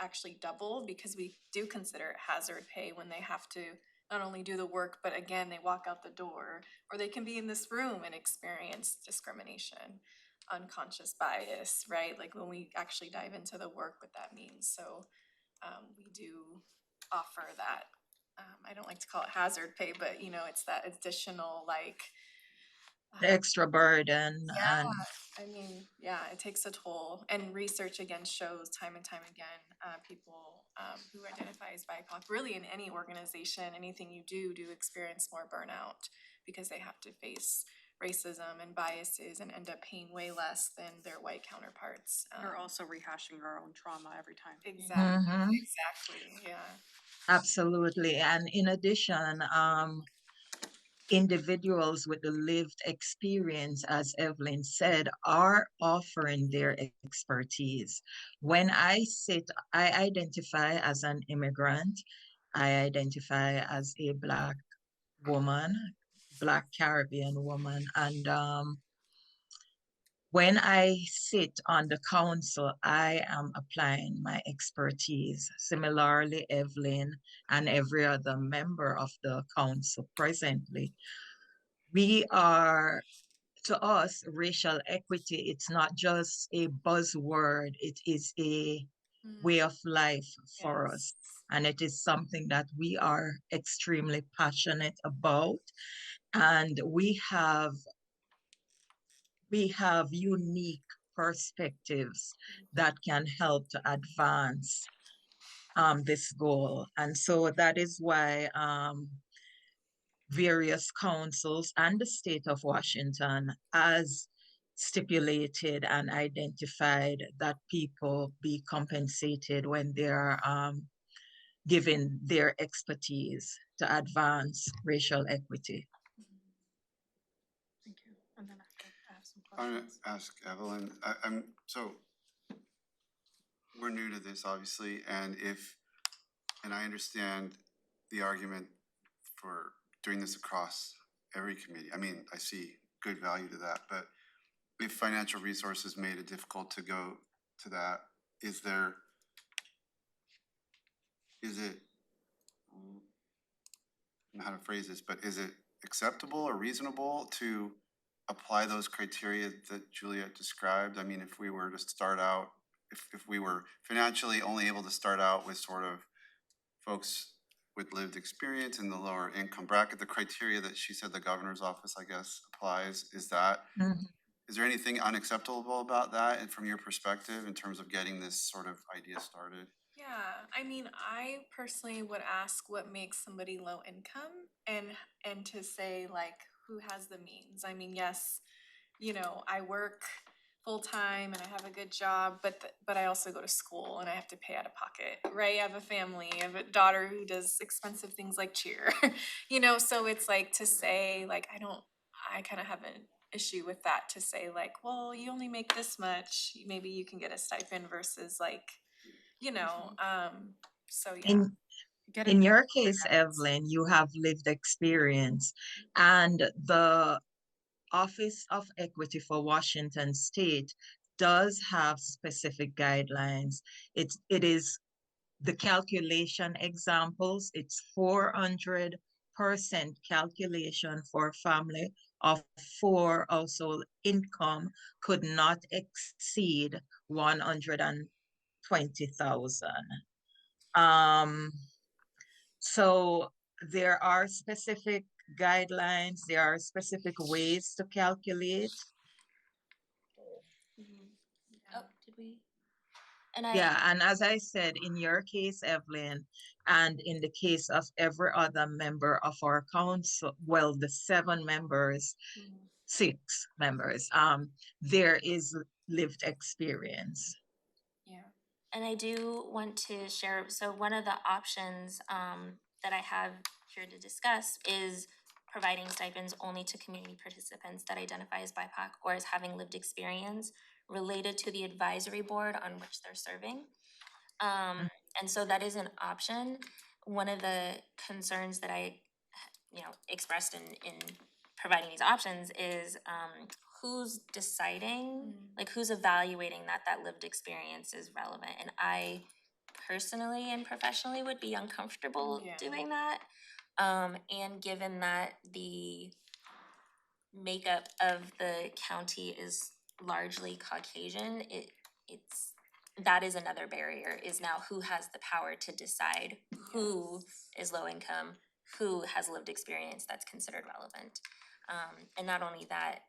Speaker 17: actually double, because we do consider it hazard pay when they have to not only do the work, but again, they walk out the door, or they can be in this room and experience discrimination, unconscious bias, right? Like when we actually dive into the work, what that means. So we do offer that. I don't like to call it hazard pay, but it's that additional
Speaker 18: The extra burden.
Speaker 17: Yeah, I mean, yeah, it takes a toll. And research again shows time and time again, people who identify as BIPOC, really in any organization, anything you do experience more burnout, because they have to face racism and biases and end up paying way less than their white counterparts.
Speaker 1: We're also rehashing our own trauma every time.
Speaker 17: Exactly, yeah.
Speaker 18: Absolutely. And in addition, individuals with the lived experience, as Evelyn said, are offering their expertise. When I identify as an immigrant, I identify as a Black woman, Black Caribbean woman, and when I sit on the council, I am applying my expertise. Similarly, Evelyn and every other member of the council presently, we are, to us, racial equity, it's not just a buzzword, it is a way of life for us. And it is something that we are extremely passionate about. And we have unique perspectives that can help to advance this goal. And so that is why various councils and the state of Washington has stipulated and identified that people be compensated when they are given their expertise to advance racial equity.
Speaker 10: Thank you. And then I have some
Speaker 7: I'm
Speaker 10: questions.
Speaker 7: gonna ask Evelyn, so we're new to this, obviously, and I understand the argument for doing this across every committee. I mean, I see good value to that, but if financial resources made it difficult to go to that, is it, I don't know how to phrase this, but is it acceptable or reasonable to apply those criteria that Juliet described? I mean, if we were to start out, if we were financially only able to start out with sort of folks with lived experience in the lower income bracket, the criteria that she said the governor's office, I guess, applies, is there anything unacceptable about that and from your perspective in terms of getting this sort of idea started?
Speaker 17: Yeah, I mean, I personally would ask what makes somebody low income and to say like who has the means. I mean, yes, you know, I work full time and I have a good job, but I also go to school and I have to pay out of pocket, right? I have a family, I have a daughter who does expensive things like cheer, you know, so it's like to say like I kind of have an issue with that, to say like, well, you only make this much, maybe you can get a stipend versus like, you know, so yeah.
Speaker 18: In your case, Evelyn, you have lived experience, and the Office of Equity for Washington State does have specific guidelines. It is the calculation examples. It's 400% calculation for a family of 4 household income could not exceed 120,000. So there are specific guidelines, there are specific ways to calculate.
Speaker 16: Oh, did we?
Speaker 18: And as I said, in your case, Evelyn, and in the case of every other member of our council, well, the 7 members, 6 members, there is lived experience.
Speaker 16: Yeah. And I do want to share, so one of the options that I have here to discuss is providing stipends only to community participants that identify as BIPOC or as having lived experience related to the advisory board on which they're serving. And so that is an option. One of the concerns that I, expressed in providing these options is who's deciding, like who's evaluating that lived experience is relevant. And I personally and professionally would be uncomfortable doing that. And given that the makeup of the county is largely Caucasian, that is another barrier, is now who has the power to decide who is low income, who has lived experience that's considered relevant. And not only that,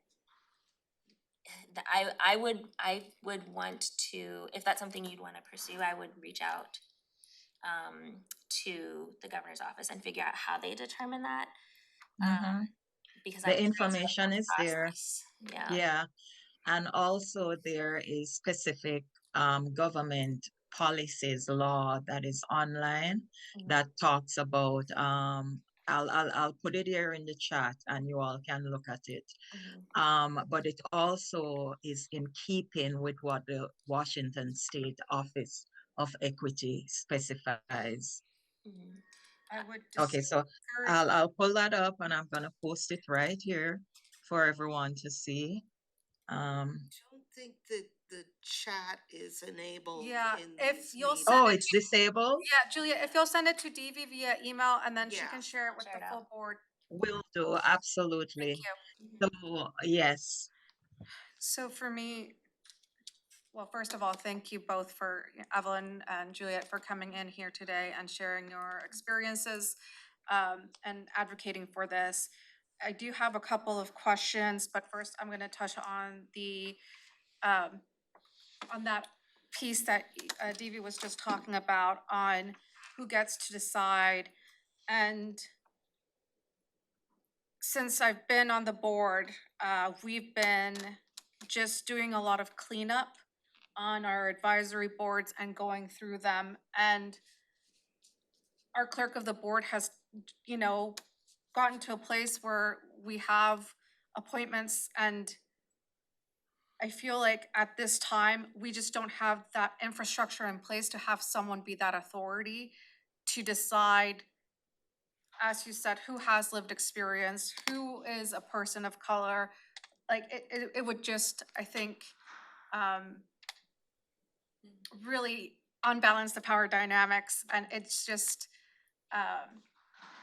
Speaker 16: I would want to, if that's something you'd want to pursue, I would reach out to the governor's office and figure out how they determine that. Because
Speaker 18: the information is there.
Speaker 16: Yeah.
Speaker 18: And also there is specific government policies law that is online that talks about I'll put it here in the chat and you all can look at it. But it also is in keeping with what the Washington State Office of Equity specifies.
Speaker 10: I would
Speaker 18: Okay, so
Speaker 10: discourage
Speaker 18: I'll pull that up and I'm gonna post it right here for everyone to see.
Speaker 2: I don't think that the chat is enabled
Speaker 10: Yeah,
Speaker 2: in
Speaker 10: if
Speaker 2: these
Speaker 10: you'll
Speaker 2: meetings.
Speaker 10: send
Speaker 18: Oh,
Speaker 10: it
Speaker 18: it's
Speaker 10: to,
Speaker 18: disabled?
Speaker 10: yeah, Julia, if you'll send it to Devi via email and then she
Speaker 2: Yeah.
Speaker 10: can share it with
Speaker 16: Share
Speaker 10: the
Speaker 16: it
Speaker 10: full board.
Speaker 18: Will do,
Speaker 10: Thank
Speaker 18: absolutely.
Speaker 10: you.
Speaker 18: So, yes.
Speaker 10: So for me, well, first of all, thank you both for Evelyn and Juliet for coming in here today and sharing your experiences and advocating for this. I do have a couple of questions, but first I'm going to touch on the on that piece that Devi was just talking about on who gets to decide. And since I've been on the board, we've been just doing a lot of cleanup on our advisory boards and going through them. And our clerk of the board has, you know, gotten to a place where we have appointments, and I feel like at this time, we just don't have that infrastructure in place to have someone be that authority to decide, as you said, who has lived experience, who is a person of color. Like it would just, I think, really unbalance the power dynamics, and it's just,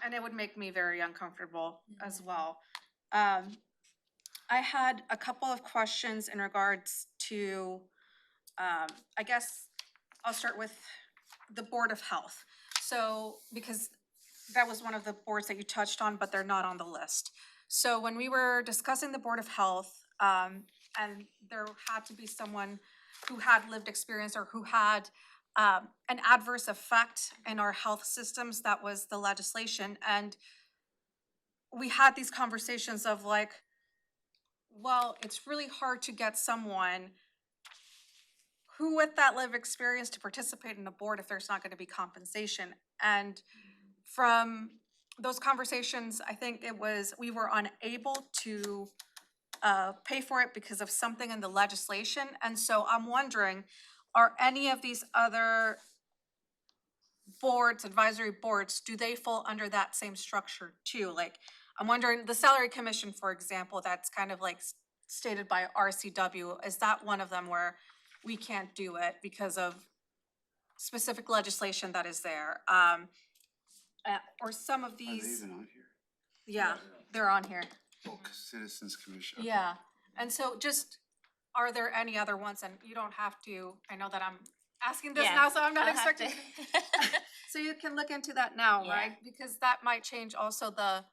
Speaker 10: and it would make me very uncomfortable as well. I had a couple of questions in regards to, I guess I'll start with the Board of Health. So, because that was one of the boards that you touched on, but they're not on the list. So when we were discussing the Board of Health, and there had to be someone who had lived experience or who had an adverse effect in our health systems, that was the legislation. And we had these conversations of like, well, it's really hard to get someone who with that lived experience to participate in a board if there's not going to be compensation. And from those conversations, I think it was, we were unable to pay for it because of something in the legislation. And so I'm wondering, are any of these other boards, advisory boards, do they fall under that same structure too? Like, I'm wondering, the salary commission, for example, that's kind of like stated by RCW, is that one of them where we can't do it because of specific legislation that is there? Or some of
Speaker 7: Are they
Speaker 10: these,
Speaker 7: even on here?
Speaker 10: yeah, they're on here.
Speaker 7: Oh, Citizens Commission.
Speaker 10: Yeah, and so just, are there any other ones? And you don't have to, I know that I'm asking this
Speaker 16: Yeah,
Speaker 10: now, so I'm not
Speaker 16: I'll have
Speaker 10: expecting. So you can look into that now,
Speaker 16: Yeah.
Speaker 10: right? Because that might change also the,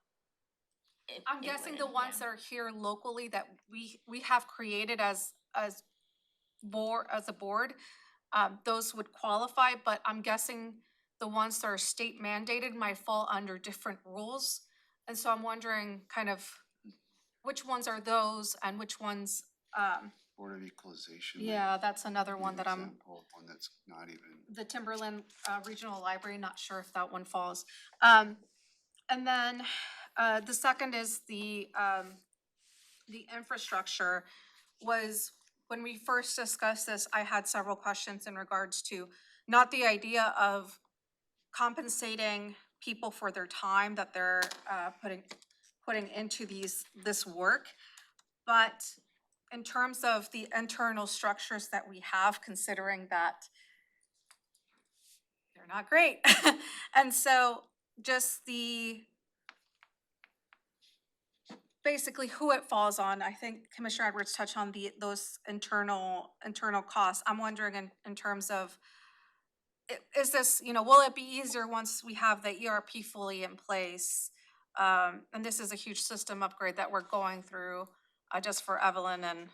Speaker 10: I'm
Speaker 16: It
Speaker 10: guessing the
Speaker 16: would,
Speaker 10: ones
Speaker 16: yeah.
Speaker 10: that are here locally that we have created as board, as a board, those would qualify, but I'm guessing the ones that are state mandated might fall under different rules. And so I'm wondering kind of which ones are those and which ones,
Speaker 7: Board of Equalization.
Speaker 10: yeah, that's another
Speaker 7: Be
Speaker 10: one
Speaker 7: an
Speaker 10: that I'm,
Speaker 7: example of one that's not even.
Speaker 10: the Timberland Regional Library, not sure if that one falls. And then the second is the infrastructure. Was, when we first discussed this, I had several questions in regards to not the idea of compensating people for their time that they're putting into this work, but in terms of the internal structures that we have, considering that they're not great. And so just basically who it falls on, I think Commissioner Edwards touched on those internal costs. I'm wondering in terms of, is this, will it be easier once we have the ERP fully in place? And this is a huge system upgrade that we're going through, just for Evelyn and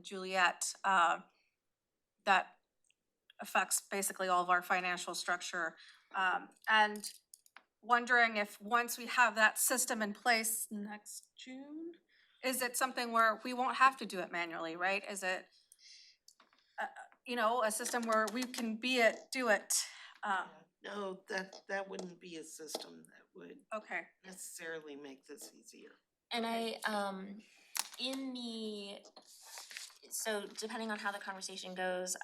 Speaker 10: Juliet, that affects basically all of our financial structure. And wondering if once we have that system in place next June, is it something where we won't have to do it manually, right? Is it, a system where we can do it?
Speaker 2: No, that wouldn't be a system that would
Speaker 10: Okay.
Speaker 2: necessarily make this easier.
Speaker 16: And in the, so depending on how the conversation goes,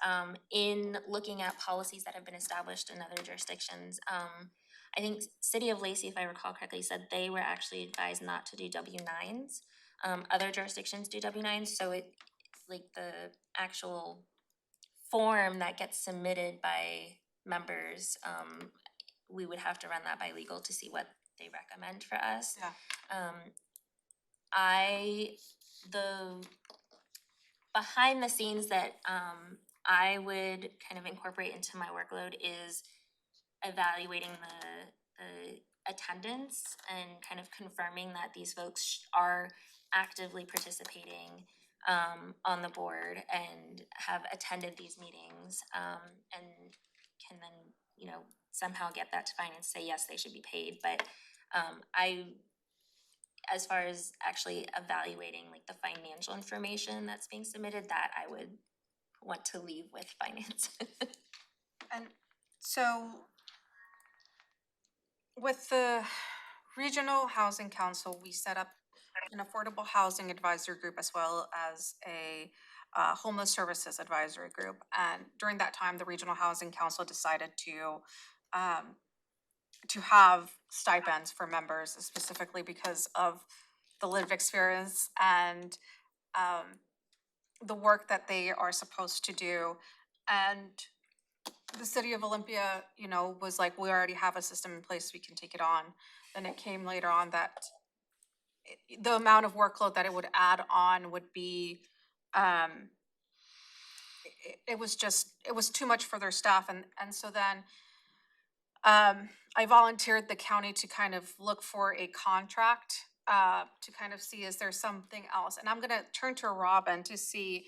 Speaker 16: in looking at policies that have been established in other jurisdictions, I think City of Lacey, if I recall correctly, said they were actually advised not to do W-9s. Other jurisdictions do W-9s, so it, like the actual form that gets submitted by members, we would have to run that by legal to see what they recommend for us.
Speaker 10: Yeah.
Speaker 16: The behind the scenes that I would kind of incorporate into my workload is evaluating the attendance and kind of confirming that these folks are actively participating on the board and have attended these meetings and can then, you know, somehow get that to finance, say yes, they should be paid. But as far as actually evaluating like the financial information that's being submitted, that I would want to leave with finance.
Speaker 10: And so with the Regional Housing Council, we set up an affordable housing advisory group as well as a homeless services advisory group. And during that time, the Regional Housing Council decided to have stipends for members, specifically because of the lived experience and the work that they are supposed to do. And the City of Olympia, you know, was like, we already have a system in place, we can take it on. Then it came later on that the amount of workload that it would add on would be, it was too much for their staff. And so then I volunteered the county to kind of look for a contract to kind of see, is there something else? And I'm gonna turn to Robin to see,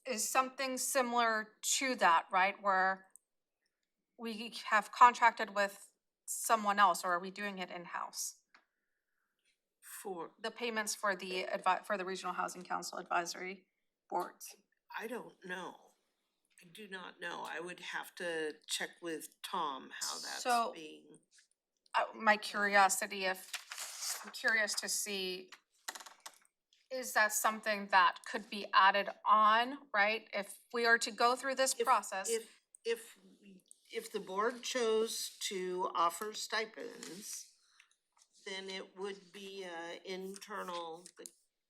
Speaker 10: is something similar to that, right? Where we have contracted with someone else, or are we doing it in-house?
Speaker 2: For,
Speaker 10: The payments for the for the Regional Housing Council Advisory Boards.
Speaker 2: I don't know. I do not know. I would have to check with Tom how that's
Speaker 10: So-
Speaker 2: being.
Speaker 10: My curiosity, I'm curious to see, is that something that could be added on, right? If we are to go through this process.
Speaker 2: If the board chose to offer stipends, then it would be internal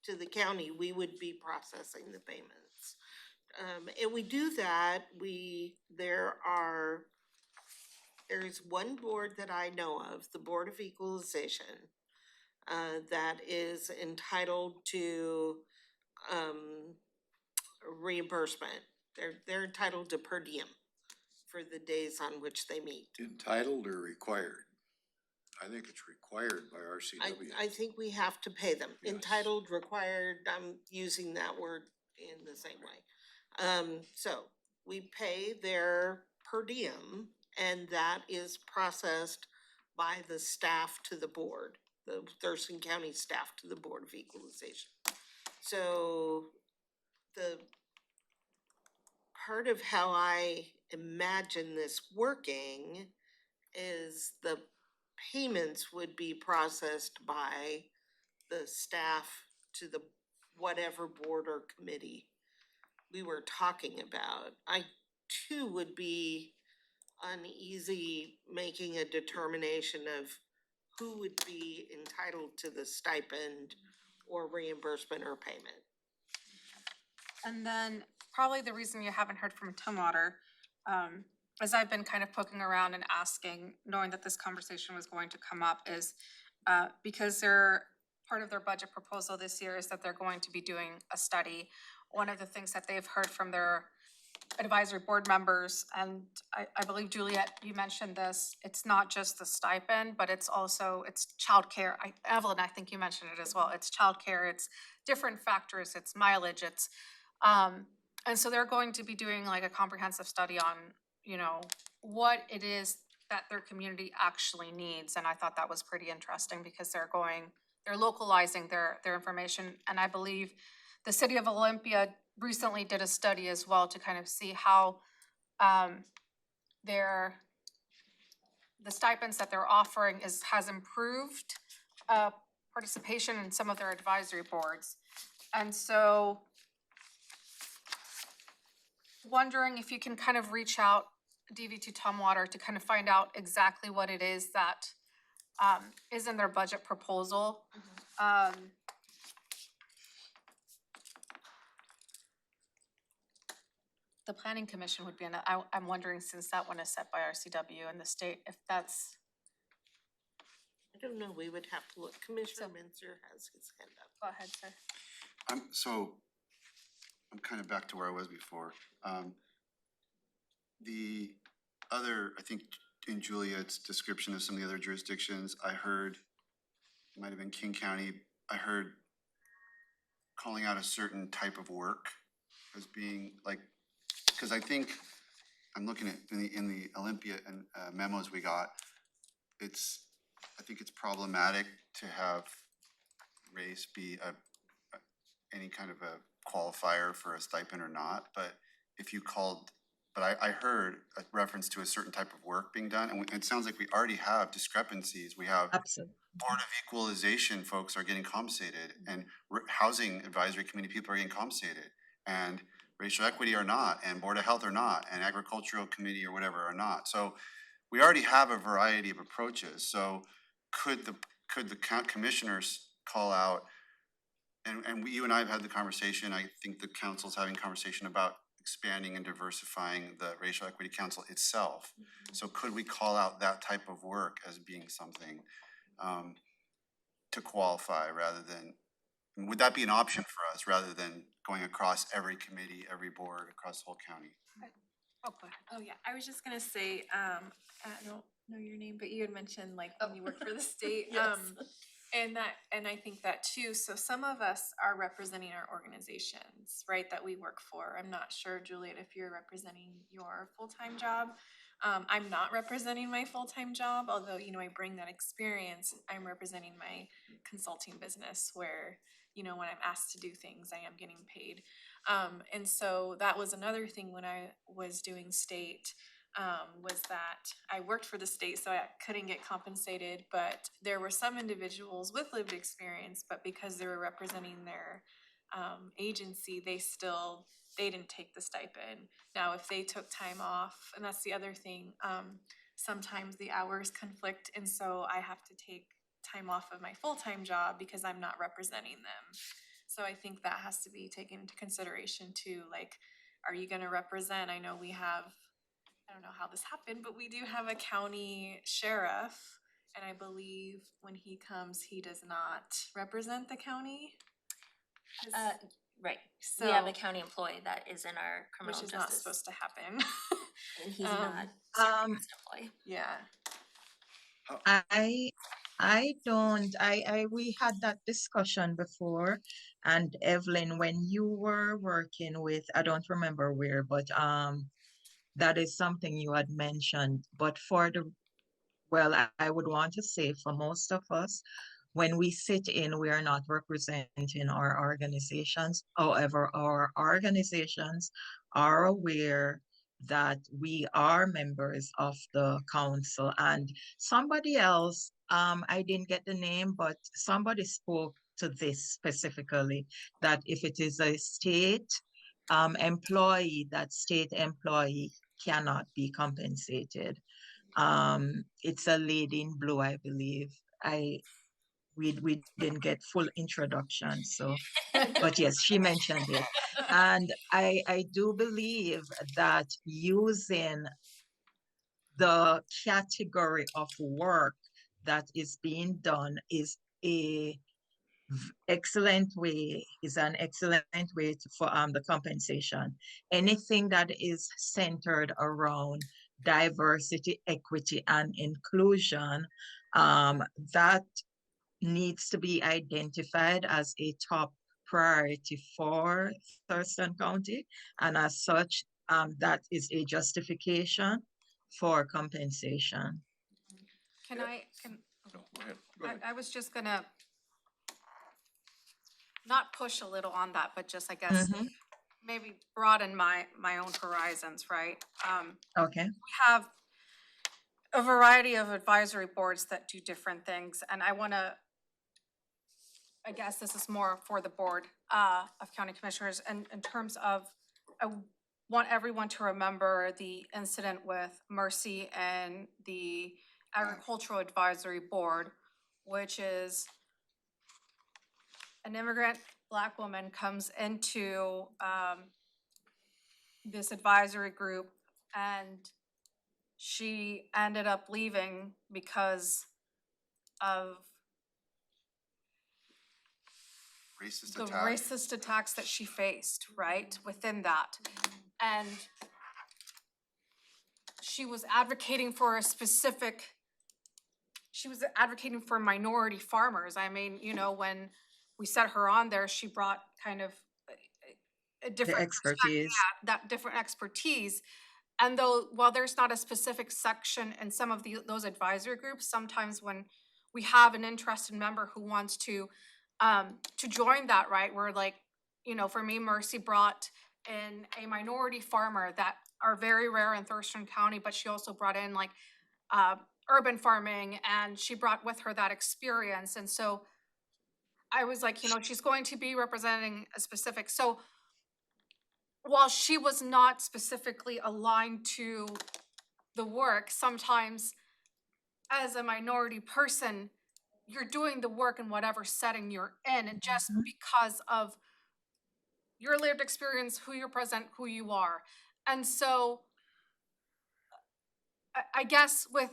Speaker 2: to the county. We would be processing the payments. And we do that, there is one board that I know of, the Board of Equalization, that is entitled to reimbursement. They're entitled to per diem for the days on which they meet.
Speaker 6: Entitled or required? I think it's required by RCW.
Speaker 2: I think we have to pay them.
Speaker 6: Yes.
Speaker 2: Entitled, required, I'm using that word in the same way. So we pay their per diem, and that is processed by the staff to the board, the Thurston County staff to the Board of Equalization. So the part of how I imagine this working is the payments would be processed by the staff to the whatever board or committee we were talking about. I too would be uneasy making a determination of who would be entitled to the stipend or reimbursement or payment.
Speaker 10: And then probably the reason you haven't heard from Tumwater, as I've been kind of poking around and asking, knowing that this conversation was going to come up, is because part of their budget proposal this year is that they're going to be doing a study. One of the things that they've heard from their advisory board members, and I believe Juliet, you mentioned this, it's not just the stipend, but it's childcare. Evelyn, I think you mentioned it as well. It's childcare, it's different factors, it's mileage, it's and so they're going to be doing like a comprehensive study on, you know, what it is that their community actually needs. And I thought that was pretty interesting because they're localizing their information. And I believe the City of Olympia recently did a study as well to kind of see how their the stipends that they're offering has improved participation in some of their advisory boards. And so wondering if you can kind of reach out, DV2 Tumwater, to kind of find out exactly what it is that is in their budget proposal. The planning commission would be in, I'm wondering, since that one is set by RCW and the state, if that's.
Speaker 2: I don't know, we would have to look. Commissioner Mensah has his hand up.
Speaker 10: Go ahead, sir.
Speaker 7: I'm kind of back to where I was before. The other, I think in Juliet's description of some of the other jurisdictions, I heard, it might have been King County, I heard calling out a certain type of work as being like, because I think, I'm looking at in the Olympia and memos we got, I think it's problematic to have race be any kind of a qualifier for a stipend or not, but if you called, but I heard a reference to a certain type of work being done, and it sounds like we already have discrepancies. We have
Speaker 18: Absolutely.
Speaker 7: Board of Equalization folks are getting compensated, and Housing Advisory Committee people are getting compensated, and Racial Equity are not, and Board of Health are not, and Agricultural Committee or whatever are not. So we already have a variety of approaches. So could the commissioners call out, and you and I have had the conversation, I think the council's having a conversation about expanding and diversifying the Racial Equity Council itself. So could we call out that type of work as being something to qualify rather than, would that be an option for us rather than going across every committee, every board across the whole county?
Speaker 10: Oh, go ahead.
Speaker 17: Oh, yeah, I was just gonna say, I don't know your name, but you had mentioned like when you work for the state.
Speaker 9: Yes.
Speaker 17: And I think that too, so some of us are representing our organizations, right, that we work for. I'm not sure, Juliet, if you're representing your full-time job. I'm not representing my full-time job, although, you know, I bring that experience. I'm representing my consulting business where, you know, when I'm asked to do things, I am getting paid. And so that was another thing when I was doing state, was that I worked for the state, so I couldn't get compensated, but there were some individuals with lived experience, but because they were representing their agency, they didn't take the stipend. Now, if they took time off, and that's the other thing, sometimes the hours conflict, and so I have to take time off of my full-time job because I'm not representing them. So I think that has to be taken into consideration too, like, are you gonna represent, I know we have, I don't know how this happened, but we do have a county sheriff, and I believe when he comes, he does not represent the county.
Speaker 16: Right,
Speaker 17: So,
Speaker 16: we have a county employee that is in our criminal
Speaker 17: which
Speaker 16: justice.
Speaker 17: is not supposed to happen.
Speaker 16: And he's not serving as an employee.
Speaker 17: Yeah.
Speaker 18: We had that discussion before, and Evelyn, when you were working with, I don't remember where, but that is something you had mentioned. But I would want to say for most of us, when we sit in, we are not representing our organizations. However, our organizations are aware that we are members of the council, and somebody else, I didn't get the name, but somebody spoke to this specifically, that if it is a state employee, that state employee cannot be compensated. It's a lady in blue, I believe. We didn't get full introduction, so, but yes, she mentioned it. And I do believe that using the category of work that is being done is an excellent way for the compensation. Anything that is centered around diversity, equity, and inclusion, that needs to be identified as a top priority for Thurston County, and as such, that is a justification for compensation.
Speaker 10: Can I,
Speaker 6: No, go ahead.
Speaker 10: I was just gonna not push a little on that, but just, I guess, maybe broaden my own horizons, right?
Speaker 18: Okay.
Speaker 10: We have a variety of advisory boards that do different things, and I guess this is more for the board of county commissioners, and in terms of, I want everyone to remember the incident with Mercy and the Agricultural Advisory Board, which is an immigrant Black woman comes into this advisory group, and she ended up leaving because of
Speaker 7: Racist
Speaker 10: the
Speaker 7: attack.
Speaker 10: racist attacks that she faced, right, within that. And she was advocating for minority farmers. I mean, you know, when we set her on there, she brought kind of a different
Speaker 18: expertise.
Speaker 10: that different expertise. And while there's not a specific section in some of those advisory groups, sometimes when we have an interested member who wants to join that, right, we're like, you know, for me, Mercy brought in a minority farmer that are very rare in Thurston County, but she also brought in like urban farming, and she brought with her that experience. And so I was like, you know, she's going to be representing a specific, so while she was not specifically aligned to the work, sometimes as a minority person, you're doing the work in whatever setting you're in, and just because of your lived experience, who you present, who you are. And so I guess with,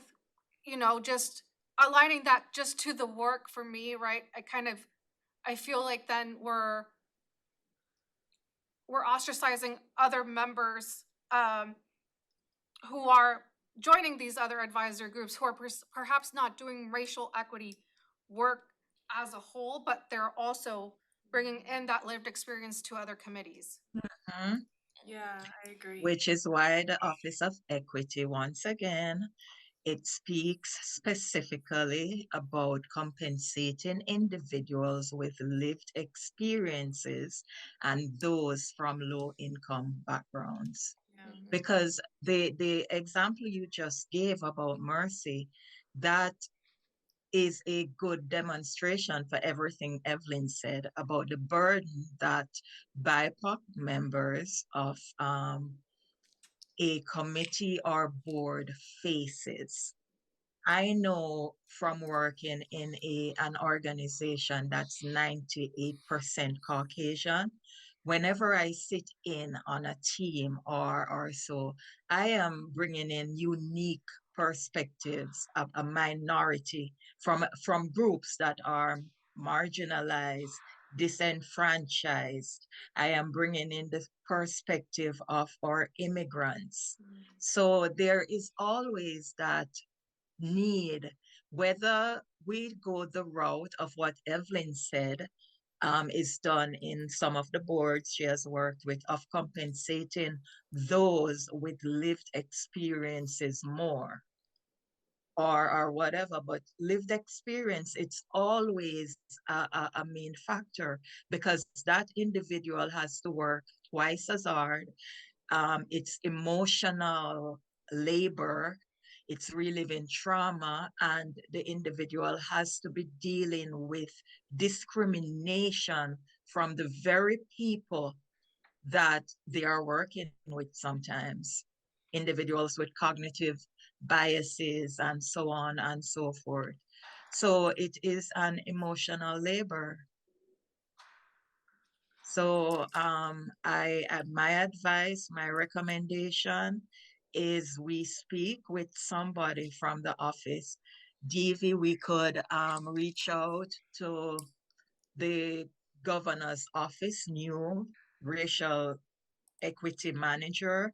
Speaker 10: you know, just aligning that just to the work for me, right, I feel like then we're ostracizing other members who are joining these other advisory groups, who are perhaps not doing racial equity work as a whole, but they're also bringing in that lived experience to other committees.
Speaker 18: Mhm.
Speaker 5: Yeah, I agree.
Speaker 18: Which is why the Office of Equity, once again, it speaks specifically about compensating individuals with lived experiences and those from low-income backgrounds. Because the example you just gave about Mercy, that is a good demonstration for everything Evelyn said about the burden that BIPOC members of a committee or board faces. I know from working in an organization that's 98% Caucasian, whenever I sit in on a team or so, I am bringing in unique perspectives of a minority from groups that are marginalized, disenfranchised. I am bringing in the perspective of our immigrants. So there is always that need, whether we go the route of what Evelyn said, is done in some of the boards she has worked with, of compensating those with lived experiences more, or whatever, but lived experience, it's always a main factor, because that individual has to work twice as hard. It's emotional labor, it's reliving trauma, and the individual has to be dealing with discrimination from the very people that they are working with sometimes. Individuals with cognitive biases and so on and so forth. So it is an emotional labor. So my advice, my recommendation is we speak with somebody from the office. DV, we could reach out to the governor's office, new racial equity manager,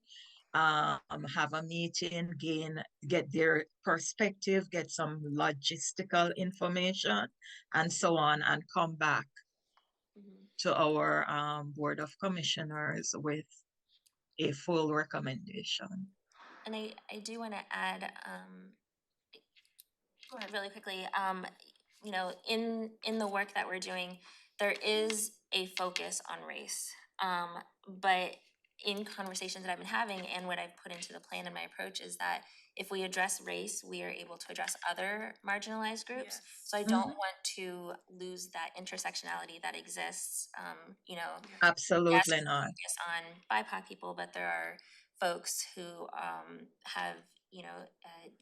Speaker 18: have a meeting, get their perspective, get some logistical information, and so on, and come back to our Board of Commissioners with a full recommendation.
Speaker 16: And I do want to add, really quickly, you know, in the work that we're doing, there is a focus on race, but in conversations that I've been having and what I've put into the plan and my approach is that if we address race, we are able to address other marginalized groups.
Speaker 17: Yes.
Speaker 16: So I don't want to lose that intersectionality that exists, you know. Yes,
Speaker 18: Absolutely
Speaker 16: we
Speaker 18: not.
Speaker 16: focus on BIPOC people, but there are folks who have, you know,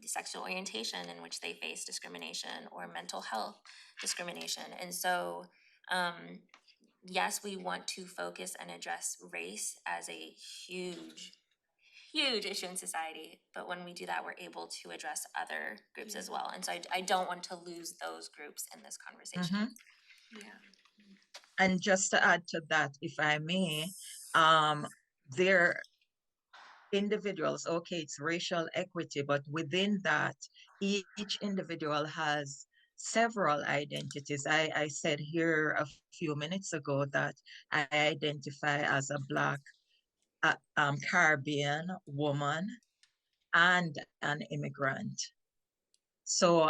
Speaker 16: sexual orientation in which they face discrimination or mental health discrimination. And so, yes, we want to focus and address race as a huge issue in society, but when we do that, we're able to address other groups as well. And so I don't want to lose those groups in this conversation.
Speaker 18: Mhm.
Speaker 17: Yeah.
Speaker 18: And just to add to that, if I may, there individuals, okay, it's racial equity, but within that, each individual has several identities. I said here a few minutes ago that I identify as a Black Caribbean woman and an immigrant. So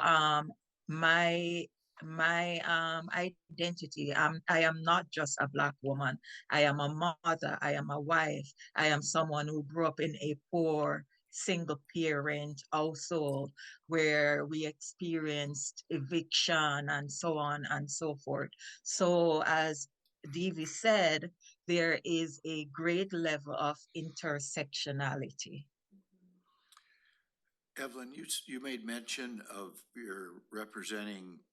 Speaker 18: my identity, I am not just a Black woman. I am a mother, I am a wife, I am someone who grew up in a poor single parent household where we experienced eviction and so on and so forth. So as Devi said, there is a great level of intersectionality.
Speaker 6: Evelyn, you made mention of your representing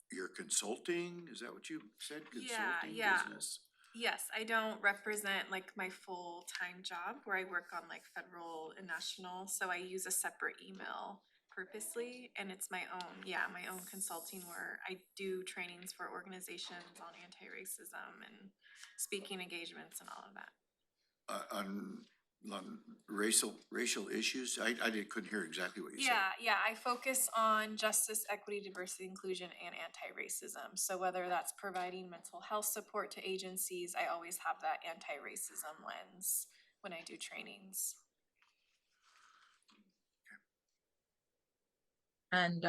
Speaker 6: your consulting, is that what you said? Consulting
Speaker 17: Yeah.
Speaker 6: business?
Speaker 17: Yes, I don't represent like my full-time job where I work on like federal and national, so I use a separate email purposely, and it's my own consulting where I do trainings for organizations on anti-racism and speaking engagements and all of that.
Speaker 6: On racial issues? I couldn't hear exactly what you said.
Speaker 17: Yeah, I focus on justice, equity, diversity, inclusion, and anti-racism. So whether that's providing mental health support to agencies, I always have that anti-racism lens when I do trainings.
Speaker 18: And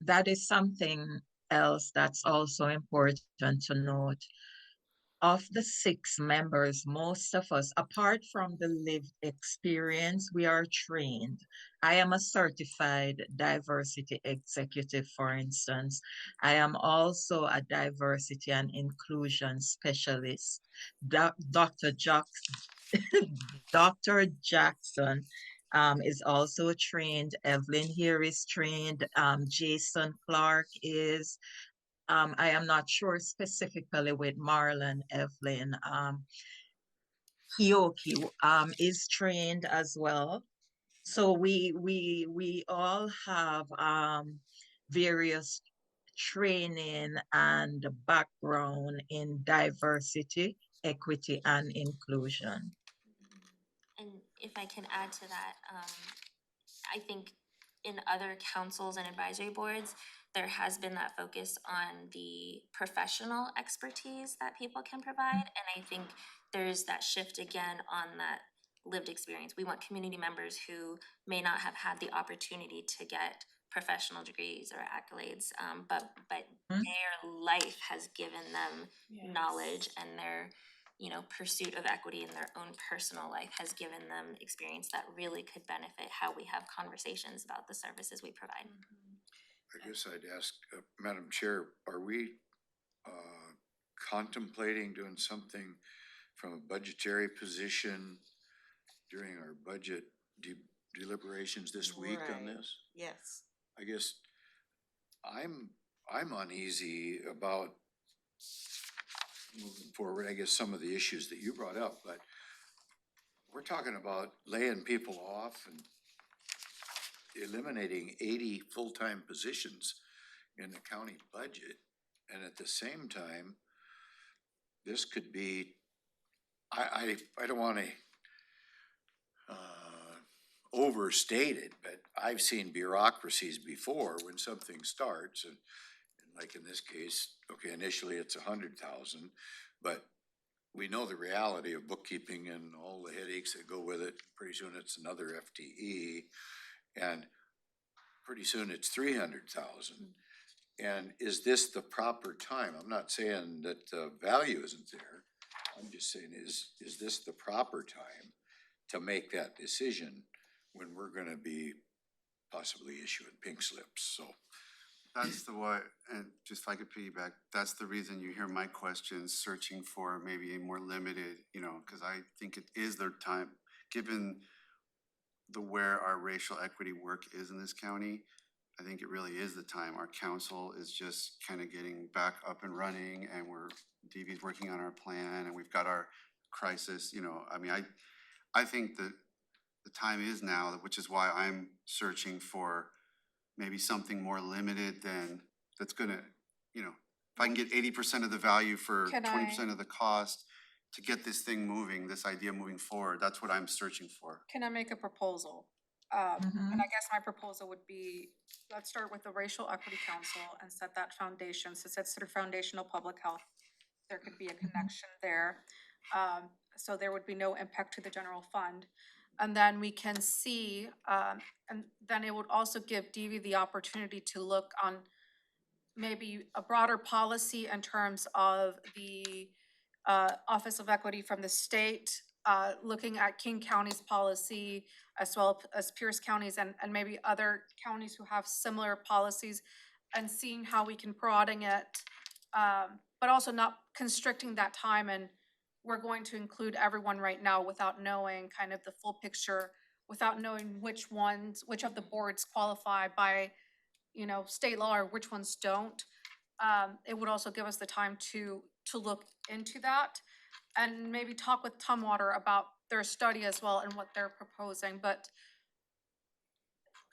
Speaker 18: that is something else that's also important to note. Of the 6 members, most of us, apart from the lived experience, we are trained. I am a certified diversity executive, for instance. I am also a diversity and inclusion specialist. Dr. Jackson is also trained. Evelyn here is trained. Jason Clark is. I am not sure specifically with Marlon Evelyn. Hioki is trained as well. So we all have various training and background in diversity, equity, and inclusion.
Speaker 16: And if I can add to that, I think in other councils and advisory boards, there has been that focus on the professional expertise that people can provide. And I think there's that shift again on that lived experience. We want community members who may not have had the opportunity to get professional degrees or accolades, but their life has given them knowledge, and their pursuit of equity in their own personal life has given them experience that really could benefit how we have conversations about the services we provide.
Speaker 6: I guess I'd ask, Madam Chair, are we contemplating doing something from a budgetary position during our budget deliberations this week on this?
Speaker 11: Yes.
Speaker 6: I guess I'm uneasy about moving forward, I guess some of the issues that you brought up, but we're talking about laying people off and eliminating 80 full-time positions in the county budget. And at the same time, this could be, I don't want to overstate it, but I've seen bureaucracies before when something starts, and like in this case, okay, initially it's 100,000, but we know the reality of bookkeeping and all the headaches that go with it. Pretty soon it's another FTE, and pretty soon it's 300,000. And is this the proper time? I'm not saying that the value isn't there, I'm just saying, is this the proper time to make that decision when we're gonna be possibly issuing pink slips, so.
Speaker 7: That's the what, and just if I could piggyback, that's the reason you hear my questions, searching for maybe a more limited, you know, cause I think it is their time, given where our racial equity work is in this county. I think it really is the time. Our council is just kind of getting back up and running, and DV's working on our plan, and we've got our crisis, you know, I mean, I think that the time is now, which is why I'm searching for maybe something more limited than, that's gonna, you know, if I can get 80% of the value for
Speaker 1: Can
Speaker 7: 20% of the cost to get this thing moving, this idea moving forward, that's what I'm searching for.
Speaker 1: Can I make a proposal?
Speaker 18: Mhm.
Speaker 1: And I guess my proposal would be, let's start with the Racial Equity Council and set that foundation, since it's through foundational public health. There could be a connection there. So there would be no impact to the general fund. And then we can see, and then it would also give DV the opportunity to look on maybe a broader policy in terms of the Office of Equity from the state, looking at King County's policy as well as Pierce County's and maybe other counties who have similar policies, and seeing how we can broaden it, but also not constricting that time. And we're going to include everyone right now without knowing kind of the full picture, without knowing which of the boards qualify by, you know, state law or which ones don't. It would also give us the time to look into that and maybe talk with Tumwater about their study as well and what they're proposing. But,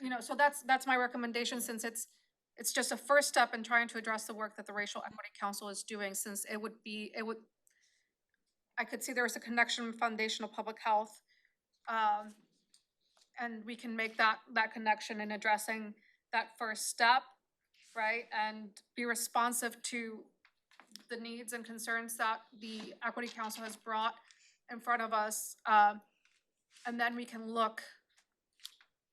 Speaker 1: you know, so that's my recommendation, since it's just a first step in trying to address the work that the Racial Equity Council is doing, since I could see there's a connection with foundational public health. And we can make that connection in addressing that first step, right? And be responsive to the needs and concerns that the Equity Council has brought in front of us. And then we can look,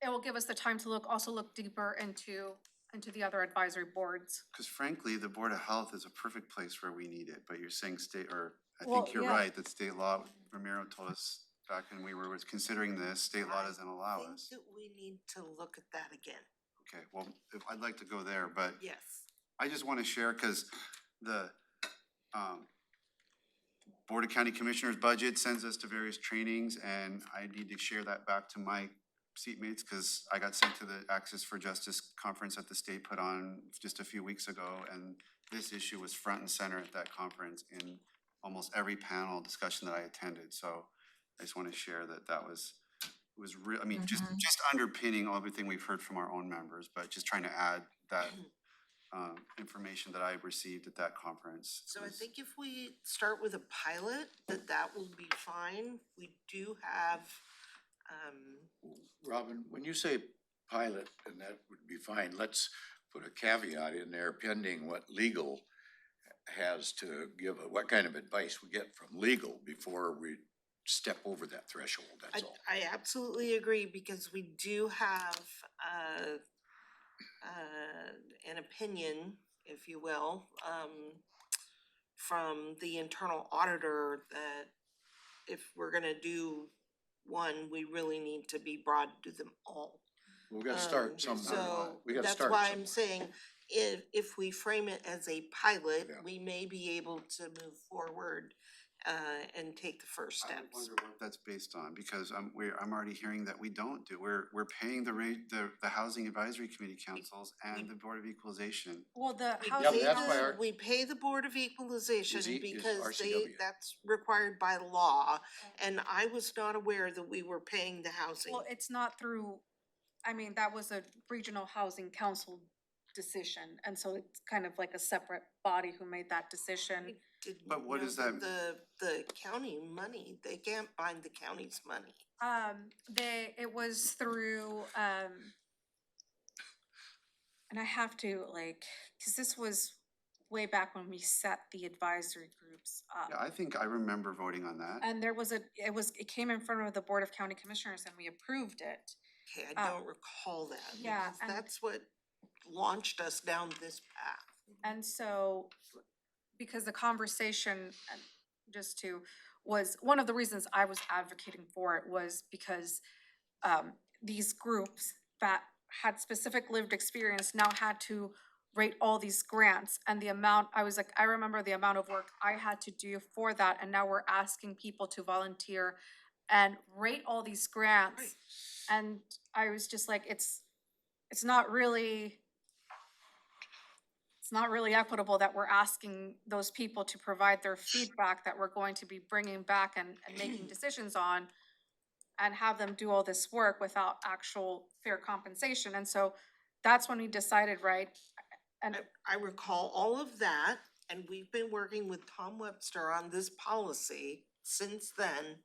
Speaker 1: it will give us the time to also look deeper into the other advisory boards.
Speaker 7: Because frankly, the Board of Health is a perfect place where we need it, but you're saying I
Speaker 1: Well,
Speaker 7: think you're
Speaker 1: yeah.
Speaker 7: right, that state law, Ramiro told us back when we were considering this, state law doesn't allow
Speaker 2: I
Speaker 7: us.
Speaker 2: think that we need to look at that again.
Speaker 7: Okay, well, I'd like to go there, but
Speaker 2: Yes.
Speaker 7: I just want to share, because the Board of County Commissioners budget sends us to various trainings, and I need to share that back to my seatmates, because I got sent to the Access for Justice conference that the state put on just a few weeks ago, and this issue was front and center at that conference in almost every panel discussion that I attended. So I just want to share that was real. I mean, just underpinning everything we've heard from our own members, but just trying to add that information that I received at that conference.
Speaker 2: So I think if we start with a pilot, that will be fine. We do have,
Speaker 6: Robin, when you say pilot, and that would be fine, let's put a caveat in there pending what legal has to give, what kind of advice we get from legal before we step over that threshold, that's all.
Speaker 2: I absolutely agree, because we do have an opinion, if you will, from the internal auditor that if we're gonna do one, we really need to be broad to them all.
Speaker 6: We gotta start somewhere.
Speaker 2: So
Speaker 6: We gotta
Speaker 2: that's
Speaker 6: start
Speaker 2: why I'm
Speaker 6: somewhere.
Speaker 2: saying, if we frame it as a pilot,
Speaker 6: Yeah.
Speaker 2: we may be able to move forward and take the first
Speaker 7: I
Speaker 2: steps.
Speaker 7: wonder what that's based on, because I'm already hearing that we don't do, we're paying the Housing Advisory Committee councils and the Board of Equalization.
Speaker 1: Well, the
Speaker 2: We
Speaker 1: housing
Speaker 2: pay
Speaker 6: that's why our-
Speaker 2: we pay the Board of Equalization
Speaker 6: Is
Speaker 2: because
Speaker 6: RCW.
Speaker 2: that's required by law. And I was not aware that we were paying the housing.
Speaker 1: Well, it's not through, I mean, that was a regional housing council decision, and so it's kind of like a separate body who made that decision.
Speaker 7: But what is that?
Speaker 2: The county money, they can't bind the county's money.
Speaker 1: It was through, and I have to cause this was way back when we set the advisory groups up.
Speaker 7: Yeah, I think I remember voting on that.
Speaker 1: And there was it came in front of the Board of County Commissioners and we approved it.
Speaker 2: Okay, I don't recall that.
Speaker 1: yeah,
Speaker 2: because
Speaker 1: and-
Speaker 2: that's what launched us down this path.
Speaker 1: And so, because the conversation,
Speaker 10: just to, was one of the reasons I was advocating for it was because these groups that had specific lived experience now had to rate all these grants, and the amount, I was like, I remember the amount of work I had to do for that, and now we're asking people to volunteer and rate all these grants. And I was just like, it's not really equitable that we're asking those people to provide their feedback that we're going to be bringing back and making decisions on, and have them do all this work without actual fair compensation. And so that's when we decided, right? And
Speaker 2: I recall all of that, and we've been working with Tom Webster on this policy since then.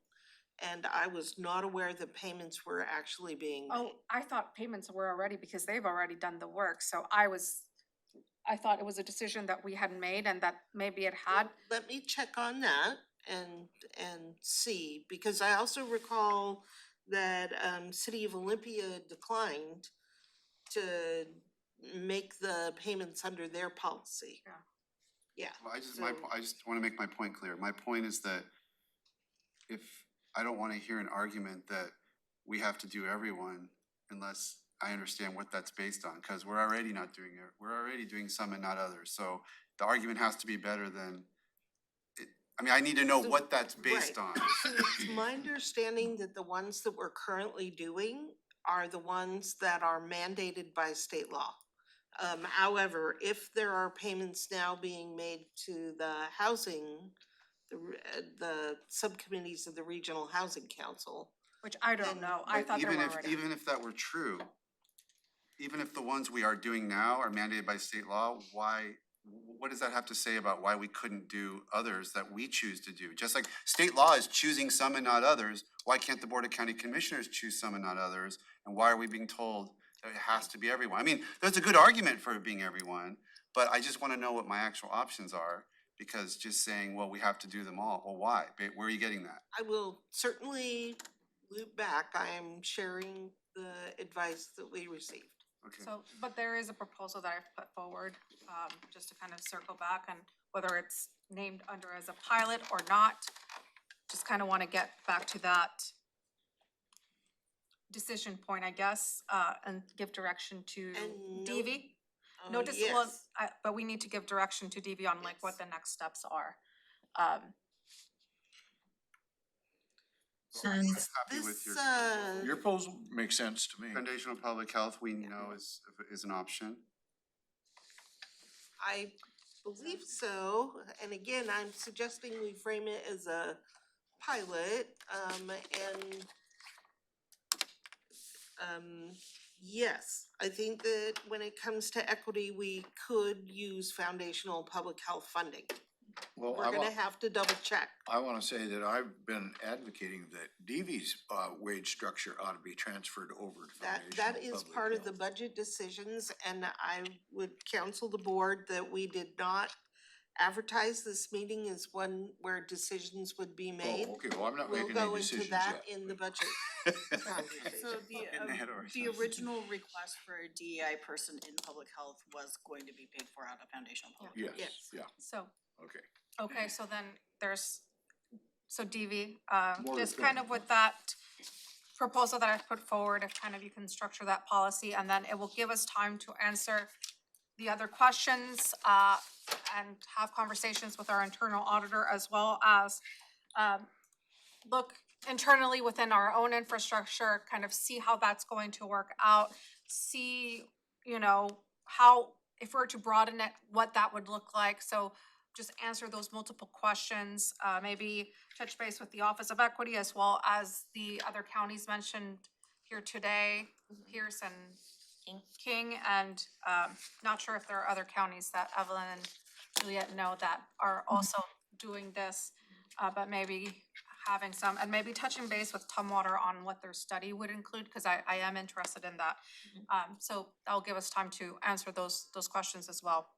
Speaker 2: And I was not aware that payments were actually being made.
Speaker 10: oh, I thought payments were already, because they've already done the work. So I thought it was a decision that we hadn't made and that maybe it had.
Speaker 2: Let me check on that and see, because I also recall that City of Olympia declined to make the payments under their policy. Yeah.
Speaker 7: Well, I just wanna make my point clear. My point is that if, I don't wanna hear an argument that we have to do everyone unless I understand what that's based on, cause we're already not doing it. We're already doing some and not others. So the argument has to be better than it. I mean, I need to know what that's based on.
Speaker 2: So it's my understanding that the ones that we're currently doing are the ones that are mandated by state law. However, if there are payments now being made to the housing, the subcommittees of the Regional Housing Council.
Speaker 10: Which I don't know. I thought there were already.
Speaker 7: Even if that were true, even if the ones we are doing now are mandated by state law, what does that have to say about why we couldn't do others that we choose to do? Just like state law is choosing some and not others, why can't the Board of County Commissioners choose some and not others? And why are we being told that it has to be everyone? I mean, there's a good argument for it being everyone, but I just wanna know what my actual options are, because just saying, well, we have to do them all, well, why? Where are you getting that?
Speaker 2: I will certainly loop back. I am sharing the advice that we received.
Speaker 7: Okay.
Speaker 10: So, but there is a proposal that I've put forward, just to kind of circle back, and whether it's named under as a pilot or not, just kind of want to get back to that decision point, I guess, and give direction to
Speaker 2: And
Speaker 10: DV.
Speaker 2: no- yes.
Speaker 10: But we need to give direction to DV on like what the next steps are.
Speaker 18: And
Speaker 7: Happy with
Speaker 2: This,
Speaker 6: Your proposal makes sense to me.
Speaker 7: foundational public health, we know is an option.
Speaker 2: I believe so, and again, I'm suggesting we frame it as a pilot, yes, I think that when it comes to equity, we could use foundational public health funding.
Speaker 6: Well,
Speaker 2: We're gonna have to double check.
Speaker 6: I wanna say that I've been advocating that DV's wage structure ought to be transferred over to
Speaker 2: That
Speaker 6: foundational
Speaker 2: is
Speaker 6: public
Speaker 2: part of the
Speaker 6: health.
Speaker 2: budget decisions, and I would counsel the board that we did not advertise this meeting as one where decisions would be made.
Speaker 6: Oh, okay, well, I'm not
Speaker 2: We'll
Speaker 6: making
Speaker 2: go
Speaker 6: any
Speaker 2: into
Speaker 6: decisions
Speaker 2: that
Speaker 6: yet.
Speaker 2: in the budget conversation.
Speaker 11: So
Speaker 7: Getting ahead of
Speaker 11: the
Speaker 7: ourselves.
Speaker 11: original request for a DEI person in public health was going to be paid for out of foundational public health.
Speaker 6: Yes,
Speaker 2: Yes.
Speaker 6: yeah,
Speaker 10: So,
Speaker 6: okay.
Speaker 10: okay, so then so DV,
Speaker 6: More to
Speaker 10: just kind
Speaker 6: come.
Speaker 10: of with that proposal that I've put forward, if kind of you can structure that policy, and then it will give us time to answer the other questions, and have conversations with our internal auditor, as well as, look internally within our own infrastructure, kind of see how that's going to work out, see, how, if we're to broaden it, what that would look like. So just answer those multiple questions, maybe touch base with the Office of Equity as well as the other counties mentioned here today, Pierce and King, and not sure if there are other counties that Evelyn and Juliet know that are also doing this, but maybe having some, and maybe touching base with Tumwater on what their study would include, because I am interested in that. So that'll give us time to answer those questions as well.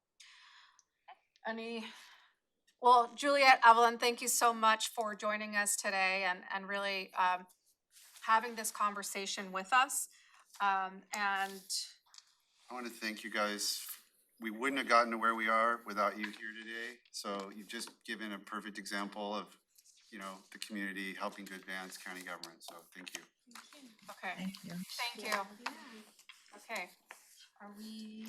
Speaker 10: Well, Juliet, Evelyn, thank you so much for joining us today and really having this conversation with us. And
Speaker 7: I wanna thank you guys we wouldn't have gotten to where we are without you here today. So you've just given a perfect example of, you know, the community helping to advance county government. So thank you.
Speaker 10: Okay,
Speaker 18: Thank you.
Speaker 10: thank you. Okay,
Speaker 3: Are we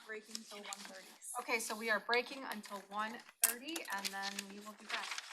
Speaker 3: breaking till 1:30?
Speaker 10: okay, so we are breaking until 1:30 and then we will be back.